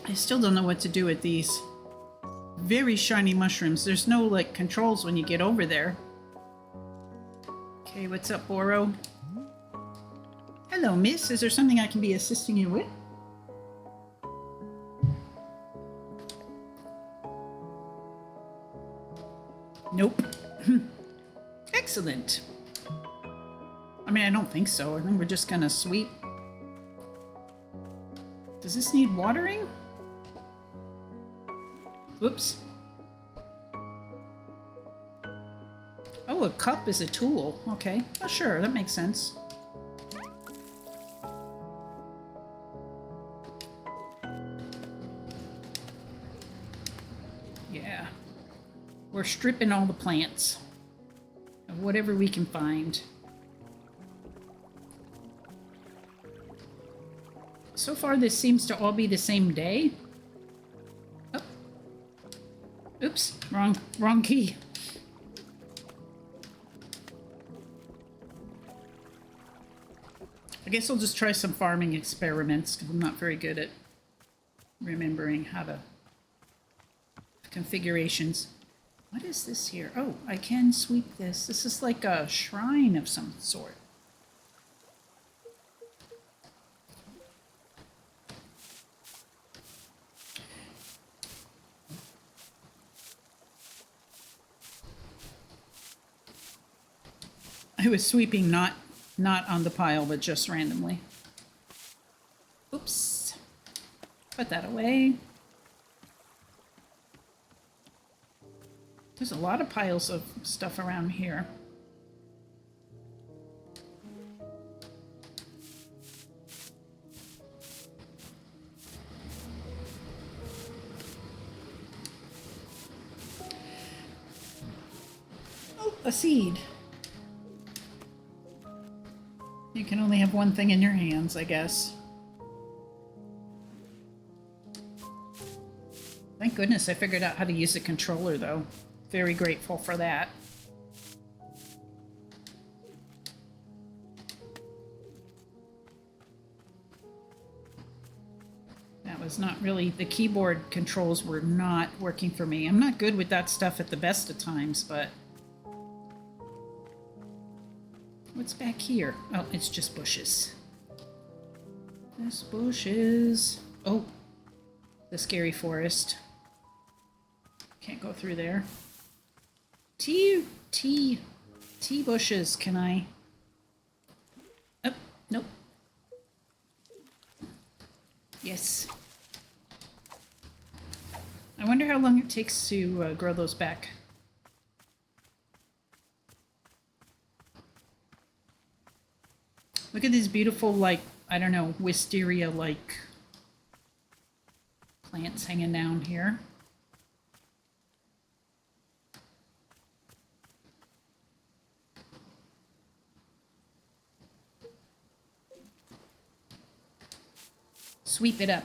[SPEAKER 1] I still don't know what to do with these very shiny mushrooms. There's no like controls when you get over there. Okay, what's up, Boro? Hello, miss. Is there something I can be assisting you with? Nope. Excellent. I mean, I don't think so. I think we're just gonna sweep. Does this need watering? Whoops. Oh, a cup is a tool. Okay. Oh, sure. That makes sense. Yeah. We're stripping all the plants of whatever we can find. So far, this seems to all be the same day. Oh. Oops, wrong key. I guess I'll just try some farming experiments because I'm not very good at remembering how to configurations. What is this here? Oh, I can sweep this. This is like a shrine of some sort. I was sweeping not on the pile, but just randomly. Oops. Put that away. There's a lot of piles of stuff around here. Oh, a seed. You can only have one thing in your hands, I guess. Thank goodness I figured out how to use a controller, though. Very grateful for that. That was not really... The keyboard controls were not working for me. I'm not good with that stuff at the best of times, but... What's back here? Oh, it's just bushes. Just bushes. Oh, the scary forest. Can't go through there. Tea bushes. Can I? Oh, nope. Yes. I wonder how long it takes to grow those back. Look at these beautiful, like, I don't know, wisteria-like plants hanging down here. Sweep it up.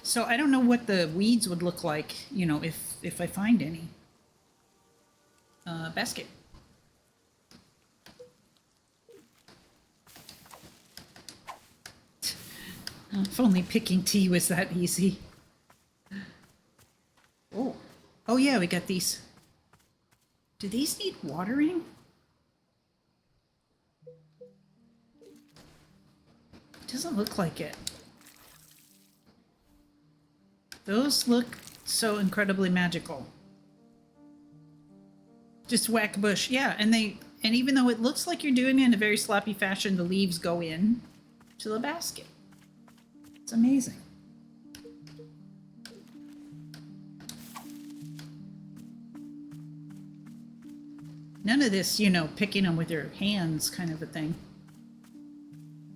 [SPEAKER 1] So I don't know what the weeds would look like, you know, if I find any. Basket. If only picking tea was that easy. Oh. Oh yeah, we got these. Do these need watering? Doesn't look like it. Those look so incredibly magical. Just whack bush. Yeah, and even though it looks like you're doing it in a very sloppy fashion, the leaves go in to the basket. It's amazing. None of this, you know, picking them with your hands kind of a thing.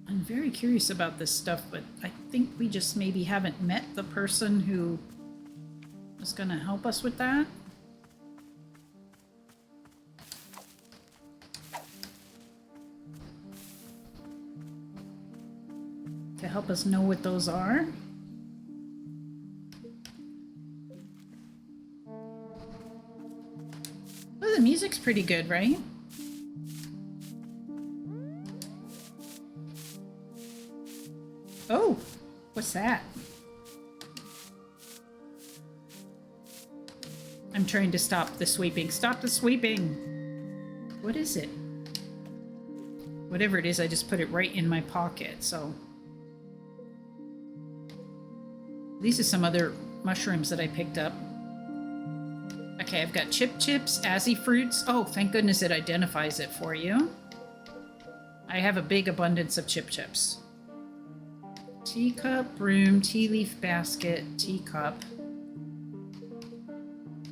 [SPEAKER 1] I'm very curious about this stuff, but I think we just maybe haven't met the person who was going to help us with that. To help us know what those are. Oh, the music's pretty good, right? Oh, what's that? I'm trying to stop the sweeping. Stop the sweeping! What is it? Whatever it is, I just put it right in my pocket, so... These are some other mushrooms that I picked up. Okay, I've got chips, azzy fruits. Oh, thank goodness it identifies it for you. I have a big abundance of chips. Teacup, broom, tea leaf basket, teacup.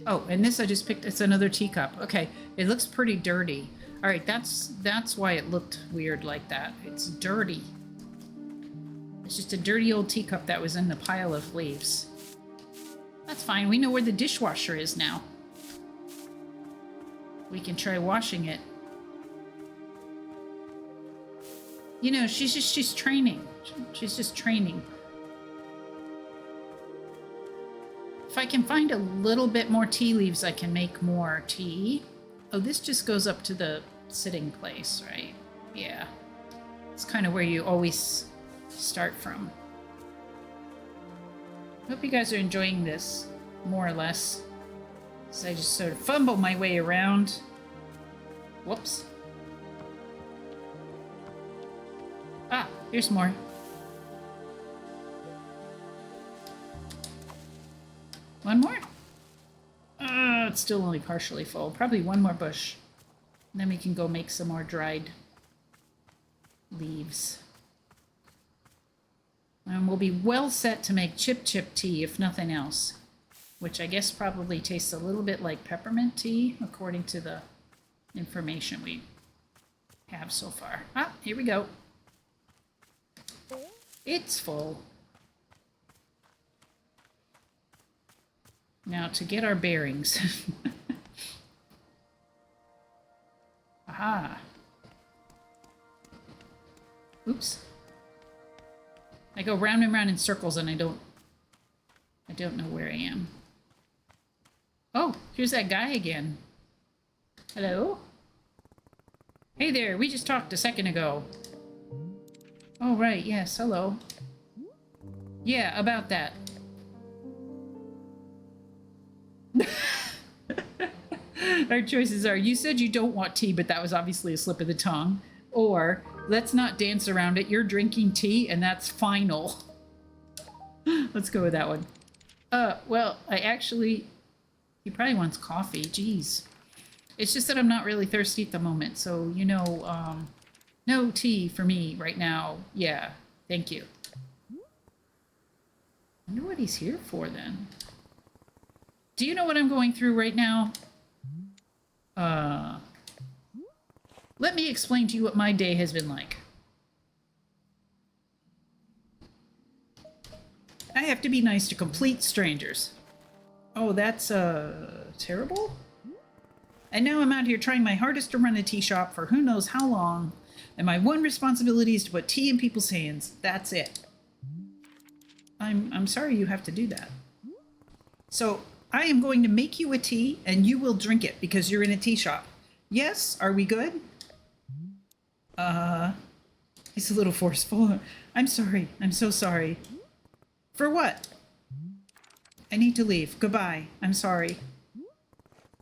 [SPEAKER 1] Oh, and this I just picked, it's another teacup. Okay, it looks pretty dirty. All right, that's why it looked weird like that. It's dirty. It's just a dirty old teacup that was in the pile of leaves. That's fine, we know where the dishwasher is now. We can try washing it. You know, she's training. She's just training. If I can find a little bit more tea leaves, I can make more tea. Oh, this just goes up to the sitting place, right? Yeah. It's kind of where you always start from. Hope you guys are enjoying this, more or less. So I just sort of fumble my way around. Whoops. Ah, here's more. One more? It's still only partially full. Probably one more bush. And then we can go make some more dried leaves. And we'll be well set to make chip tea, if nothing else. Which I guess probably tastes a little bit like peppermint tea, according to the information we have so far. Ah, here we go. It's full. Now to get our bearings. Aha. Oops. I go round and round in circles and I don't know where I am. Oh, here's that guy again. Hello? Hey there, we just talked a second ago. Oh, right, yes, hello. Yeah, about that. Our choices are, you said you don't want tea, but that was obviously a slip of the tongue. Or, let's not dance around it, you're drinking tea, and that's final. Let's go with that one. Well, he probably wants coffee, jeez. It's just that I'm not really thirsty at the moment, so, you know, no tea for me right now. Yeah, thank you. I wonder what he's here for, then. Do you know what I'm going through right now? Let me explain to you what my day has been like. I have to be nice to complete strangers. Oh, that's, terrible? And now I'm out here trying my hardest to run a tea shop for who knows how long, and my one responsibility is to put tea in people's hands. That's it. I'm sorry you have to do that. So, I am going to make you a tea, and you will drink it because you're in a tea shop. Yes? Are we good? It's a little forceful. I'm sorry. I'm so sorry. For what? I need to leave. Goodbye. I'm sorry.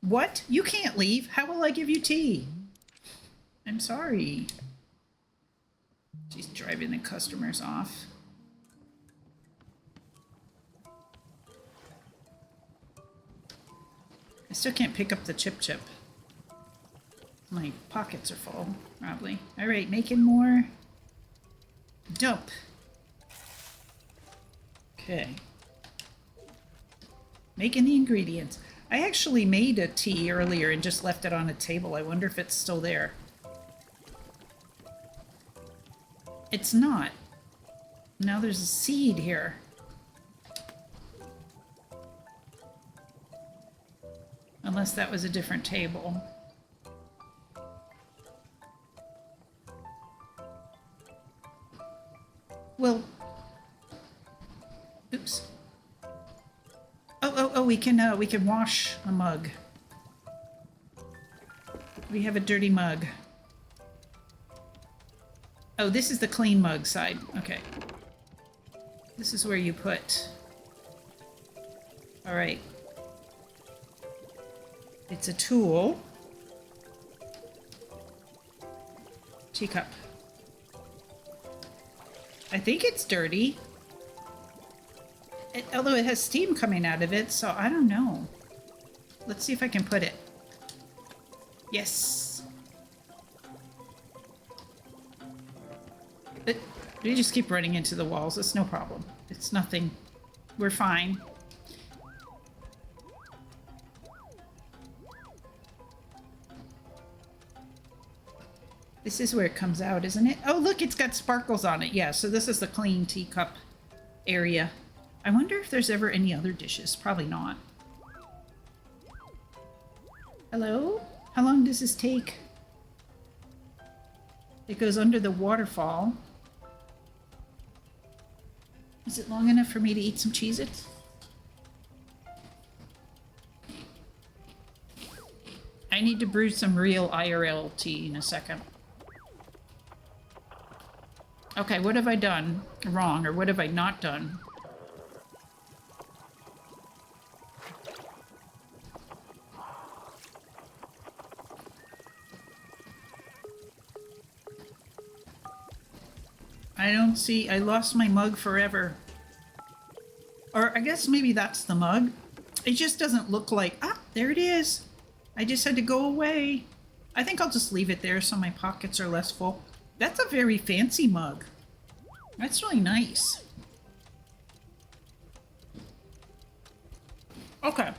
[SPEAKER 1] What? You can't leave. How will I give you tea? I'm sorry. She's driving the customers off. I still can't pick up the chip. My pockets are full, probably. All right, making more. Dump. Okay. Making the ingredients. I actually made a tea earlier and just left it on a table. I wonder if it's still there. It's not. Now there's a seed here. Unless that was a different table. Well, oops. Oh, we can wash a mug. We have a dirty mug. Oh, this is the clean mug side. Okay. This is where you put. All right. It's a tool. Teacup. I think it's dirty. Although it has steam coming out of it, so I don't know. Let's see if I can put it. Yes. We just keep running into the walls. It's no problem. It's nothing. We're fine. This is where it comes out, isn't it? Oh, look, it's got sparkles on it. Yeah, so this is the clean teacup area. I wonder if there's ever any other dishes. Probably not. Hello? How long does this take? It goes under the waterfall. Is it long enough for me to eat some Cheez-Its? I need to brew some real IRL tea in a second. Okay, what have I done wrong, or what have I not done? I don't see. I lost my mug forever. Or I guess maybe that's the mug. It just doesn't look like... Ah, there it is. I just had to go away. I think I'll just leave it there so my pockets are less full. That's a very fancy mug. That's really nice. Okay.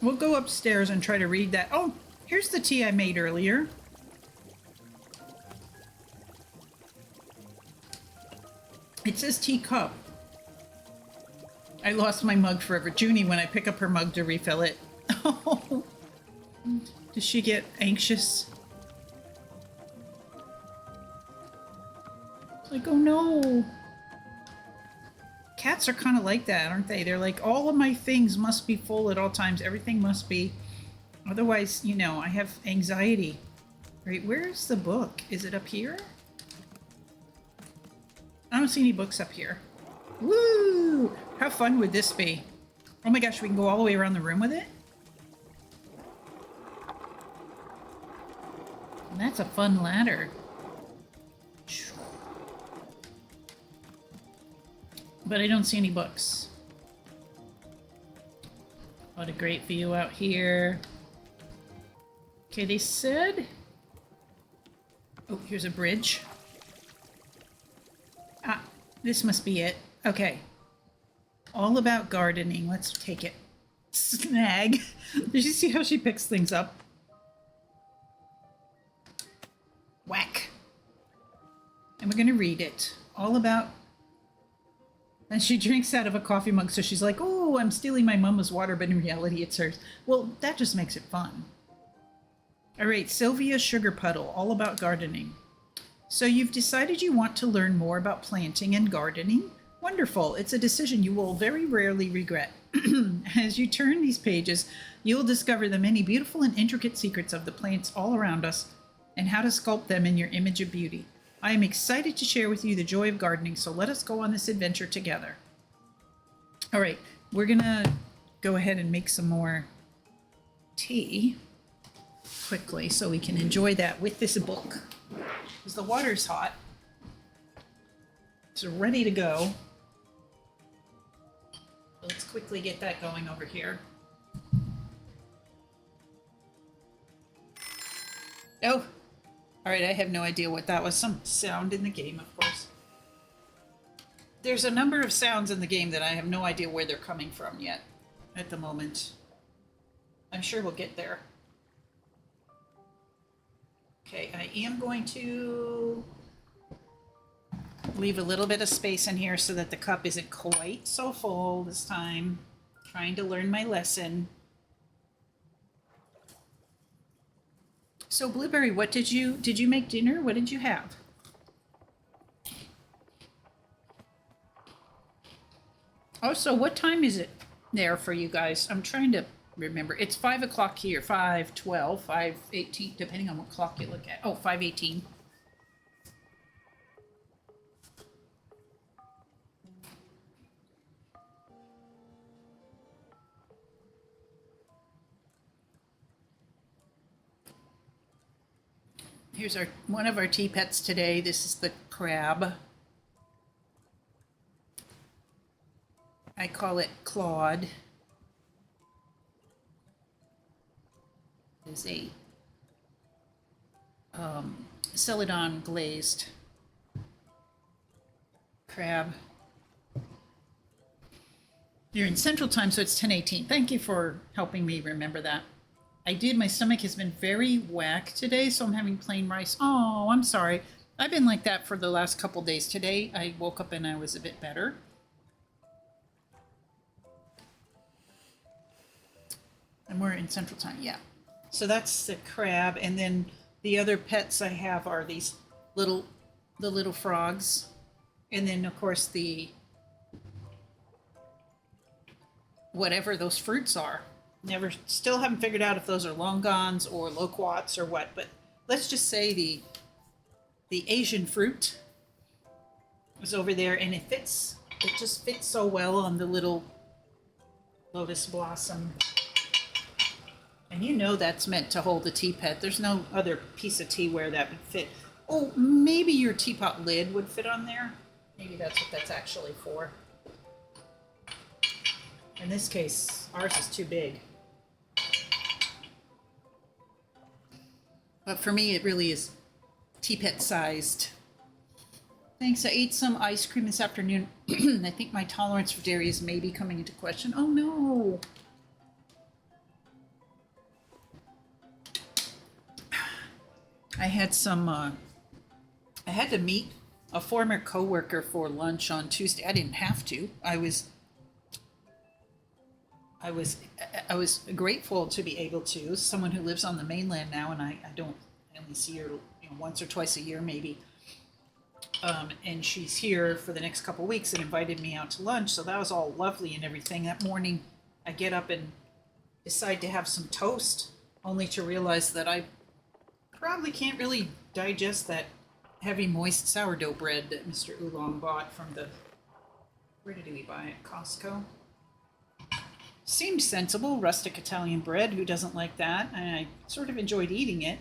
[SPEAKER 1] We'll go upstairs and try to read that. Oh, here's the tea I made earlier. It says teacup. I lost my mug forever. Junie, when I pick up her mug to refill it. Oh, does she get anxious? It's like, oh no. Cats are kind of like that, aren't they? They're like, all of my things must be full at all times. Everything must be. Otherwise, you know, I have anxiety. Right, where's the book? Is it up here? I don't see any books up here. Woo! How fun would this be? Oh my gosh, we can go all the way around the room with it? That's a fun ladder. But I don't see any books. What a great view out here. Okay, they said... Oh, here's a bridge. Ah, this must be it. Okay. All about gardening. Let's take it. Snag. Did you see how she picks things up? Whack. And we're going to read it. All about... And she drinks out of a coffee mug, so she's like, oh, I'm stealing my mama's water, but in reality it's hers. Well, that just makes it fun. All right, Sylvia Sugar Puddle, all about gardening. So you've decided you want to learn more about planting and gardening? Wonderful. It's a decision you will very rarely regret. As you turn these pages, you will discover the many beautiful and intricate secrets of the plants all around us and how to sculpt them in your image of beauty. I am excited to share with you the joy of gardening, so let us go on this adventure together. All right, we're gonna go ahead and make some more tea quickly so we can enjoy that with this book. Because the water's hot. It's ready to go. Let's quickly get that going over here. Oh! Alright, I have no idea what that was. Some sound in the game, of course. There's a number of sounds in the game that I have no idea where they're coming from yet at the moment. I'm sure we'll get there. Okay, I am going to leave a little bit of space in here so that the cup isn't quite so full this time. Trying to learn my lesson. So Blueberry, what did you make dinner? What did you have? Also, what time is it there for you guys? I'm trying to remember. It's 5 o'clock here, 5:12, 5:18, depending on what clock you look at. Oh, 5:18. Here's one of our tea pets today. This is the crab. I call it Claude. It is a celadon glazed crab. You're in Central Time, so it's 10:18. Thank you for helping me remember that. My stomach has been very whack today, so I'm having plain rice. Oh, I'm sorry. I've been like that for the last couple days. Today, I woke up and I was a bit better. And we're in Central Time, yeah. So that's the crab, and then the other pets I have are these the little frogs. And then, of course, whatever those fruits are. Still haven't figured out if those are longans or loquats or what, but let's just say the Asian fruit is over there, and it just fits so well on the little lotus blossom. And you know that's meant to hold the tea pet. There's no other piece of tea where that would fit. Oh, maybe your teapot lid would fit on there. Maybe that's what that's actually for. In this case, ours is too big. But for me, it really is teapot sized. Thanks. I ate some ice cream this afternoon. I think my tolerance for dairy is maybe coming into question. Oh no. I had some, I had to meet a former coworker for lunch on Tuesday. I didn't have to. I was grateful to be able to. Someone who lives on the mainland now, and I only see her, once or twice a year maybe. And she's here for the next couple weeks and invited me out to lunch. So that was all lovely and everything. That morning, I get up and decide to have some toast, only to realize that I probably can't really digest that heavy, moist sourdough bread that Mr. Oolong bought from where did we buy it? Costco. Seemed sensible, rustic Italian bread. Who doesn't like that? And I sort of enjoyed eating it.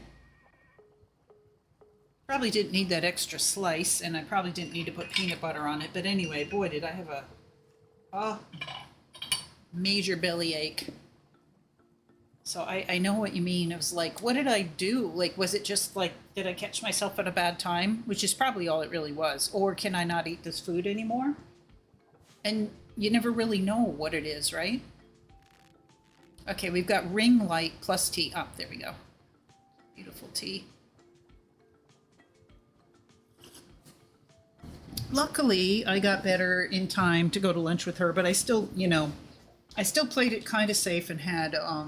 [SPEAKER 1] Probably didn't need that extra slice, and I probably didn't need to put peanut butter on it. But anyway, boy, did I have a major belly ache. So I know what you mean. It was like, what did I do? Like, was it just like, did I catch myself at a bad time? Which is probably all it really was. Or can I not eat this food anymore? And you never really know what it is, right? Okay, we've got ring light plus tea. Oh, there we go. Beautiful tea. Luckily, I got better in time to go to lunch with her, but I still, I still played it kind of safe and had a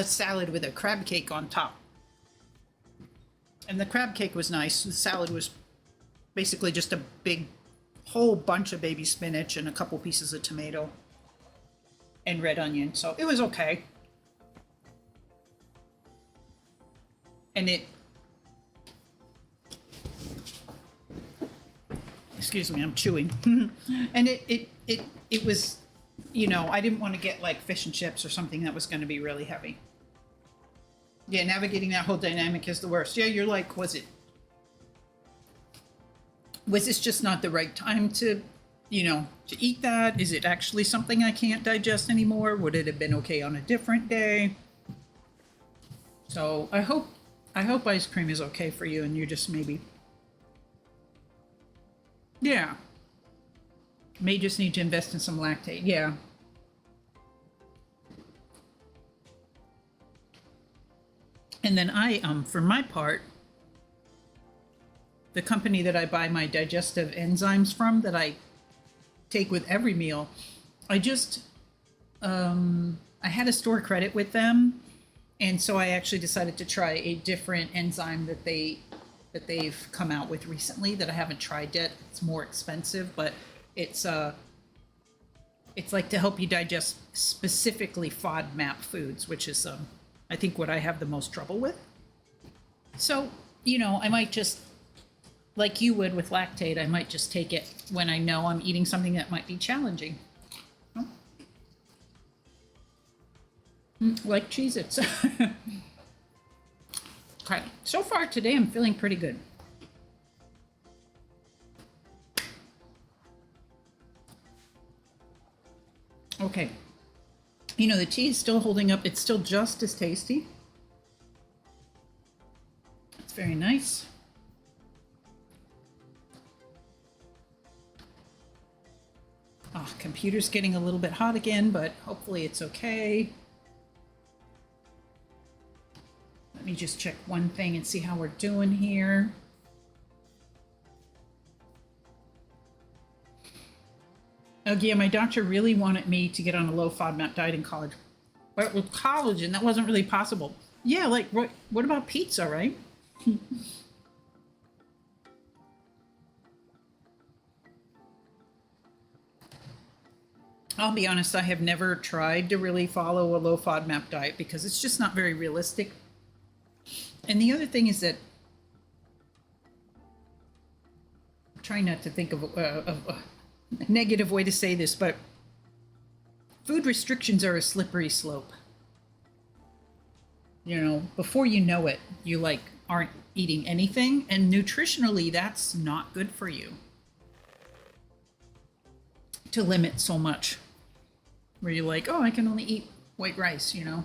[SPEAKER 1] salad with a crab cake on top. And the crab cake was nice. The salad was basically just a big whole bunch of baby spinach and a couple pieces of tomato and red onion. So it was okay. And excuse me, I'm chewing. And it was, I didn't want to get like fish and chips or something that was going to be really heavy. Yeah, navigating that whole dynamic is the worst. Yeah, you're like, was this just not the right time to eat that? Is it actually something I can't digest anymore? Would it have been okay on a different day? So I hope ice cream is okay for you and you just maybe, yeah, may just need to invest in some lactate. Yeah. And then I, for my part, the company that I buy my digestive enzymes from, that I take with every meal, I just, I had a store credit with them. And so I actually decided to try a different enzyme that they've come out with recently that I haven't tried yet. It's more expensive, but it's like to help you digest specifically FODMAP foods, which is I think what I have the most trouble with. So, I might just, like you would with lactate, I might just take it when I know I'm eating something that might be challenging. Like Cheez-Its. Okay, so far today I'm feeling pretty good. Okay. The tea is still holding up. It's still just as tasty. It's very nice. Oh, computer's getting a little bit hot again, but hopefully it's okay. Let me just check one thing and see how we're doing here. Oh yeah, my doctor really wanted me to get on a low FODMAP diet in college. But with college, and that wasn't really possible. Yeah, like, what about pizza, right? I'll be honest, I have never tried to really follow a low FODMAP diet because it's just not very realistic. And the other thing is that I'm trying not to think of a negative way to say this, but food restrictions are a slippery slope. Before you know it, you aren't eating anything, and nutritionally that's not good for you. to limit so much. Where you're like, oh, I can only eat white rice, you know?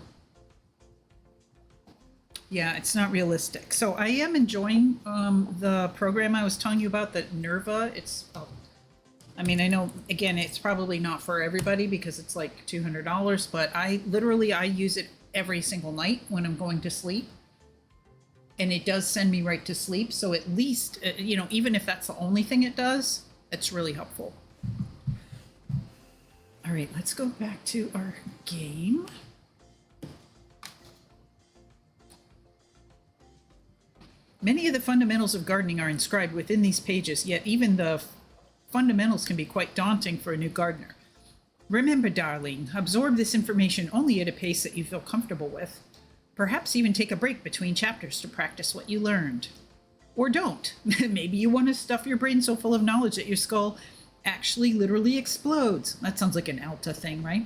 [SPEAKER 1] Yeah, it's not realistic. So I am enjoying the program I was telling you about, that Nerva. I mean, I know, again, it's probably not for everybody because it's like $200, but I use it every single night when I'm going to sleep. And it does send me right to sleep. So at least, you know, even if that's the only thing it does, it's really helpful. All right, let's go back to our game. Many of the fundamentals of gardening are inscribed within these pages, yet even the fundamentals can be quite daunting for a new gardener. Remember, darling, absorb this information only at a pace that you feel comfortable with. Perhaps even take a break between chapters to practice what you learned. Or don't. Maybe you want to stuff your brain so full of knowledge that your skull actually literally explodes. That sounds like an Alta thing, right?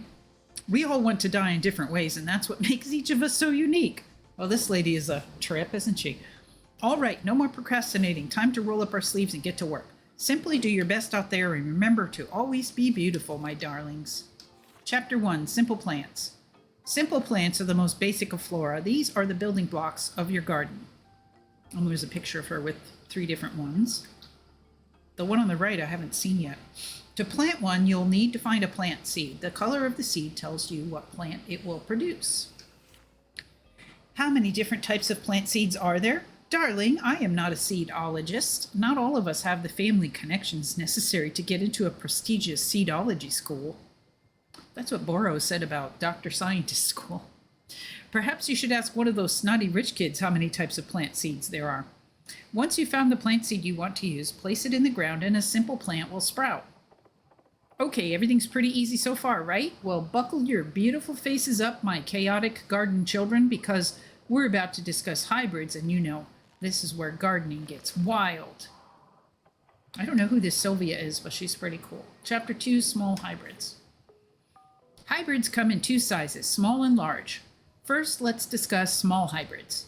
[SPEAKER 1] We all want to die in different ways, and that's what makes each of us so unique. Well, this lady is a trip, isn't she? All right, no more procrastinating. Time to roll up our sleeves and get to work. Simply do your best out there and remember to always be beautiful, my darlings. Chapter 1, Simple Plants. Simple plants are the most basic of flora. These are the building blocks of your garden. And there's a picture of her with 3 different ones. The one on the right I haven't seen yet. To plant one, you'll need to find a plant seed. The color of the seed tells you what plant it will produce. How many different types of plant seeds are there? Darling, I am not a seedologist. Not all of us have the family connections necessary to get into a prestigious seedology school. That's what Borrow said about Dr. Scientist School. Perhaps you should ask one of those snotty rich kids how many types of plant seeds there are. Once you've found the plant seed you want to use, place it in the ground and a simple plant will sprout. Okay, everything's pretty easy so far, right? Well, buckle your beautiful faces up, my chaotic garden children, because we're about to discuss hybrids, and you know, this is where gardening gets wild. I don't know who this Sylvia is, but she's pretty cool. Chapter 2, Small Hybrids. Hybrids come in 2 sizes, small and large. First, let's discuss small hybrids.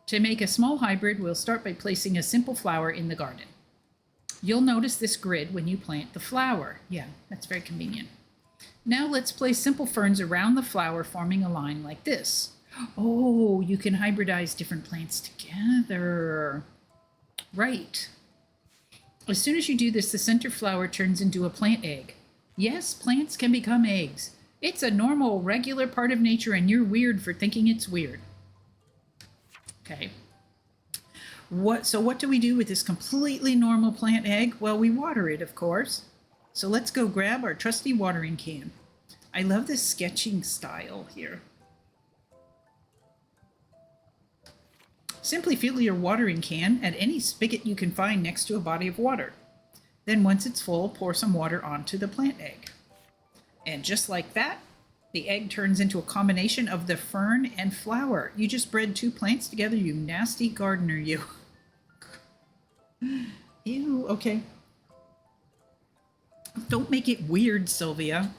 [SPEAKER 1] To make a small hybrid, we'll start by placing a simple flower in the garden. You'll notice this grid when you plant the flower. Yeah, that's very convenient. Now let's place simple ferns around the flower, forming a line like this. Oh, you can hybridize different plants together. Right. As soon as you do this, the center flower turns into a plant egg. Yes, plants can become eggs. It's a normal, regular part of nature, and you're weird for thinking it's weird. Okay. So what do we do with this completely normal plant egg? Well, we water it, of course. So let's go grab our trusty watering can. I love this sketching style here. Simply fill your watering can at any spigot you can find next to a body of water. Then once it's full, pour some water onto the plant egg. And just like that, the egg turns into a combination of the fern and flower. You just bred 2 plants together, you nasty gardener, you. Ew, okay. Don't make it weird, Sylvia.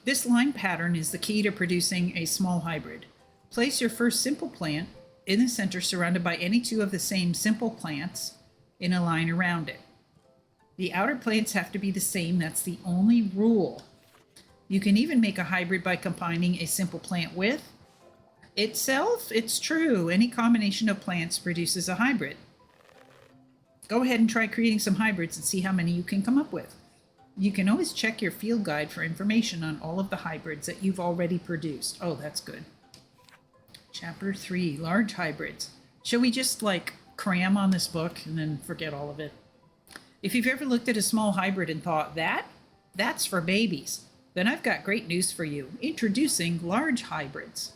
[SPEAKER 1] This line pattern is the key to producing a small hybrid. Place your first simple plant in the center, surrounded by any 2 of the same simple plants in a line around it. The outer plants have to be the same. That's the only rule. You can even make a hybrid by combining a simple plant with itself. It's true. Any combination of plants produces a hybrid. Go ahead and try creating some hybrids and see how many you can come up with. You can always check your field guide for information on all of the hybrids that you've already produced. Oh, that's good. Chapter 3, Large Hybrids. Shall we just cram on this book and then forget all of it? If you've ever looked at a small hybrid and thought, that's for babies, then I've got great news for you. Introducing large hybrids.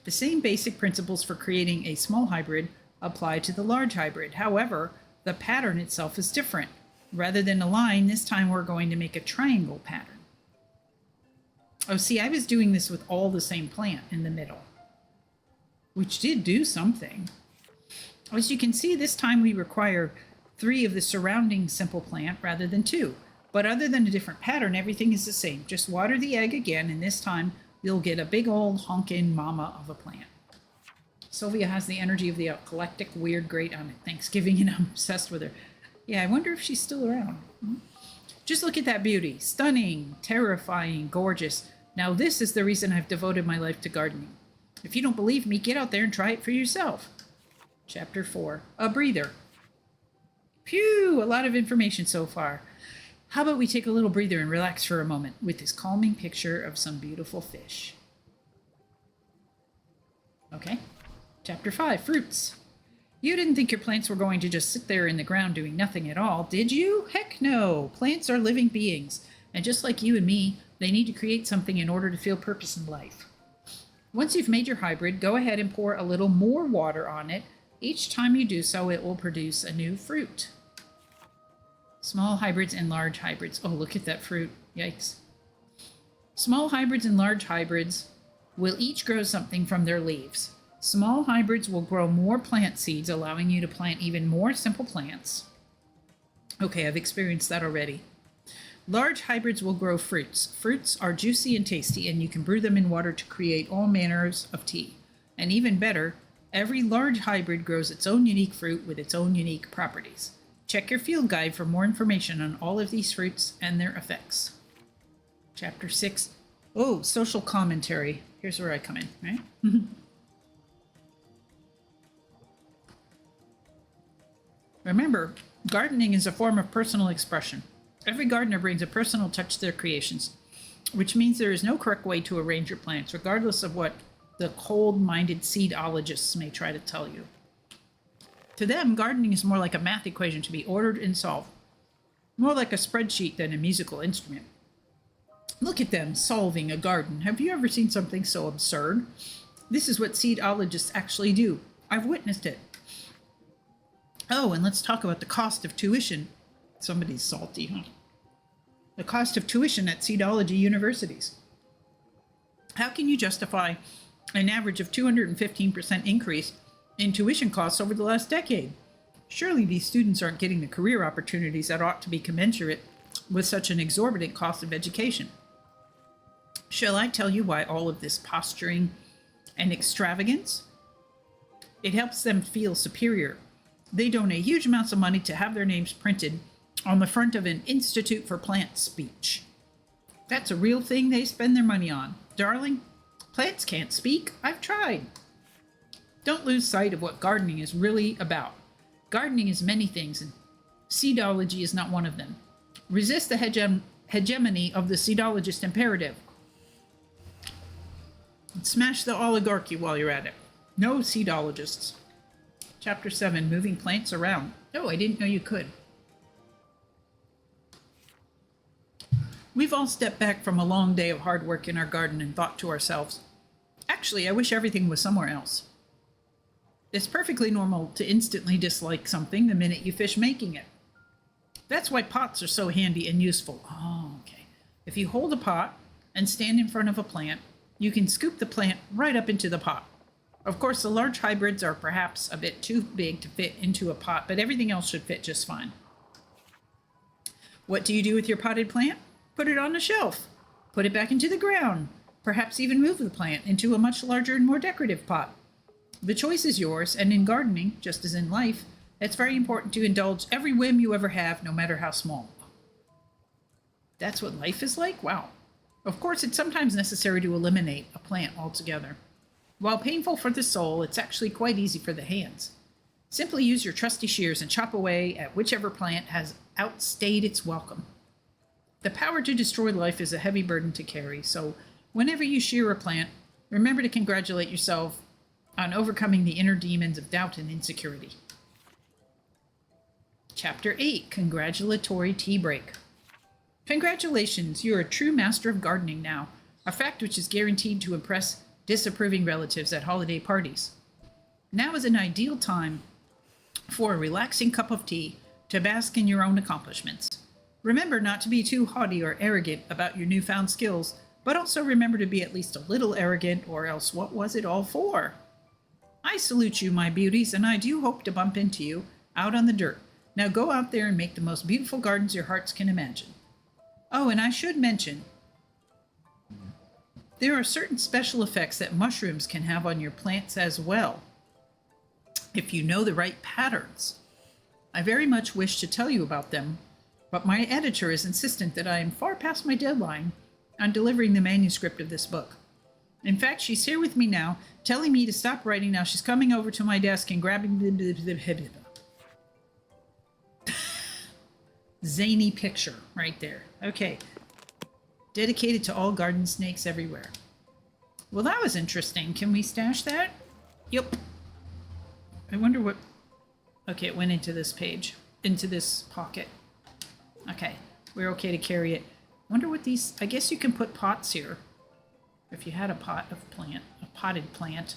[SPEAKER 1] The same basic principles for creating a small hybrid apply to the large hybrid. However, the pattern itself is different. Rather than a line, this time we're going to make a triangle pattern. Oh, see, I was doing this with all the same plant in the middle, which did do something. As you can see, this time we require 3 of the surrounding simple plant rather than 2. But other than a different pattern, everything is the same. Just water the egg again, and this time you'll get a big old honkin' mama of a plant. Sylvia has the energy of the eclectic, weird, great on Thanksgiving, and I'm obsessed with her. Yeah, I wonder if she's still around. Just look at that beauty. Stunning, terrifying, gorgeous. Now this is the reason I've devoted my life to gardening. If you don't believe me, get out there and try it for yourself. Chapter 4. A breather. Phew, a lot of information so far. How about we take a little breather and relax for a moment with this calming picture of some beautiful fish. Okay. Chapter 5. Fruits. You didn't think your plants were going to just sit there in the ground doing nothing at all, did you? Heck no. Plants are living beings. And just like you and me, they need to create something in order to feel purpose in life. Once you've made your hybrid, go ahead and pour a little more water on it. Each time you do so, it will produce a new fruit. Small hybrids and large hybrids. Oh, look at that fruit. Yikes. Small hybrids and large hybrids will each grow something from their leaves. Small hybrids will grow more plant seeds, allowing you to plant even more simple plants. Okay, I've experienced that already. Large hybrids will grow fruits. Fruits are juicy and tasty, and you can brew them in water to create all manners of tea. And even better, every large hybrid grows its own unique fruit with its own unique properties. Check your field guide for more information on all of these fruits and their effects. Chapter 6. Oh, social commentary. Here's where I come in, right? Remember, gardening is a form of personal expression. Every gardener brings a personal touch to their creations, which means there is no correct way to arrange your plants, regardless of what the cold-minded seedologists may try to tell you. To them, gardening is more like a math equation to be ordered and solved, more like a spreadsheet than a musical instrument. Look at them solving a garden. Have you ever seen something so absurd? This is what seedologists actually do. I've witnessed it. Oh, and let's talk about the cost of tuition. Somebody's salty, huh? The cost of tuition at seedology universities. How can you justify an average of 215% increase in tuition costs over the last decade? Surely these students aren't getting the career opportunities that ought to be commensurate with such an exorbitant cost of education. Shall I tell you why all of this posturing and extravagance? It helps them feel superior. They donate huge amounts of money to have their names printed on the front of an Institute for Plant speech. That's a real thing they spend their money on. Darling, plants can't speak. I've tried. Don't lose sight of what gardening is really about. Gardening is many things, and seedology is not one of them. Resist the hegemony of the seedologist imperative. And smash the oligarchy while you're at it. No seedologists. Chapter 7, Moving Plants Around. Oh, I didn't know you could. We've all stepped back from a long day of hard work in our garden and thought to ourselves, actually, I wish everything was somewhere else. It's perfectly normal to instantly dislike something the minute you finish making it. That's why pots are so handy and useful. Oh, okay. If you hold a pot and stand in front of a plant, you can scoop the plant right up into the pot. Of course, the large hybrids are perhaps a bit too big to fit into a pot, but everything else should fit just fine. What do you do with your potted plant? Put it on a shelf. Put it back into the ground. Perhaps even move the plant into a much larger and more decorative pot. The choice is yours, and in gardening, just as in life, it's very important to indulge every whim you ever have, no matter how small. That's what life is like? Wow. Of course, it's sometimes necessary to eliminate a plant altogether. While painful for the soul, it's actually quite easy for the hands. Simply use your trusty shears and chop away at whichever plant has outstayed its welcome. The power to destroy life is a heavy burden to carry, so whenever you shear a plant, remember to congratulate yourself on overcoming the inner demons of doubt and insecurity. Chapter 8, Congratulatory Tea Break. Congratulations, you're a true master of gardening now, a fact which is guaranteed to impress disapproving relatives at holiday parties. Now is an ideal time for a relaxing cup of tea to bask in your own accomplishments. Remember not to be too haughty or arrogant about your newfound skills, but also remember to be at least a little arrogant, or else what was it all for? I salute you, my beauties, and I do hope to bump into you out on the dirt. Now go out there and make the most beautiful gardens your hearts can imagine. Oh, and I should mention, there are certain special effects that mushrooms can have on your plants as well, if you know the right patterns. I very much wish to tell you about them, But my editor is insistent that I am far past my deadline on delivering the manuscript of this book. In fact, she's here with me now, telling me to stop writing. Now she's coming over to my desk and grabbing the zany picture right there. Okay. Dedicated to all garden snakes everywhere. Well, that was interesting. Can we stash that? Yep. I wonder what... Okay, it went into this page. Into this pocket. Okay. We're okay to carry it. Wonder what these... I guess you can put pots here. If you had a pot of plant. A potted plant.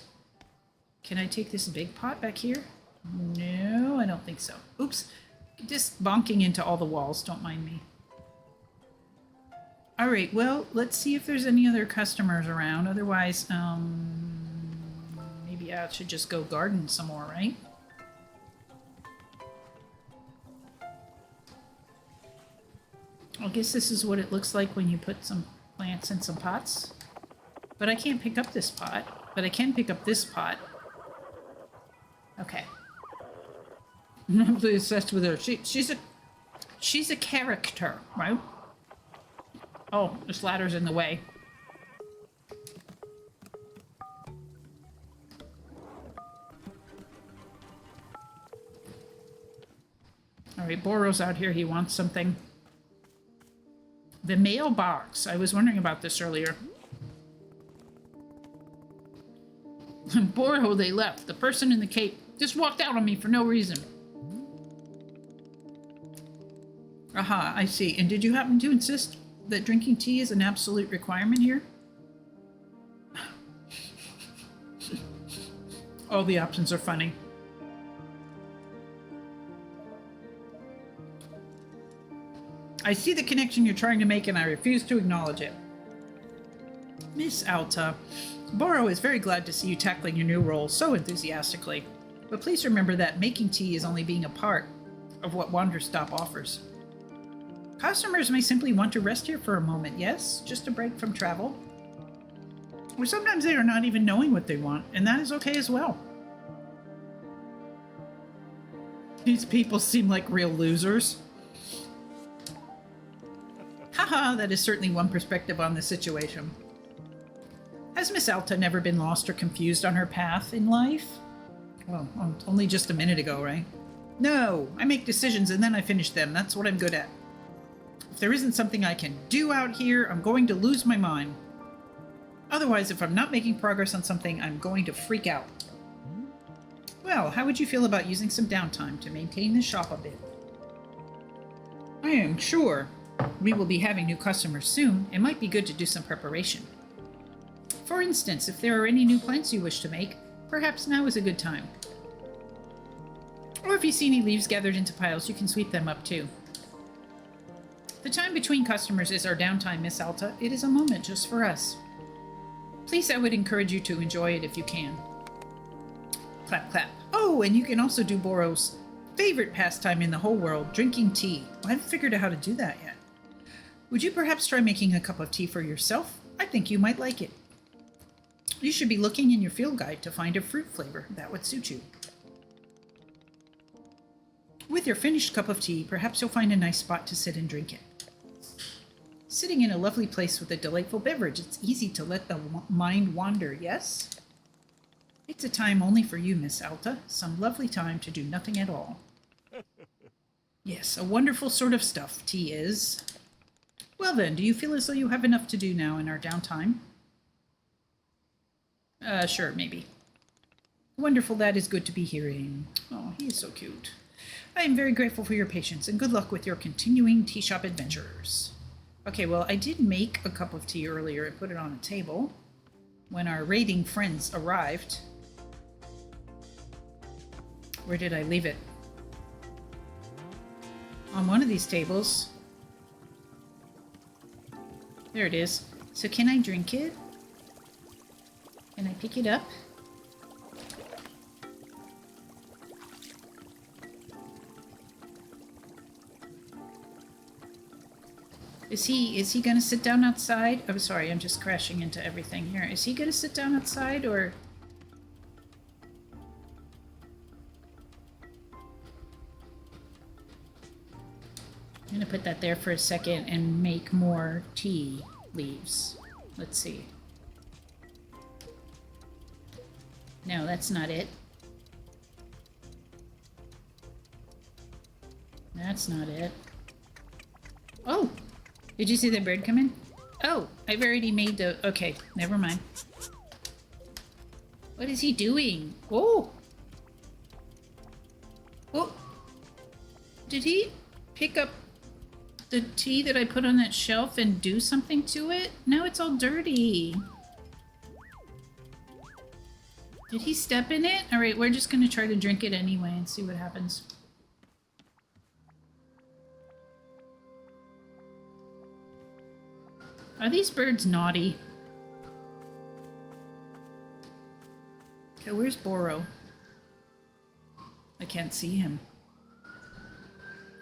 [SPEAKER 1] Can I take this big pot back here? No, I don't think so. Oops. Just bonking into all the walls. Don't mind me. All right, well, let's see if there's any other customers around. Otherwise, maybe I should just go garden some more, right? I guess this is what it looks like when you put some plants in some pots. But I can't pick up this pot. But I can pick up this pot. Okay. I'm absolutely obsessed with her. She's a character, right? Oh, this ladder's in the way. All right, Boro's out here. He wants something. The mailbox. I was wondering about this earlier. Boro, they left. The person in the cape just walked out on me for no reason. Aha, I see. And did you happen to insist that drinking tea is an absolute requirement here? All the options are funny. I see the connection you're trying to make and I refuse to acknowledge it. Miss Alta, Boro is very glad to see you tackling your new role so enthusiastically. But please remember that making tea is only being a part of what Wanderstop offers. Customers may simply want to rest here for a moment, yes? Just a break from travel. Or sometimes they are not even knowing what they want, and that is okay as well. These people seem like real losers. Haha, that is certainly one perspective on the situation. Has Miss Alta never been lost or confused on her path in life? Well, only just a minute ago, right? No, I make decisions and then I finish them. That's what I'm good at. If there isn't something I can do out here, I'm going to lose my mind. Otherwise, if I'm not making progress on something, I'm going to freak out. Well, how would you feel about using some downtime to maintain the shop a bit? I am sure we will be having new customers soon. It might be good to do some preparation. For instance, if there are any new plants you wish to make, perhaps now is a good time. Or if you see any leaves gathered into piles, you can sweep them up too. The time between customers is our downtime, Miss Alta. It is a moment just for us. Please, I would encourage you to enjoy it if you can. Clap, clap. Oh, and you can also do Boro's favorite pastime in the whole world, drinking tea. I haven't figured out how to do that yet. Would you perhaps try making a cup of tea for yourself? I think you might like it. You should be looking in your field guide to find a fruit flavor that would suit you. With your finished cup of tea, perhaps you'll find a nice spot to sit and drink it. Sitting in a lovely place with a delightful beverage, it's easy to let the mind wander, yes? It's a time only for you, Miss Alta. Some lovely time to do nothing at all. Yes, a wonderful sort of stuff, tea is. Well then, do you feel as though you have enough to do now in our downtime? Sure, maybe. Wonderful, that is good to be hearing. Oh, he is so cute. I am very grateful for your patience, and good luck with your continuing tea shop adventures. Okay, well, I did make a cup of tea earlier and put it on a table when our raiding friends arrived. Where did I leave it? On one of these tables. There it is. So can I drink it? Can I pick it up? Is he gonna sit down outside? I'm sorry, I'm just crashing into everything here. Is he gonna sit down outside or? I'm gonna put that there for a second and make more tea leaves. Let's see. No, that's not it. That's not it. Oh! Did you see the bird come in? Oh, I've already made the... Okay, never mind. What is he doing? Oh! Oh! Did he pick up the tea that I put on that shelf and do something to it? Now it's all dirty. Did he step in it? Alright, we're just gonna try to drink it anyway and see what happens. Are these birds naughty? Okay, where's Boro? I can't see him.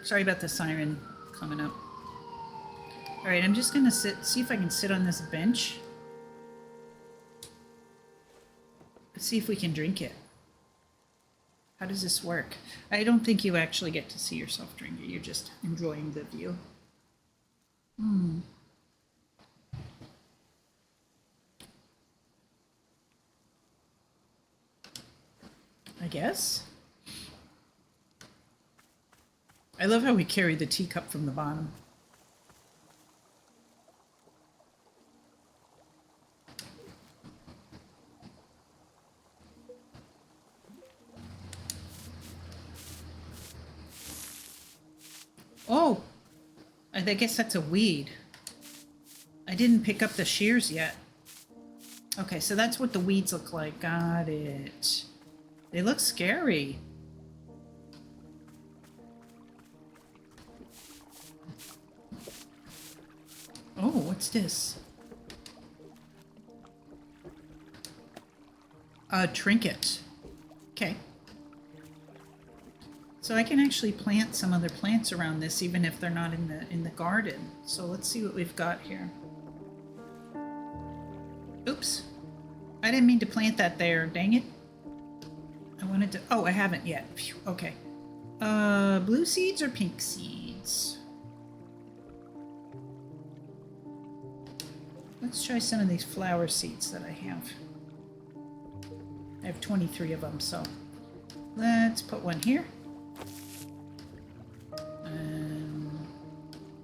[SPEAKER 1] Sorry about the siren coming up. Alright, I'm just gonna see if I can sit on this bench. Let's see if we can drink it. How does this work? I don't think you actually get to see yourself drink it. You're just enjoying the view. I guess. I love how we carry the teacup from the bottom. Oh! I guess that's a weed. I didn't pick up the shears yet. Okay, so that's what the weeds look like. Got it. They look scary. Oh, what's this? A trinket. Okay. So I can actually plant some other plants around this, even if they're not in the garden. So let's see what we've got here. Oops. I didn't mean to plant that there. Dang it. I wanted to... Oh, I haven't yet. Phew, okay. Blue seeds or pink seeds? Let's try some of these flower seeds that I have. I have 23 of them, so... Let's put one here.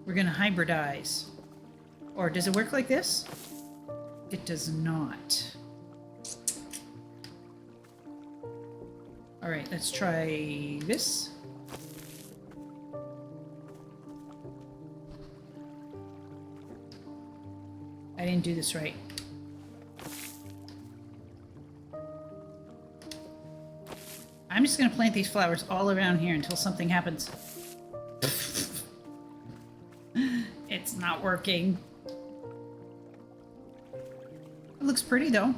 [SPEAKER 1] We're gonna hybridize. Or does it work like this? It does not. Alright, let's try this. I didn't do this right. I'm just gonna plant these flowers all around here until something happens. It's not working. It looks pretty though.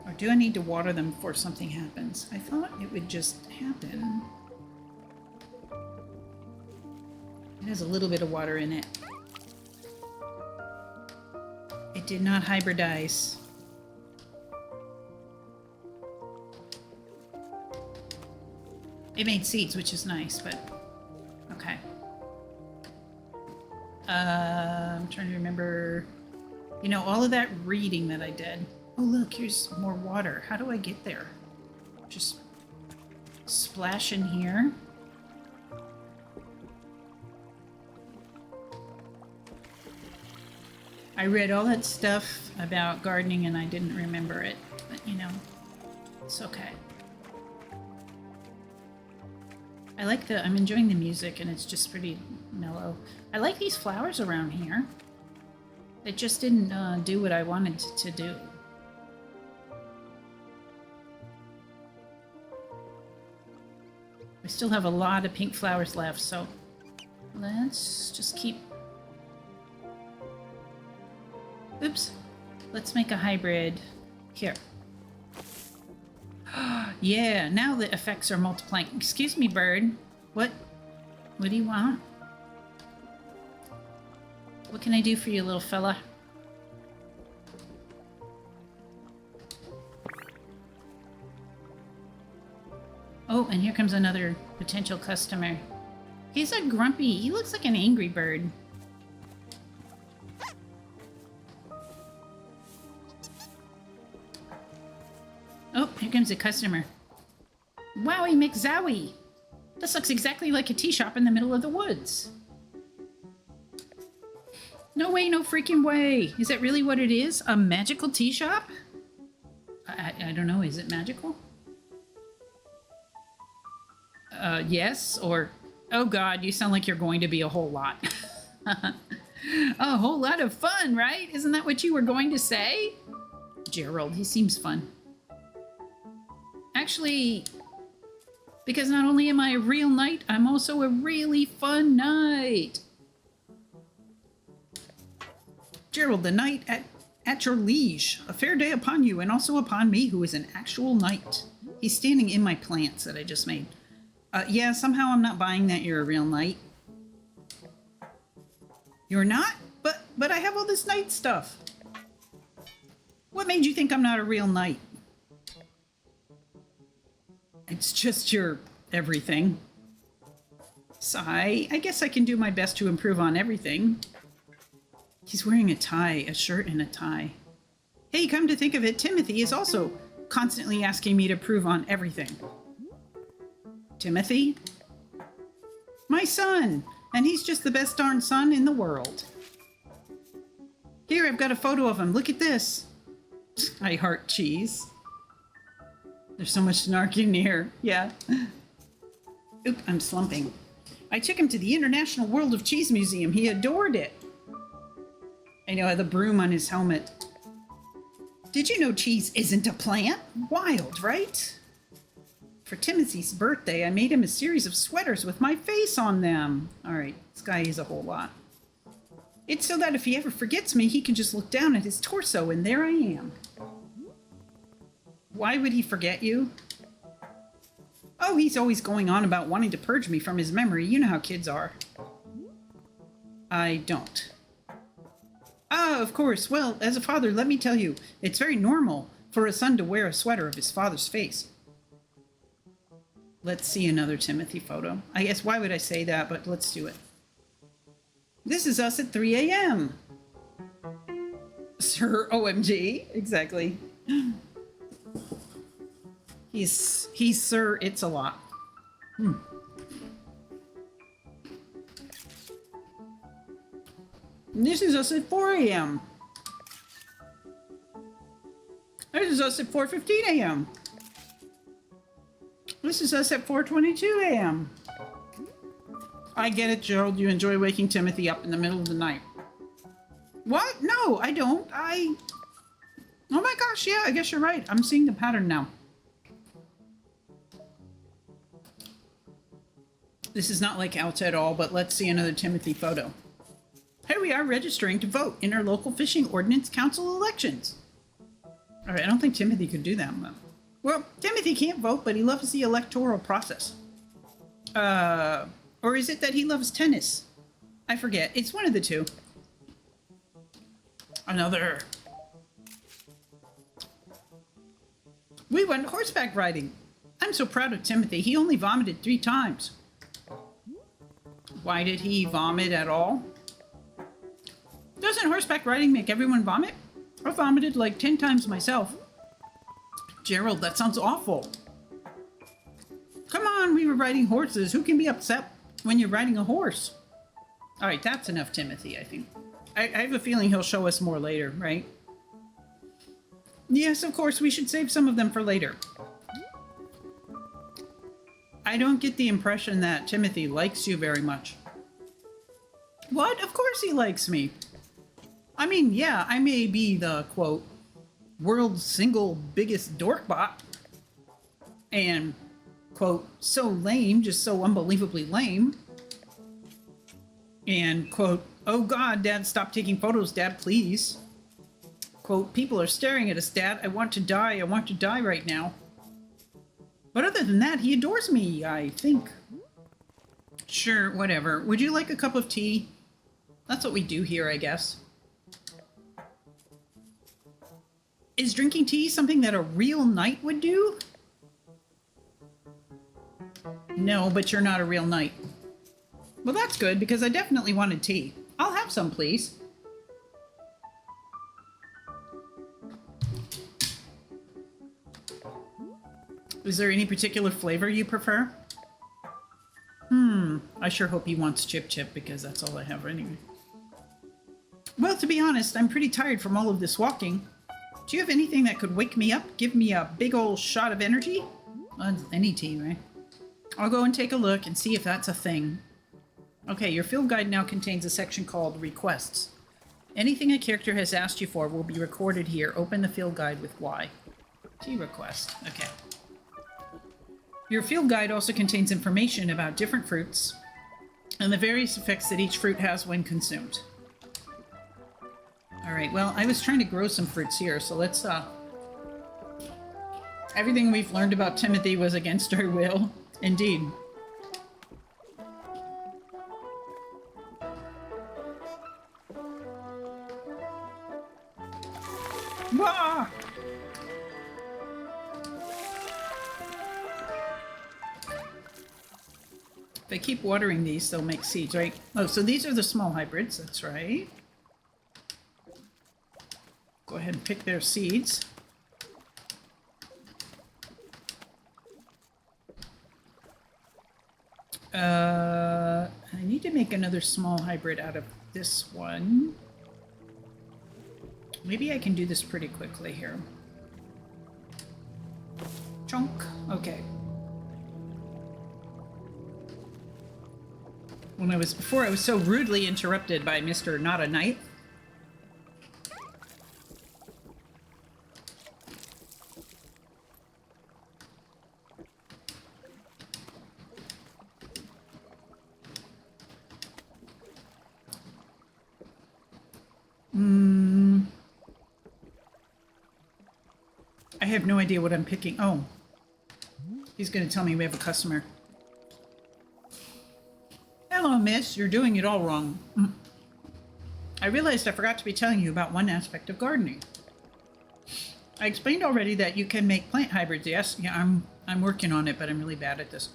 [SPEAKER 1] Or do I need to water them before something happens? I thought it would just happen. It has a little bit of water in it. It did not hybridize. It made seeds, which is nice, but okay. I'm trying to remember, you know, all of that reading that I did. Oh, look, here's more water. How do I get there? Just splash in here. I read all that stuff about gardening and I didn't remember it, but you know, it's okay. I'm enjoying the music and it's just pretty mellow. I like these flowers around here. It just didn't do what I wanted to do. We still have a lot of pink flowers left, so let's just keep... Oops. Let's make a hybrid here. Yeah, now the effects are multiplying. Excuse me, bird. What do you want? What can I do for you, little fella? Oh, and here comes another potential customer. He's a grumpy. He looks like an angry bird. Oh, here comes a customer. Wowie McZowie! This looks exactly like a tea shop in the middle of the woods. No way, no freaking way. Is that really what it is? A magical tea shop? I don't know. Is it magical? Yes, or... Oh god, you sound like you're going to be a whole lot. A whole lot of fun, right? Isn't that what you were going to say? Gerald, he seems fun. Actually, because not only am I a real knight, I'm also a really fun knight. Gerald, the knight at your liege. A fair day upon you, and also upon me, who is an actual knight. He's standing in my plants that I just made. Yeah, somehow I'm not buying that you're a real knight. You're not? But I have all this knight stuff. What made you think I'm not a real knight? It's just your everything. Sigh. I guess I can do my best to improve on everything. He's wearing a tie, a shirt and a tie. Hey, come to think of it, Timothy is also constantly asking me to prove on everything. Timothy? My son! And he's just the best darn son in the world. Here, I've got a photo of him. Look at this. I heart cheese. There's so much snark in here. Yeah. Oop, I'm slumping. I took him to the International World of Cheese Museum. He adored it. I know, the broom on his helmet. Did you know cheese isn't a plant? Wild, right? For Timothy's birthday, I made him a series of sweaters with my face on them. All right, this guy is a whole lot. It's so that if he ever forgets me, he can just look down at his torso, and there I am. Why would he forget you? Oh, he's always going on about wanting to purge me from his memory. You know how kids are. I don't. Ah, of course. Well, as a father, let me tell you, it's very normal for a son to wear a sweater of his father's face. Let's see another Timothy photo. I guess, why would I say that, but let's do it. This is us at 3 a.m. Sir OMG. Exactly. He's Sir It's a Lot. This is us at 4 a.m. This is us at 4:15 a.m. This is us at 4:22 a.m. I get it, Gerald. You enjoy waking Timothy up in the middle of the night. What? No, I don't. Oh my gosh, yeah, I guess you're right. I'm seeing the pattern now. This is not like Alta at all, but let's see another Timothy photo. Here we are registering to vote in our local fishing ordinance council elections. All right, I don't think Timothy could do that. Well, Timothy can't vote, but he loves the electoral process. Or is it that he loves tennis? I forget. It's one of the two. Another. We went horseback riding. I'm so proud of Timothy. He only vomited 3 times. Why did he vomit at all? Doesn't horseback riding make everyone vomit? I vomited like 10 times myself. Gerald, that sounds awful. Come on, we were riding horses. Who can be upset when you're riding a horse? All right, that's enough, Timothy, I think. I have a feeling he'll show us more later, right? Yes, of course, we should save some of them for later. I don't get the impression that Timothy likes you very much. What? Of course he likes me. I mean, yeah, I may be the, quote, world's single biggest dorkbot. And, quote, so lame, just so unbelievably lame. And, quote, oh God, Dad, stop taking photos, Dad, please. Quote, people are staring at us, Dad. I want to die right now. But other than that, he adores me, I think. Sure, whatever. Would you like a cup of tea? That's what we do here, I guess. Is drinking tea something that a real knight would do? No, but you're not a real knight. Well, that's good, because I definitely wanted tea. I'll have some, please. Is there any particular flavor you prefer? I sure hope he wants Chip Chip, because that's all I have anyway. Well, to be honest, I'm pretty tired from all of this walking. Do you have anything that could wake me up? Give me a big old shot of energy? Any tea, right? I'll go and take a look and see if that's a thing. Okay, your field guide now contains a section called Requests. Anything a character has asked you for will be recorded here. Open the field guide with Y. Tea request. Okay. Your field guide also contains information about different fruits and the various effects that each fruit has when consumed. Alright, well, I was trying to grow some fruits here, so let's, everything we've learned about Timothy was against our will. Indeed. Wah! If I keep watering these, they'll make seeds, right? Oh, so these are the small hybrids, that's right. Go ahead and pick their seeds. I need to make another small hybrid out of this one. Maybe I can do this pretty quickly here. Chunk. Okay. Before I was so rudely interrupted by Mr. Not a Knight. I have no idea what I'm picking. Oh. He's going to tell me we have a customer. Hello, miss. You're doing it all wrong. I realized I forgot to be telling you about one aspect of gardening. I explained already that you can make plant hybrids. Yes, yeah, I'm working on it, but I'm really bad at this.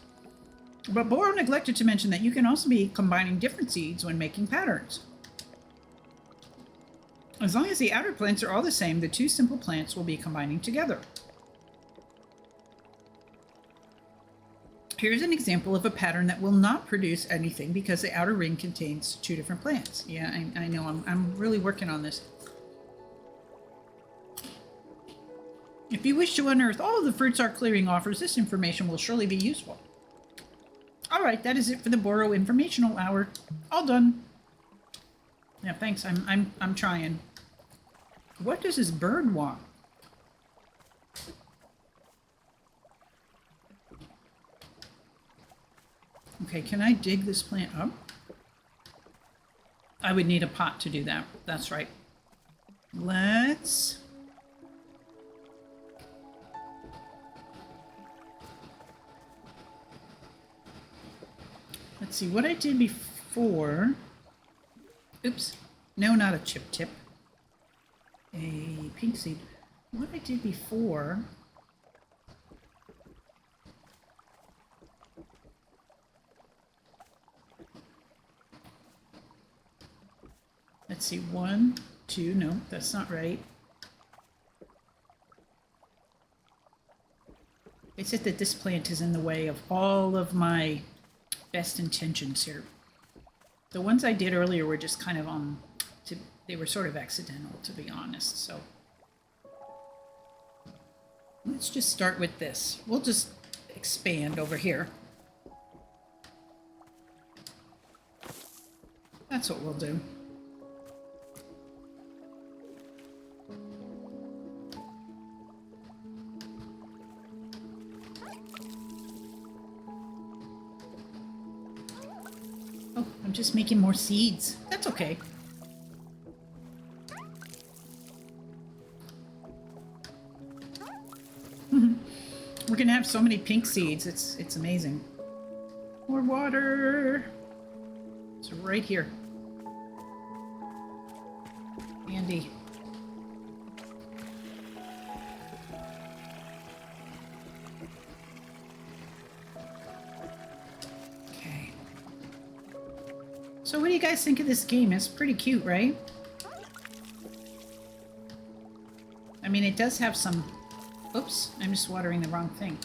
[SPEAKER 1] But Boro neglected to mention that you can also be combining different seeds when making patterns. As long as the outer plants are all the same, the two simple plants will be combining together. Here's an example of a pattern that will not produce anything because the outer ring contains two different plants. Yeah, I know. I'm really working on this. If you wish to unearth all of the fruits our clearing offers, this information will surely be useful. All right, that is it for the Boro informational hour. All done. Yeah, thanks. I'm trying. What does this bird want? Okay, can I dig this plant up? I would need a pot to do that. That's right. Let's see what I did before. Oops. No, not a chip tip. A pink seed. What I did before. Let's see, 1, 2, no, that's not right. It said that this plant is in the way of all of my best intentions here. The ones I did earlier were just kind of they were sort of accidental, to be honest, so. Let's just start with this. We'll just expand over here. That's what we'll do. Oh, I'm just making more seeds. That's okay. We're gonna have so many pink seeds. It's amazing. More water. It's right here. Handy. So what do you guys think of this game? It's pretty cute, right? I mean, it does have some... Oops, I'm just watering the wrong thing.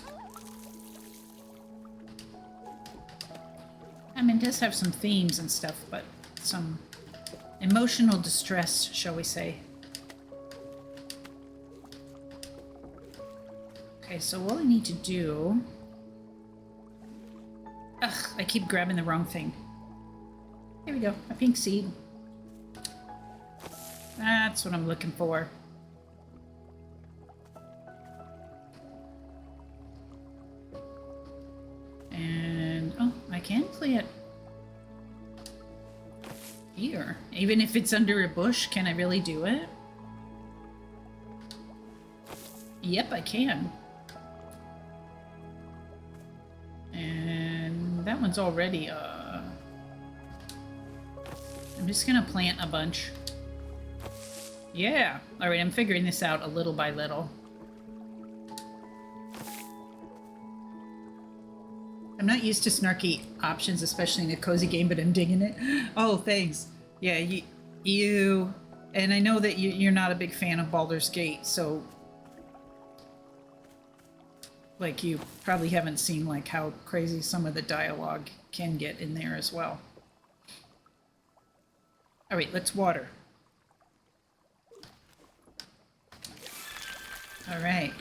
[SPEAKER 1] I mean, it does have some themes and stuff, but some emotional distress, shall we say. Okay, so what I need to do... Ugh, I keep grabbing the wrong thing. Here we go, a pink seed. That's what I'm looking for. And, oh, I can plant here. Even if it's under a bush, can I really do it? Yep, I can. And that one's already, I'm just gonna plant a bunch. Yeah! Alright, I'm figuring this out a little by little. I'm not used to snarky options, especially in a cozy game, but I'm digging it. Oh, thanks. Yeah, you... And I know that you're not a big fan of Baldur's Gate, so... Like, you probably haven't seen, like, how crazy some of the dialogue can get in there as well. Alright, let's water. Alright.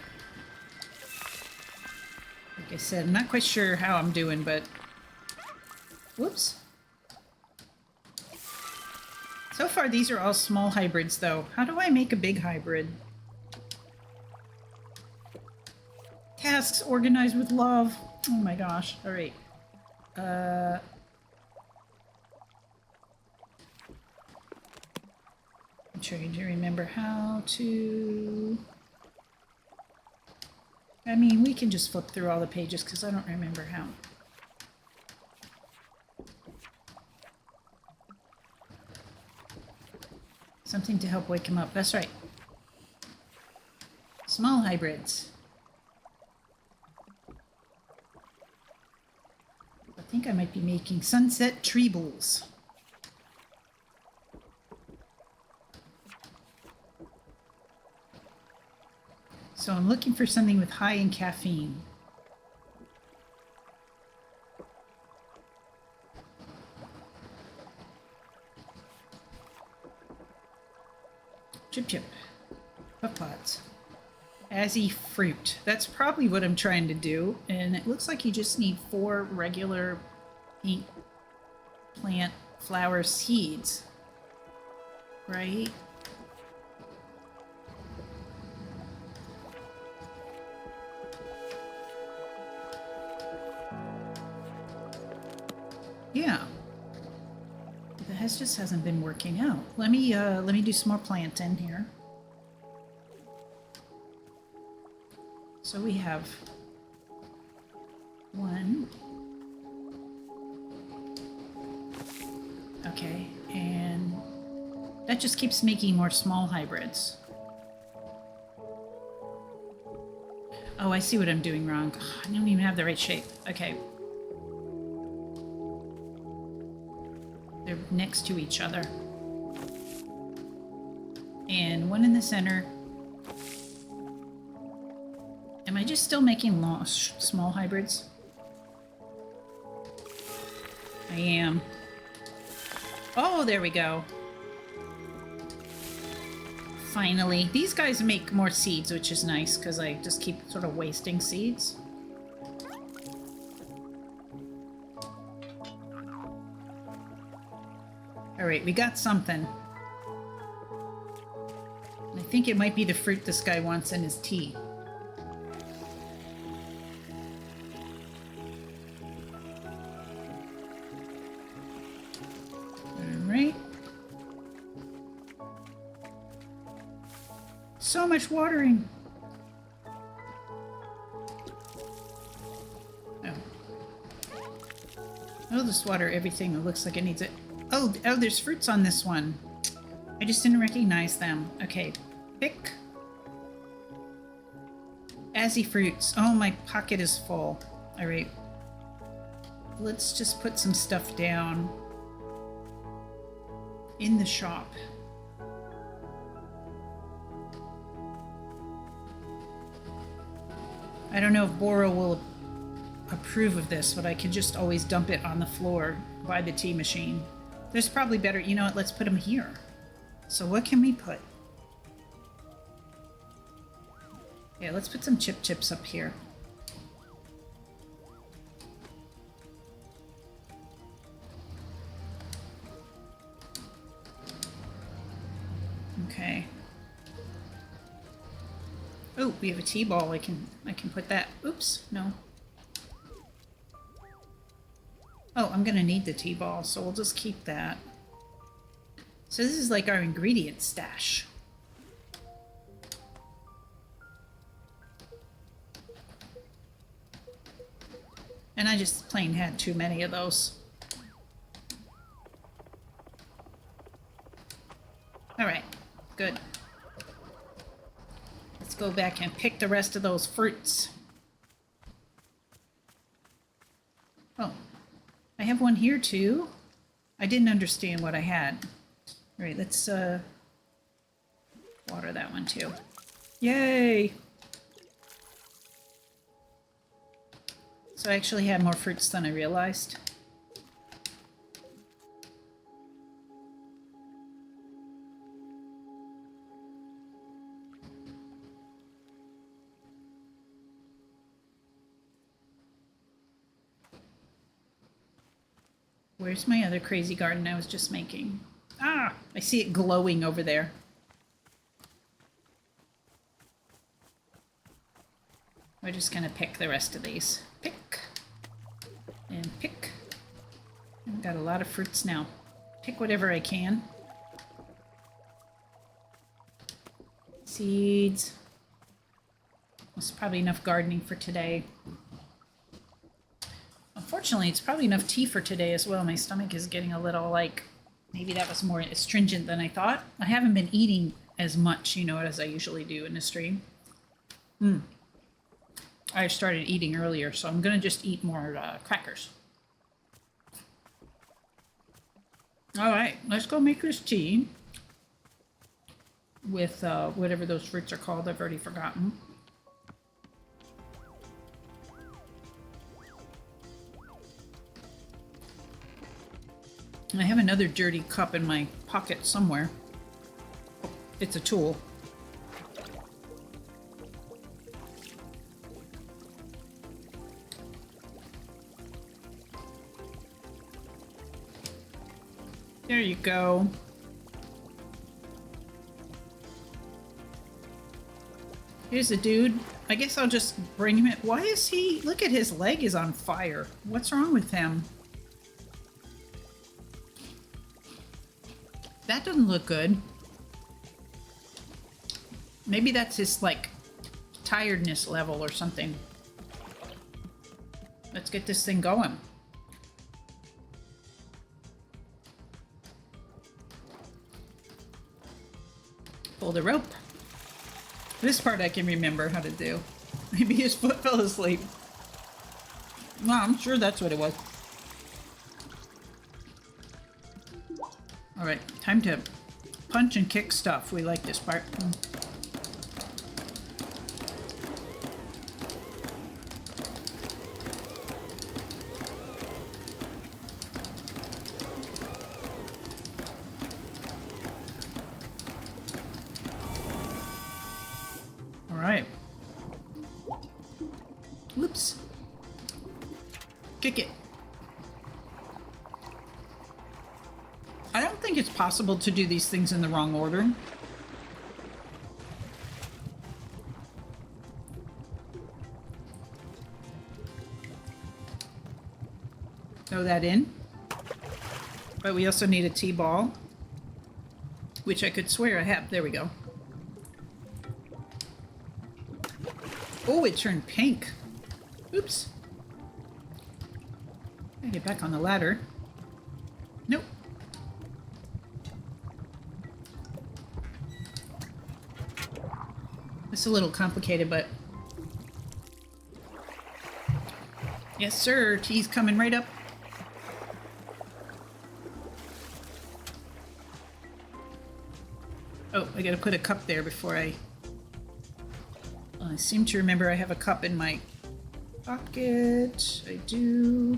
[SPEAKER 1] Like I said, I'm not quite sure how I'm doing, but... Whoops. So far, these are all small hybrids, though. How do I make a big hybrid? Tasks organized with love. Oh my gosh. Alright. I'm trying to remember how to... I mean, we can just flip through all the pages because I don't remember how. Something to help wake him up. That's right. Small hybrids. I think I might be making sunset treebles. So I'm looking for something with high in caffeine. Chip chip. Puff pods. Azzy fruit. That's probably what I'm trying to do. And it looks like you just need 4 regular pink plant flower seeds. Right? Yeah. That just hasn't been working out. Let me do some more planting here. So we have 1. Okay, and that just keeps making more small hybrids. Oh, I see what I'm doing wrong. Oh, I don't even have the right shape. Okay. They're next to each other. And one in the center. Am I just still making small hybrids? I am. Oh, there we go. Finally. These guys make more seeds, which is nice, because I just keep sort of wasting seeds. Alright, we got something. I think it might be the fruit this guy wants in his tea. Alright. So much watering! Oh. I'll just water everything that looks like it needs it. Oh, there's fruits on this one. I just didn't recognize them. Okay, pick. Azzy fruits. Oh, my pocket is full. All right. Let's just put some stuff down. In the shop. I don't know if Boro will approve of this, but I can just always dump it on the floor by the tea machine. There's probably better, you know what, let's put them here. So what can we put? Yeah, let's put some chips up here. Okay. Oh, we have a tea ball. I can put that. Oops, no. Oh, I'm gonna need the tea ball, so we'll just keep that. So this is like our ingredient stash. And I just plain had too many of those. All right, good. Let's go back and pick the rest of those fruits. Oh, I have one here too. I didn't understand what I had. All right, let's water that one too. Yay! So I actually had more fruits than I realized. Where's my other crazy garden I was just making? Ah, I see it glowing over there. We're just gonna pick the rest of these. Pick. And pick. I've got a lot of fruits now. Pick whatever I can. Seeds. That's probably enough gardening for today. Unfortunately, it's probably enough tea for today as well. My stomach is getting a little like, maybe that was more astringent than I thought. I haven't been eating as much, you know, as I usually do in the stream. I started eating earlier, so I'm going to just eat more crackers. All right, let's go make this tea with whatever those fruits are called. I've already forgotten. I have another dirty cup in my pocket somewhere. It's a tool. There you go. Here's a dude. I guess I'll just bring him in. Why is he... Look at his leg is on fire. What's wrong with him? That doesn't look good. Maybe that's his, like, tiredness level or something. Let's get this thing going. Pull the rope. This part I can remember how to do. Maybe his foot fell asleep. No, I'm sure that's what it was. Alright, time to punch and kick stuff. We like this part. Alright. Whoops. Kick it. I don't think it's possible to do these things in the wrong order. Throw that in. But we also need a T-ball, which I could swear I have. There we go. Oh, it turned pink. Oops. Gotta get back on the ladder. Nope. It's a little complicated, but... Yes, sir. Tea's coming right up. Oh, I gotta put a cup there before I seem to remember I have a cup in my pocket. I do.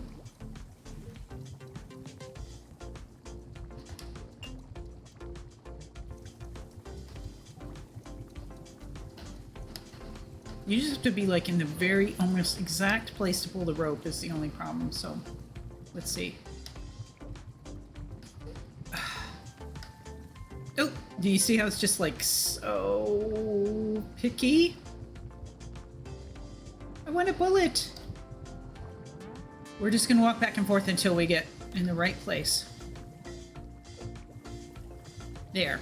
[SPEAKER 1] You just have to be like in the very almost exact place to pull the rope is the only problem. So let's see. Oh, do you see how it's just like so picky? I want a bullet. We're just gonna walk back and forth until we get in the right place. There.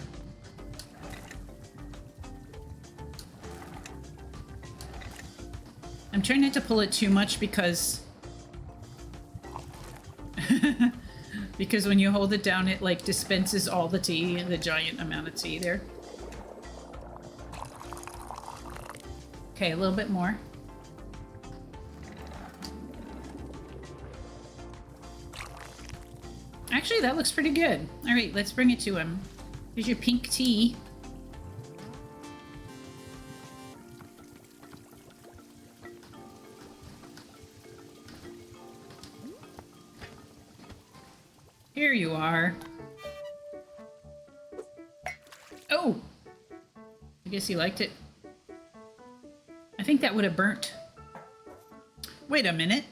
[SPEAKER 1] I'm trying not to pull it too much because because when you hold it down, it like dispenses all the tea, the giant amount of tea there. Okay, a little bit more. Actually, that looks pretty good. All right, let's bring it to him. Here's your pink tea. Here you are. Oh! I guess he liked it. I think that would have burnt. Wait a minute.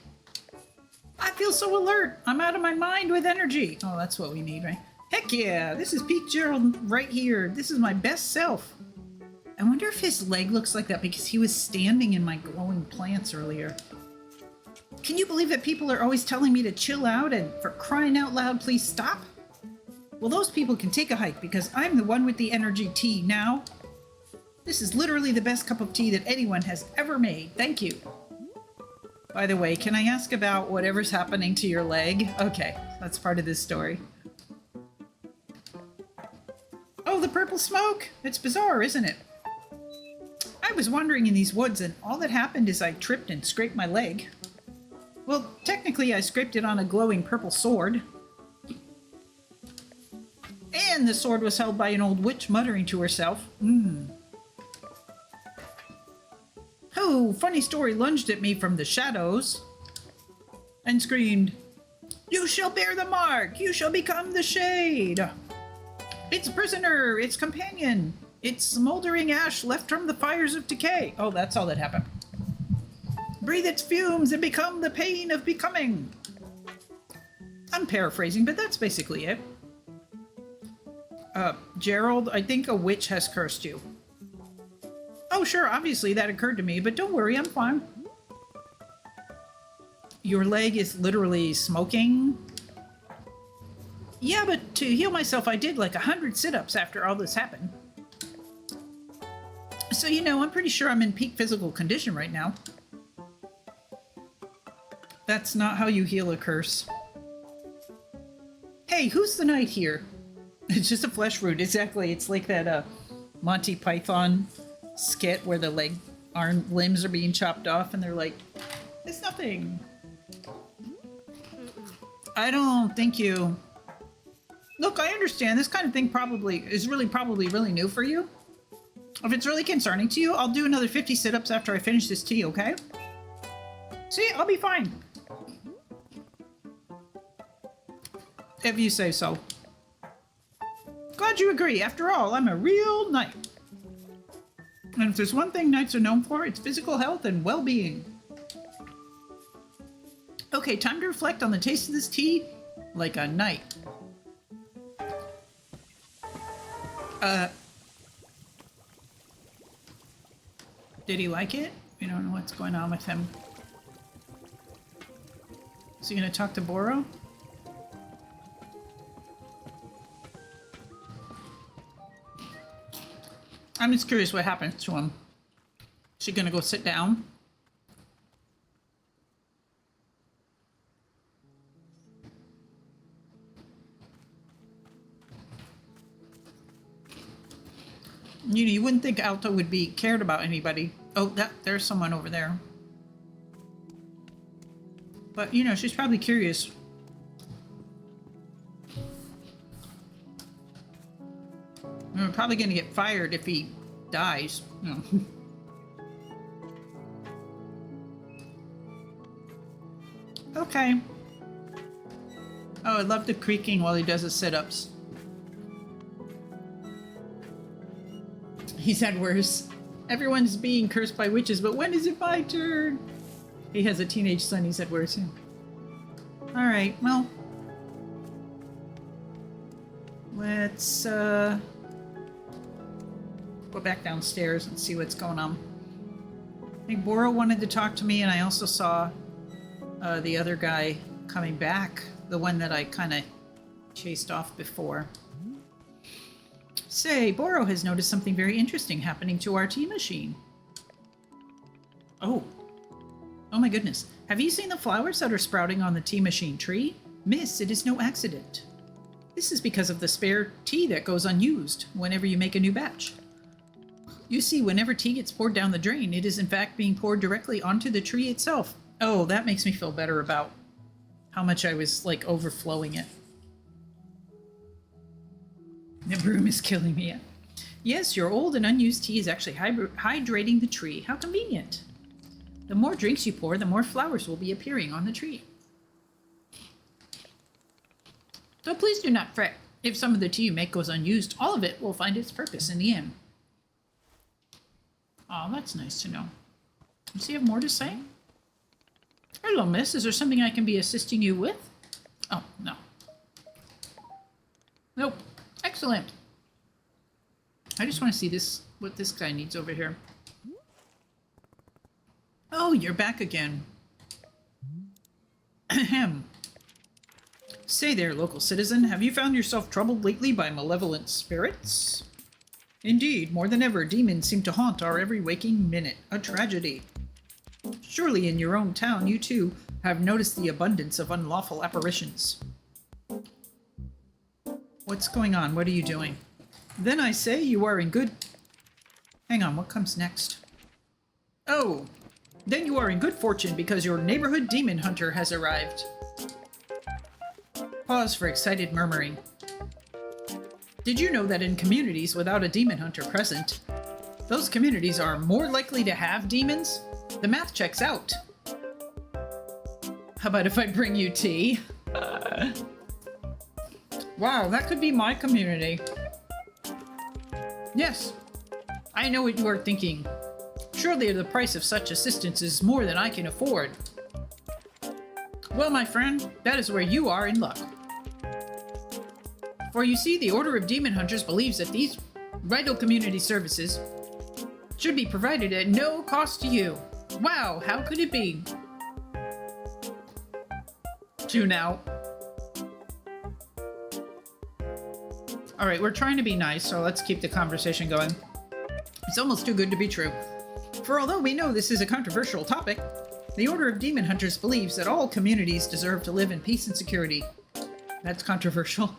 [SPEAKER 1] I feel so alert. I'm out of my mind with energy. Oh, that's what we need, right? Heck yeah! This is Pete Gerald right here. This is my best self. I wonder if his leg looks like that because he was standing in my glowing plants earlier. Can you believe that people are always telling me to chill out and for crying out loud, please stop? Well, those people can take a hike because I'm the one with the energy tea now. This is literally the best cup of tea that anyone has ever made. Thank you. By the way, can I ask about whatever's happening to your leg? Okay, that's part of this story. Oh, the purple smoke! It's bizarre, isn't it? I was wandering in these woods and all that happened is I tripped and scraped my leg. Well, technically I scraped it on a glowing purple sword. And the sword was held by an old witch muttering to herself. Oh, funny story lunged at me from the shadows and screamed, "You shall bear the mark! You shall become the shade! Its prisoner, its companion, its smoldering ash left from the fires of decay." Oh, that's all that happened. Breathe its fumes and become the pain of becoming. I'm paraphrasing, but that's basically it. Gerald, I think a witch has cursed you. Oh, sure, obviously that occurred to me, but don't worry, I'm fine. Your leg is literally smoking? Yeah, but to heal myself, I did like 100 sit-ups after all this happened. So, you know, I'm pretty sure I'm in peak physical condition right now. That's not how you heal a curse. Hey, who's the knight here? It's just a flesh wound, exactly. It's like that Monty Python skit where the limbs are being chopped off and they're like, it's nothing. I don't think you... Look, I understand this kind of thing probably really new for you. If it's really concerning to you, I'll do another 50 sit-ups after I finish this tea, okay? See, I'll be fine. If you say so. Glad you agree. After all, I'm a real knight. And if there's one thing knights are known for, it's physical health and well-being. Okay, time to reflect on the taste of this tea like a knight. Did he like it? We don't know what's going on with him. Is he gonna talk to Boro? I'm just curious what happens to him. Is she gonna go sit down? You wouldn't think Alta would be cared about anybody. Oh, there's someone over there. But, you know, she's probably curious. I'm probably going to get fired if he dies. No. Okay. Oh, I love the creaking while he does his sit-ups. He said worse. Everyone's being cursed by witches, but when is it my turn? He has a teenage son, he said worse. Alright, well. Let's go back downstairs and see what's going on. I think Boro wanted to talk to me, and I also saw the other guy coming back. The one that I kind of chased off before. Say, Boro has noticed something very interesting happening to our tea machine. Oh. Oh my goodness. Have you seen the flowers that are sprouting on the tea machine tree? Miss, it is no accident. This is because of the spare tea that goes unused whenever you make a new batch. You see, whenever tea gets poured down the drain, it is in fact being poured directly onto the tree itself. Oh, that makes me feel better about how much I was, like, overflowing it. The broom is killing me. Yes, your old and unused tea is actually hydrating the tree. How convenient. The more drinks you pour, the more flowers will be appearing on the tree. So please do not fret. If some of the tea you make goes unused, all of it will find its purpose in the end. Oh, that's nice to know. Does he have more to say? Hello, miss. Is there something I can be assisting you with? Oh, no. Nope. Excellent. I just want to see this, what this guy needs over here. Oh, you're back again. Ahem. Say there, local citizen, have you found yourself troubled lately by malevolent spirits? Indeed, more than ever, demons seem to haunt our every waking minute. A tragedy. Surely in your own town, you too have noticed the abundance of unlawful apparitions. What's going on? What are you doing? Then I say you are in good... Hang on, what comes next? Oh, then you are in good fortune because your neighborhood demon hunter has arrived. Pause for excited murmuring. Did you know that in communities without a demon hunter present, those communities are more likely to have demons? The math checks out. How about if I bring you tea? Wow, that could be my community. Yes, I know what you are thinking. Surely the price of such assistance is more than I can afford. Well, my friend, that is where you are in luck. For you see, the Order of Demon Hunters believes that these vital community services should be provided at no cost to you. Wow, how could it be? Tune out. Alright, we're trying to be nice, so let's keep the conversation going. It's almost too good to be true. For although we know this is a controversial topic, the Order of Demon Hunters believes that all communities deserve to live in peace and security. That's controversial.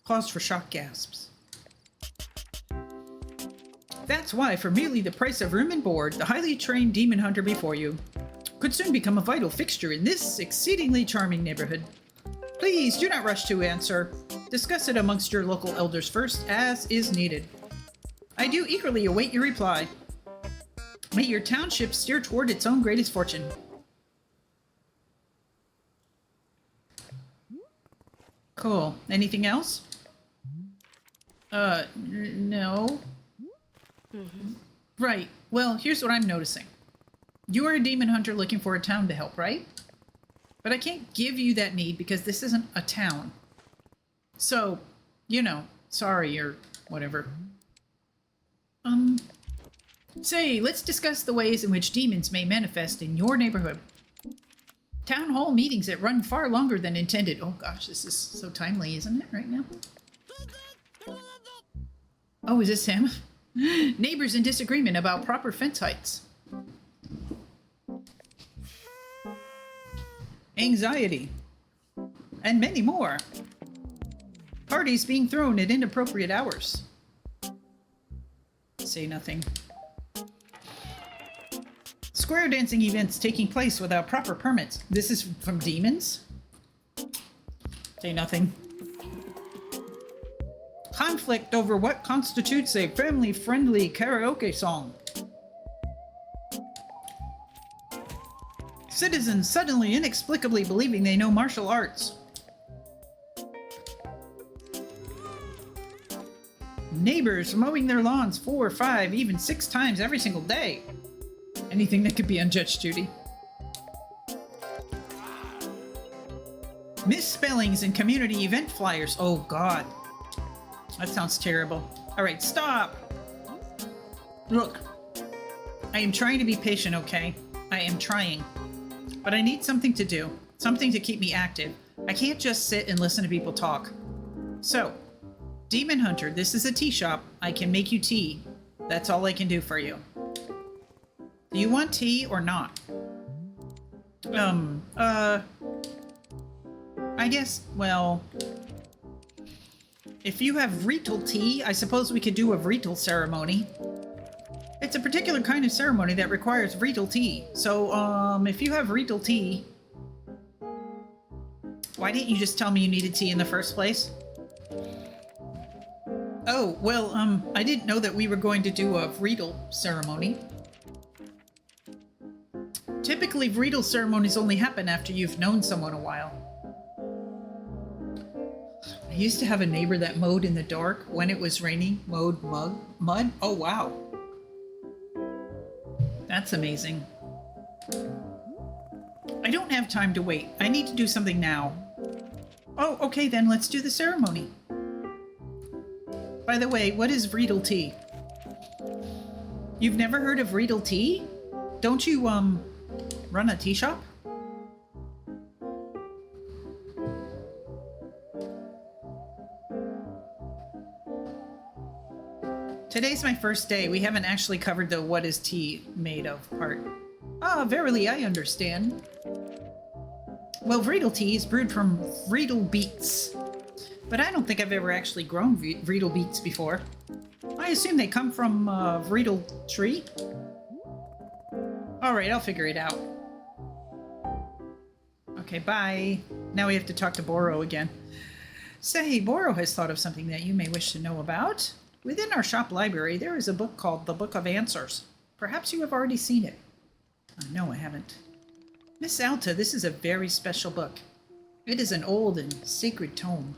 [SPEAKER 1] Pause for shock gasps. That's why, for merely the price of room and board, the highly trained demon hunter before you could soon become a vital fixture in this exceedingly charming neighborhood. Please do not rush to answer. Discuss it amongst your local elders first, as is needed. I do eagerly await your reply. May your township steer toward its own greatest fortune. Cool. Anything else? No. Right. Well, here's what I'm noticing. You are a demon hunter looking for a town to help, right? But I can't give you that need because this isn't a town. So, you know, sorry or whatever. Say, let's discuss the ways in which demons may manifest in your neighborhood. Town hall meetings that run far longer than intended. Oh gosh, this is so timely, isn't it, right now? Oh, is this him? Neighbors in disagreement about proper fence heights. Anxiety. And many more. Parties being thrown at inappropriate hours. Say nothing. Square dancing events taking place without proper permits. This is from demons? Say nothing. Conflict over what constitutes a family-friendly karaoke song. Citizens suddenly inexplicably believing they know martial arts. Neighbors mowing their lawns 4, 5, even 6 times every single day. Anything that could be on Judge Judy. Misspellings in community event flyers. Oh God. That sounds terrible. Alright, stop! Look. I am trying to be patient, okay? I am trying. But I need something to do. Something to keep me active. I can't just sit and listen to people talk. So, Demon Hunter, this is a tea shop. I can make you tea. That's all I can do for you. Do you want tea or not? I guess, well... If you have Rietel tea, I suppose we could do a Rietel ceremony. It's a particular kind of ceremony that requires Rietel tea. So, if you have Rietel tea... Why didn't you just tell me you needed tea in the first place? Oh, well, I didn't know that we were going to do a Rietel ceremony. Typically, Rietel ceremonies only happen after you've known someone a while. I used to have a neighbor that mowed in the dark when it was raining. Mowed mud? Oh, wow. That's amazing. I don't have time to wait. I need to do something now. Oh, okay then, let's do the ceremony. By the way, what is Rietel tea? You've never heard of Rietel tea? Don't you, run a tea shop? Today's my first day. We haven't actually covered the what is tea made of part. Ah, verily, I understand. Well, Rietel tea is brewed from Rietel beets. But I don't think I've ever actually grown Rietel beets before. I assume they come from a Rietel tree? Alright, I'll figure it out. Okay, bye. Now we have to talk to Boro again. Say, Boro has thought of something that you may wish to know about. Within our shop library, there is a book called The Book of Answers. Perhaps you have already seen it. No, I haven't. Miss Alta, this is a very special book. It is an old and sacred tome.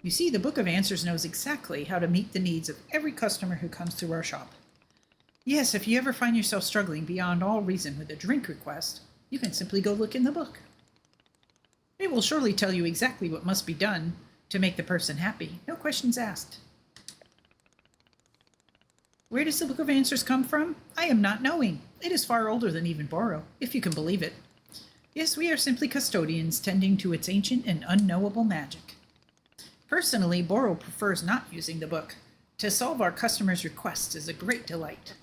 [SPEAKER 1] You see, the Book of Answers knows exactly how to meet the needs of every customer who comes through our shop. Yes, if you ever find yourself struggling beyond all reason with a drink request, you can simply go look in the book. It will surely tell you exactly what must be done to make the person happy. No questions asked. Where does the Book of Answers come from? I am not knowing. It is far older than even Boro, if you can believe it. Yes, we are simply custodians tending to its ancient and unknowable magic. Personally, Boro prefers not using the book. To solve our customers' requests is a great delight.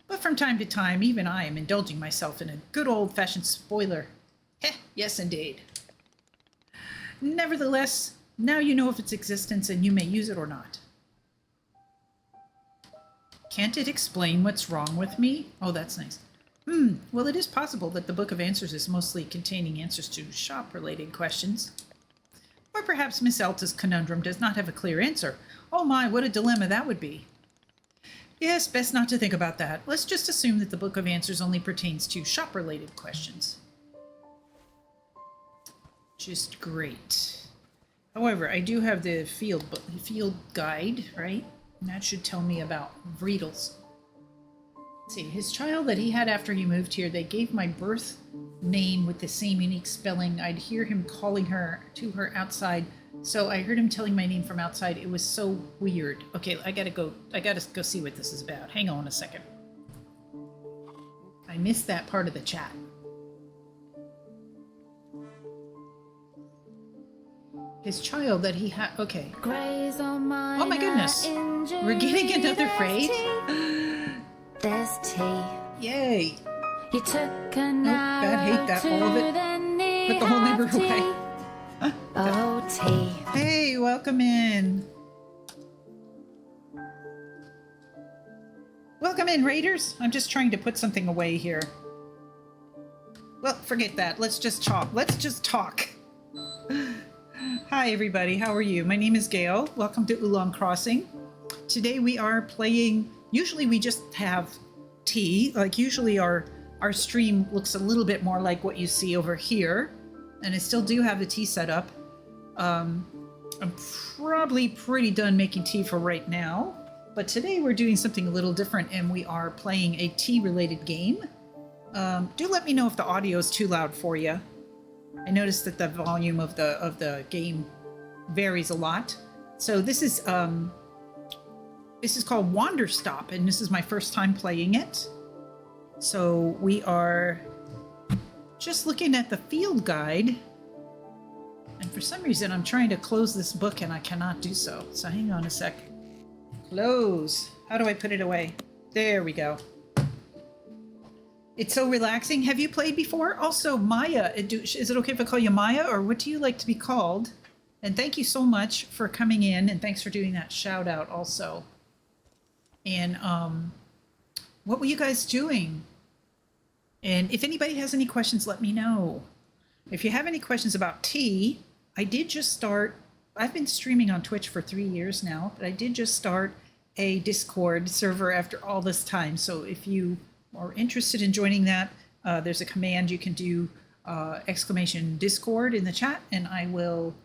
[SPEAKER 1] But from time to time, even I am indulging myself in a good old-fashioned spoiler. Heh, yes indeed. Nevertheless, now you know of its existence and you may use it or not. Can't it explain what's wrong with me? Oh, that's nice. Well, it is possible that the Book of Answers is mostly containing answers to shop-related questions. Or perhaps Miss Alta's conundrum does not have a clear answer. Oh my, what a dilemma that would be. Yes, best not to think about that. Let's just assume that the Book of Answers only pertains to shop-related questions. Just great. However, I do have the field guide, right? And that should tell me about Riedels. Let's see, his child that he had after he moved here, they gave my birth name with the same unique spelling. I'd hear him calling her to her outside, so I heard him telling my name from outside. It was so weird. Okay, I gotta go see what this is about. Hang on a second. I missed that part of the chat. His child that he had. Okay. Oh my goodness. We're getting another raid.
[SPEAKER 4] There's tea.
[SPEAKER 1] Yay.
[SPEAKER 4] You took an
[SPEAKER 1] bad hate that all of it. Put the whole neighborhood away.
[SPEAKER 4] Oh, tea.
[SPEAKER 1] Hey, welcome in. Welcome in, raiders. I'm just trying to put something away here. Well, forget that. Let's just talk. Hi everybody, how are you? My name is Gail. Welcome to Oolong Crossing. Today we are playing, usually we just have tea. Like usually our stream looks a little bit more like what you see over here. And I still do have the tea set up. I'm probably pretty done making tea for right now. But today we're doing something a little different and we are playing a tea related game. Do let me know if the audio is too loud for you. I noticed that the volume of the game varies a lot. So this is called Wanderstop, and this is my first time playing it. So we are just looking at the field guide, and for some reason I'm trying to close this book and I cannot do so. So hang on a sec. Close. How do I put it away? There we go. It's so relaxing. Have you played before? Also, Maya, is it okay if I call you Maya, or what do you like to be called? And thank you so much for coming in, and thanks for doing that shout out also. And what were you guys doing? And if anybody has any questions, let me know. If you have any questions about tea, I did just start, I've been streaming on Twitch for 3 years now, but I did just start a Discord server after all this time. So if you are interested in joining that, there's a command you can do, exclamation Discord in the chat, and I will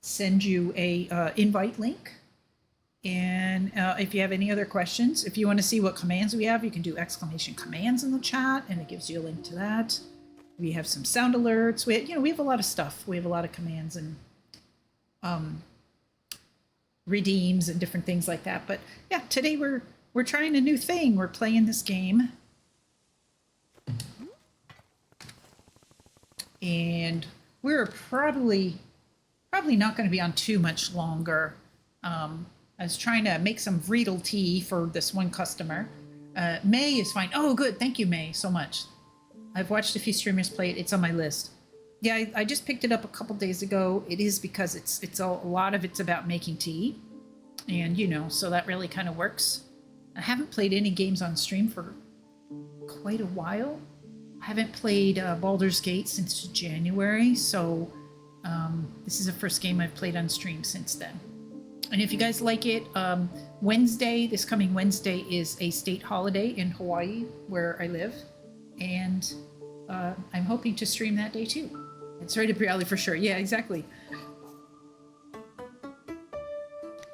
[SPEAKER 1] send you a invite link. And if you have any other questions, if you want to see what commands we have, you can do exclamation commands in the chat, and it gives you a link to that. We have some sound alerts. We have a lot of stuff. We have a lot of commands and redeems and different things like that. But yeah, today we're trying a new thing. We're playing this game. And we're probably not going to be on too much longer. I was trying to make some Vreedle tea for this one customer. May is fine. Oh, good. Thank you, May, so much. I've watched a few streamers play it. It's on my list. Yeah, I just picked it up a couple days ago. It is because it's a lot of it's about making tea. And, so that really kind of works. I haven't played any games on stream for quite a while. I haven't played Baldur's Gate since January, so this is the first game I've played on stream since then. And if you guys like it, this coming Wednesday is a state holiday in Hawaii, where I live, and I'm hoping to stream that day too. It's right up your alley for sure. Yeah, exactly.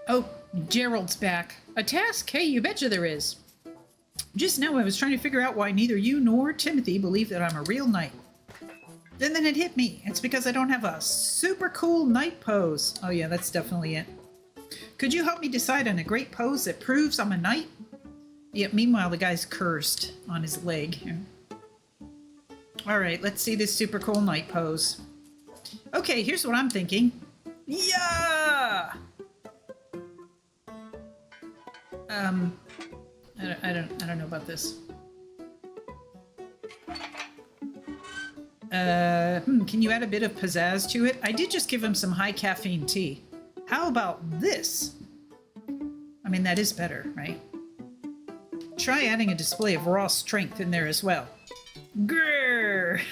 [SPEAKER 1] Oh, Gerald's back. A task? Hey, you betcha there is. Just now I was trying to figure out why neither you nor Timothy believe that I'm a real knight. And then it hit me. It's because I don't have a super cool knight pose. Oh yeah, that's definitely it. Could you help me decide on a great pose that proves I'm a knight? Yeah, meanwhile the guy's cursed on his leg here. Alright, let's see this super cool knight pose. Okay, here's what I'm thinking. Yeah! I don't know about this. Can you add a bit of pizzazz to it? I did just give him some high caffeine tea. How about this? I mean, that is better, right? Try adding a display of raw strength in there as well. Grrr!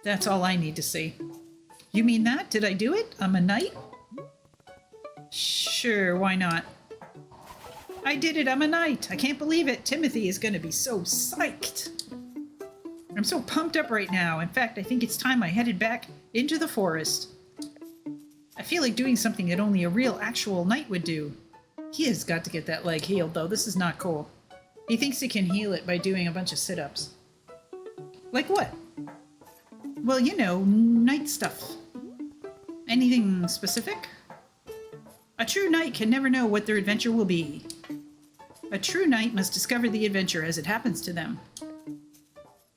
[SPEAKER 1] That's all I need to see. You mean that? Did I do it? I'm a knight? Sure, why not? I did it, I'm a knight. I can't believe it. Timothy is going to be so psyched. I'm so pumped up right now. In fact, I think it's time I headed back into the forest. I feel like doing something that only a real actual knight would do. He has got to get that leg healed, though. This is not cool. He thinks he can heal it by doing a bunch of sit-ups. Like what? Well, knight stuff. Anything specific? A true knight can never know what their adventure will be. A true knight must discover the adventure as it happens to them.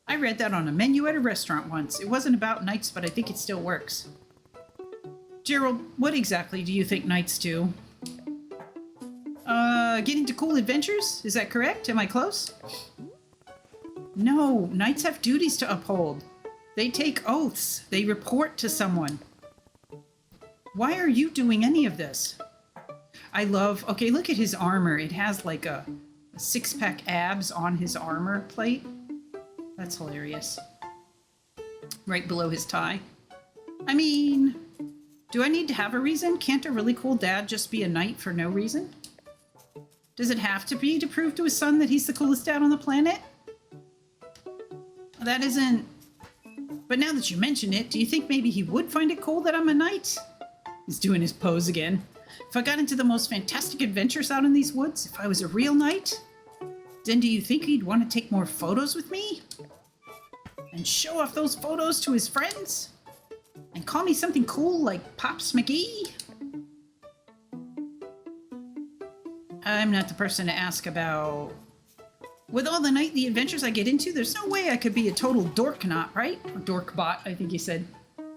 [SPEAKER 1] I read that on a menu at a restaurant once. It wasn't about knights, but I think it still works. Gerald, what exactly do you think knights do? Get into cool adventures? Is that correct? Am I close? No, knights have duties to uphold. They take oaths. They report to someone. Why are you doing any of this? Okay, look at his armor. It has like a six-pack abs on his armor plate. That's hilarious. Right below his tie. I mean, do I need to have a reason? Can't a really cool dad just be a knight for no reason? Does it have to be to prove to his son that he's the coolest dad on the planet? That isn't... But now that you mention it, do you think maybe he would find it cool that I'm a knight? He's doing his pose again. If I got into the most fantastic adventures out in these woods, if I was a real knight, then do you think he'd want to take more photos with me? And show off those photos to his friends? And call me something cool like Pops McGee? I'm not the person to ask about... With all the knightly adventures I get into, there's no way I could be a total dork knot, right? Or dork bot, I think you said.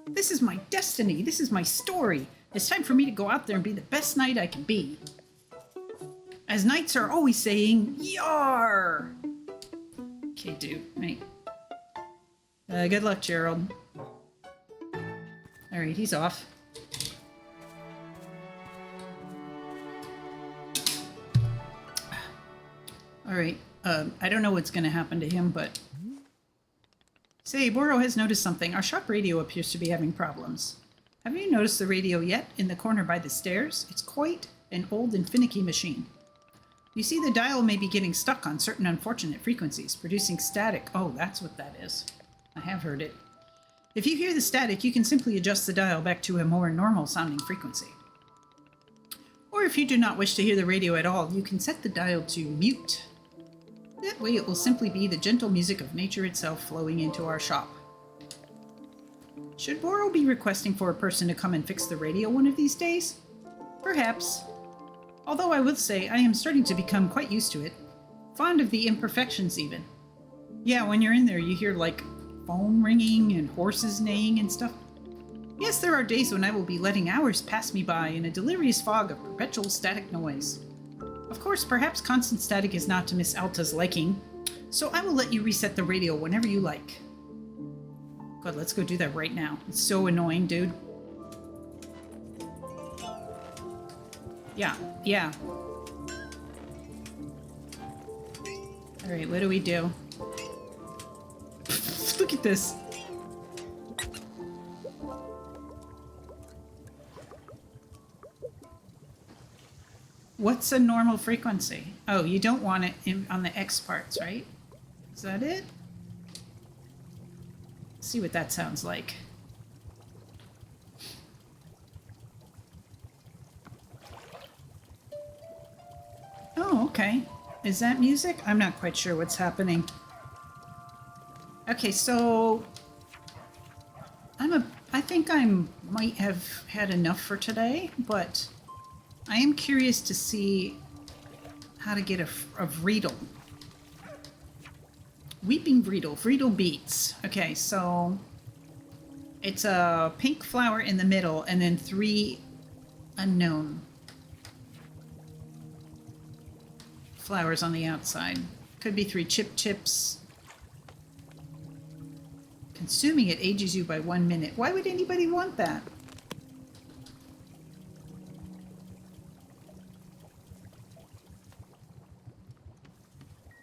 [SPEAKER 1] This is my destiny. This is my story. It's time for me to go out there and be the best knight I can be. As knights are always saying, Yar! Okay, dude, right. Good luck, Gerald. Alright, he's off. Alright, I don't know what's going to happen to him, but... Say, Boro has noticed something. Our shop radio appears to be having problems. Have you noticed the radio yet? In the corner by the stairs? It's quite an old and finicky machine. You see, the dial may be getting stuck on certain unfortunate frequencies, producing static. Oh, that's what that is. I have heard it. If you hear the static, you can simply adjust the dial back to a more normal-sounding frequency. Or if you do not wish to hear the radio at all, you can set the dial to mute. That way it will simply be the gentle music of nature itself flowing into our shop. Should Boro be requesting for a person to come and fix the radio one of these days? Perhaps. Although I will say I am starting to become quite used to it. Fond of the imperfections even. Yeah, when you're in there you hear like phone ringing and horses neighing and stuff. Yes, there are days when I will be letting hours pass me by in a delirious fog of perpetual static noise. Of course, perhaps constant static is not to Miss Alta's liking, so I will let you reset the radio whenever you like. Good, let's go do that right now. It's so annoying, dude. Yeah. Alright, what do we do? Look at this. What's a normal frequency? Oh, you don't want it on the X parts, right? Is that it? Let's see what that sounds like. Oh, okay. Is that music? I'm not quite sure what's happening. Okay, so I think I might have had enough for today, but I am curious to see how to get a Vreedle. Weeping Vreedle. Vreedle beats. Okay, so it's a pink flower in the middle and then 3 unknown flowers on the outside. Could be 3 chips. Consuming it ages you by 1 minute. Why would anybody want that?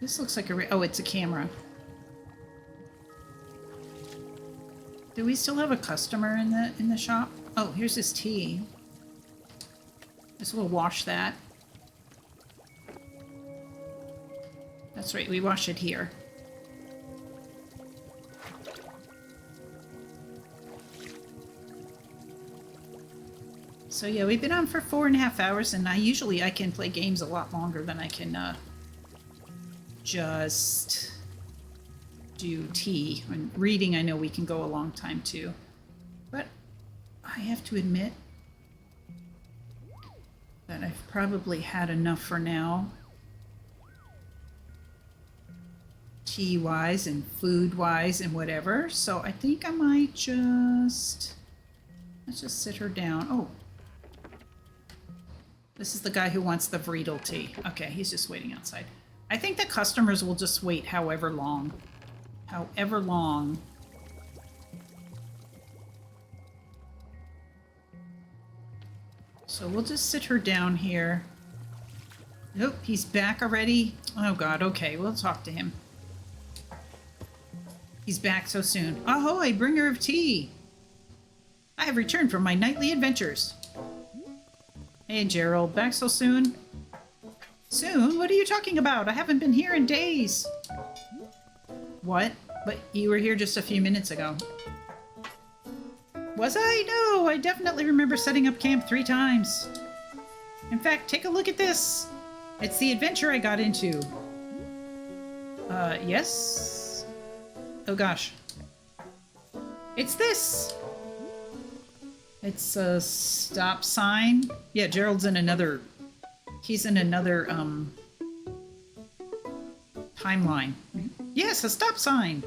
[SPEAKER 1] This looks like oh, it's a camera. Do we still have a customer in the shop? Oh, here's his tea. Guess we'll wash that. That's right, we wash it here. So yeah, we've been on for 4.5 hours, and I can play games a lot longer than I can just do tea. And reading, I know we can go a long time too. But I have to admit that I've probably had enough for now. Tea-wise and food-wise and whatever. So I think I might just... Let's just sit her down. Oh. This is the guy who wants the Vreedle tea. Okay, he's just waiting outside. I think the customers will just wait however long. However long. So we'll just sit her down here. Nope, he's back already. Oh god, okay, we'll talk to him. He's back so soon. Ahoy, bringer of tea! I have returned from my nightly adventures. Hey, Gerald, back so soon? Soon? What are you talking about? I haven't been here in days. What? But you were here just a few minutes ago. Was I? No, I definitely remember setting up camp 3 times. In fact, take a look at this. It's the adventure I got into. Yes? Oh gosh. It's this! It's a stop sign. Yeah, Gerald's in another... He's in another, timeline. Yes, a stop sign!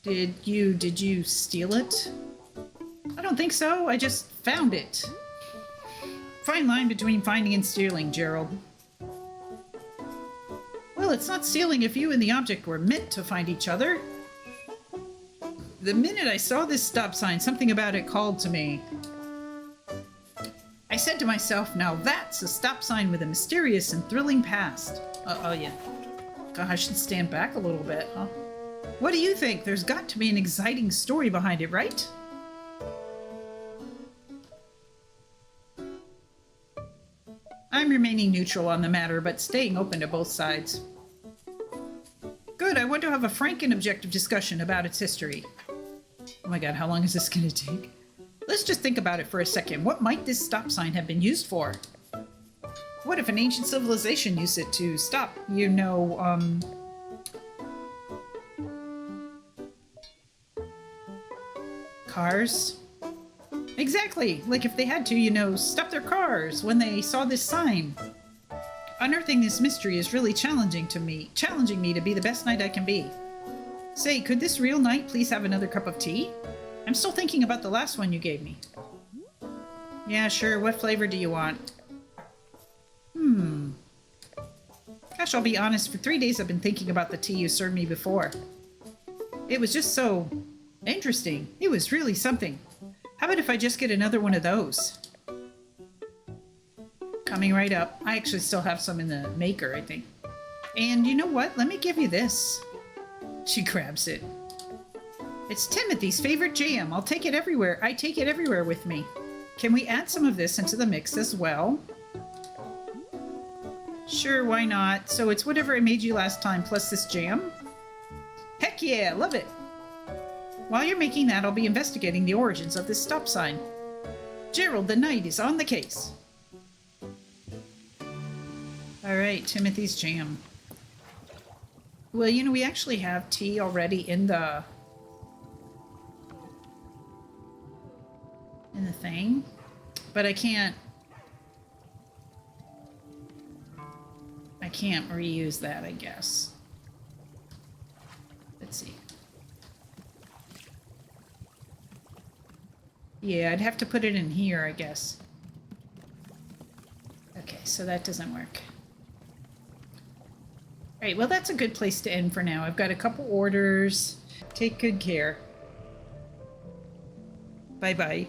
[SPEAKER 1] Did you steal it? I don't think so. I just found it. Fine line between finding and stealing, Gerald. Well, it's not stealing if you and the object were meant to find each other. The minute I saw this stop sign, something about it called to me. I said to myself, now that's a stop sign with a mysterious and thrilling past. Oh yeah. God, I should stand back a little bit, huh? What do you think? There's got to be an exciting story behind it, right? I'm remaining neutral on the matter, but staying open to both sides. Good, I want to have a frank and objective discussion about its history. Oh my god, how long is this gonna take? Let's just think about it for a second. What might this stop sign have been used for? What if an ancient civilization used it to stop, you know, cars? Exactly! Like if they had to, you know, stop their cars when they saw this sign. Unearthing this mystery is really challenging me to be the best knight I can be. Say, could this real knight please have another cup of tea? I'm still thinking about the last one you gave me. Yeah, sure. What flavor do you want? Gosh, I'll be honest. For 3 days I've been thinking about the tea you served me before. It was just so interesting. It was really something. How about if I just get another one of those? Coming right up. I actually still have some in the maker, I think. And you know what? Let me give you this. She grabs it. It's Timothy's favorite jam. I'll take it everywhere. I take it everywhere with me. Can we add some of this into the mix as well? Sure, why not? So it's whatever I made you last time plus this jam? Heck yeah, love it. While you're making that, I'll be investigating the origins of this stop sign. Gerald the Knight is on the case. Alright, Timothy's jam. Well, you know, we actually have tea already in the thing, but I can't reuse that, I guess. Let's see. Yeah, I'd have to put it in here, I guess. Okay, so that doesn't work. Alright, well that's a good place to end for now. I've got a couple orders. Take good care. Bye-bye.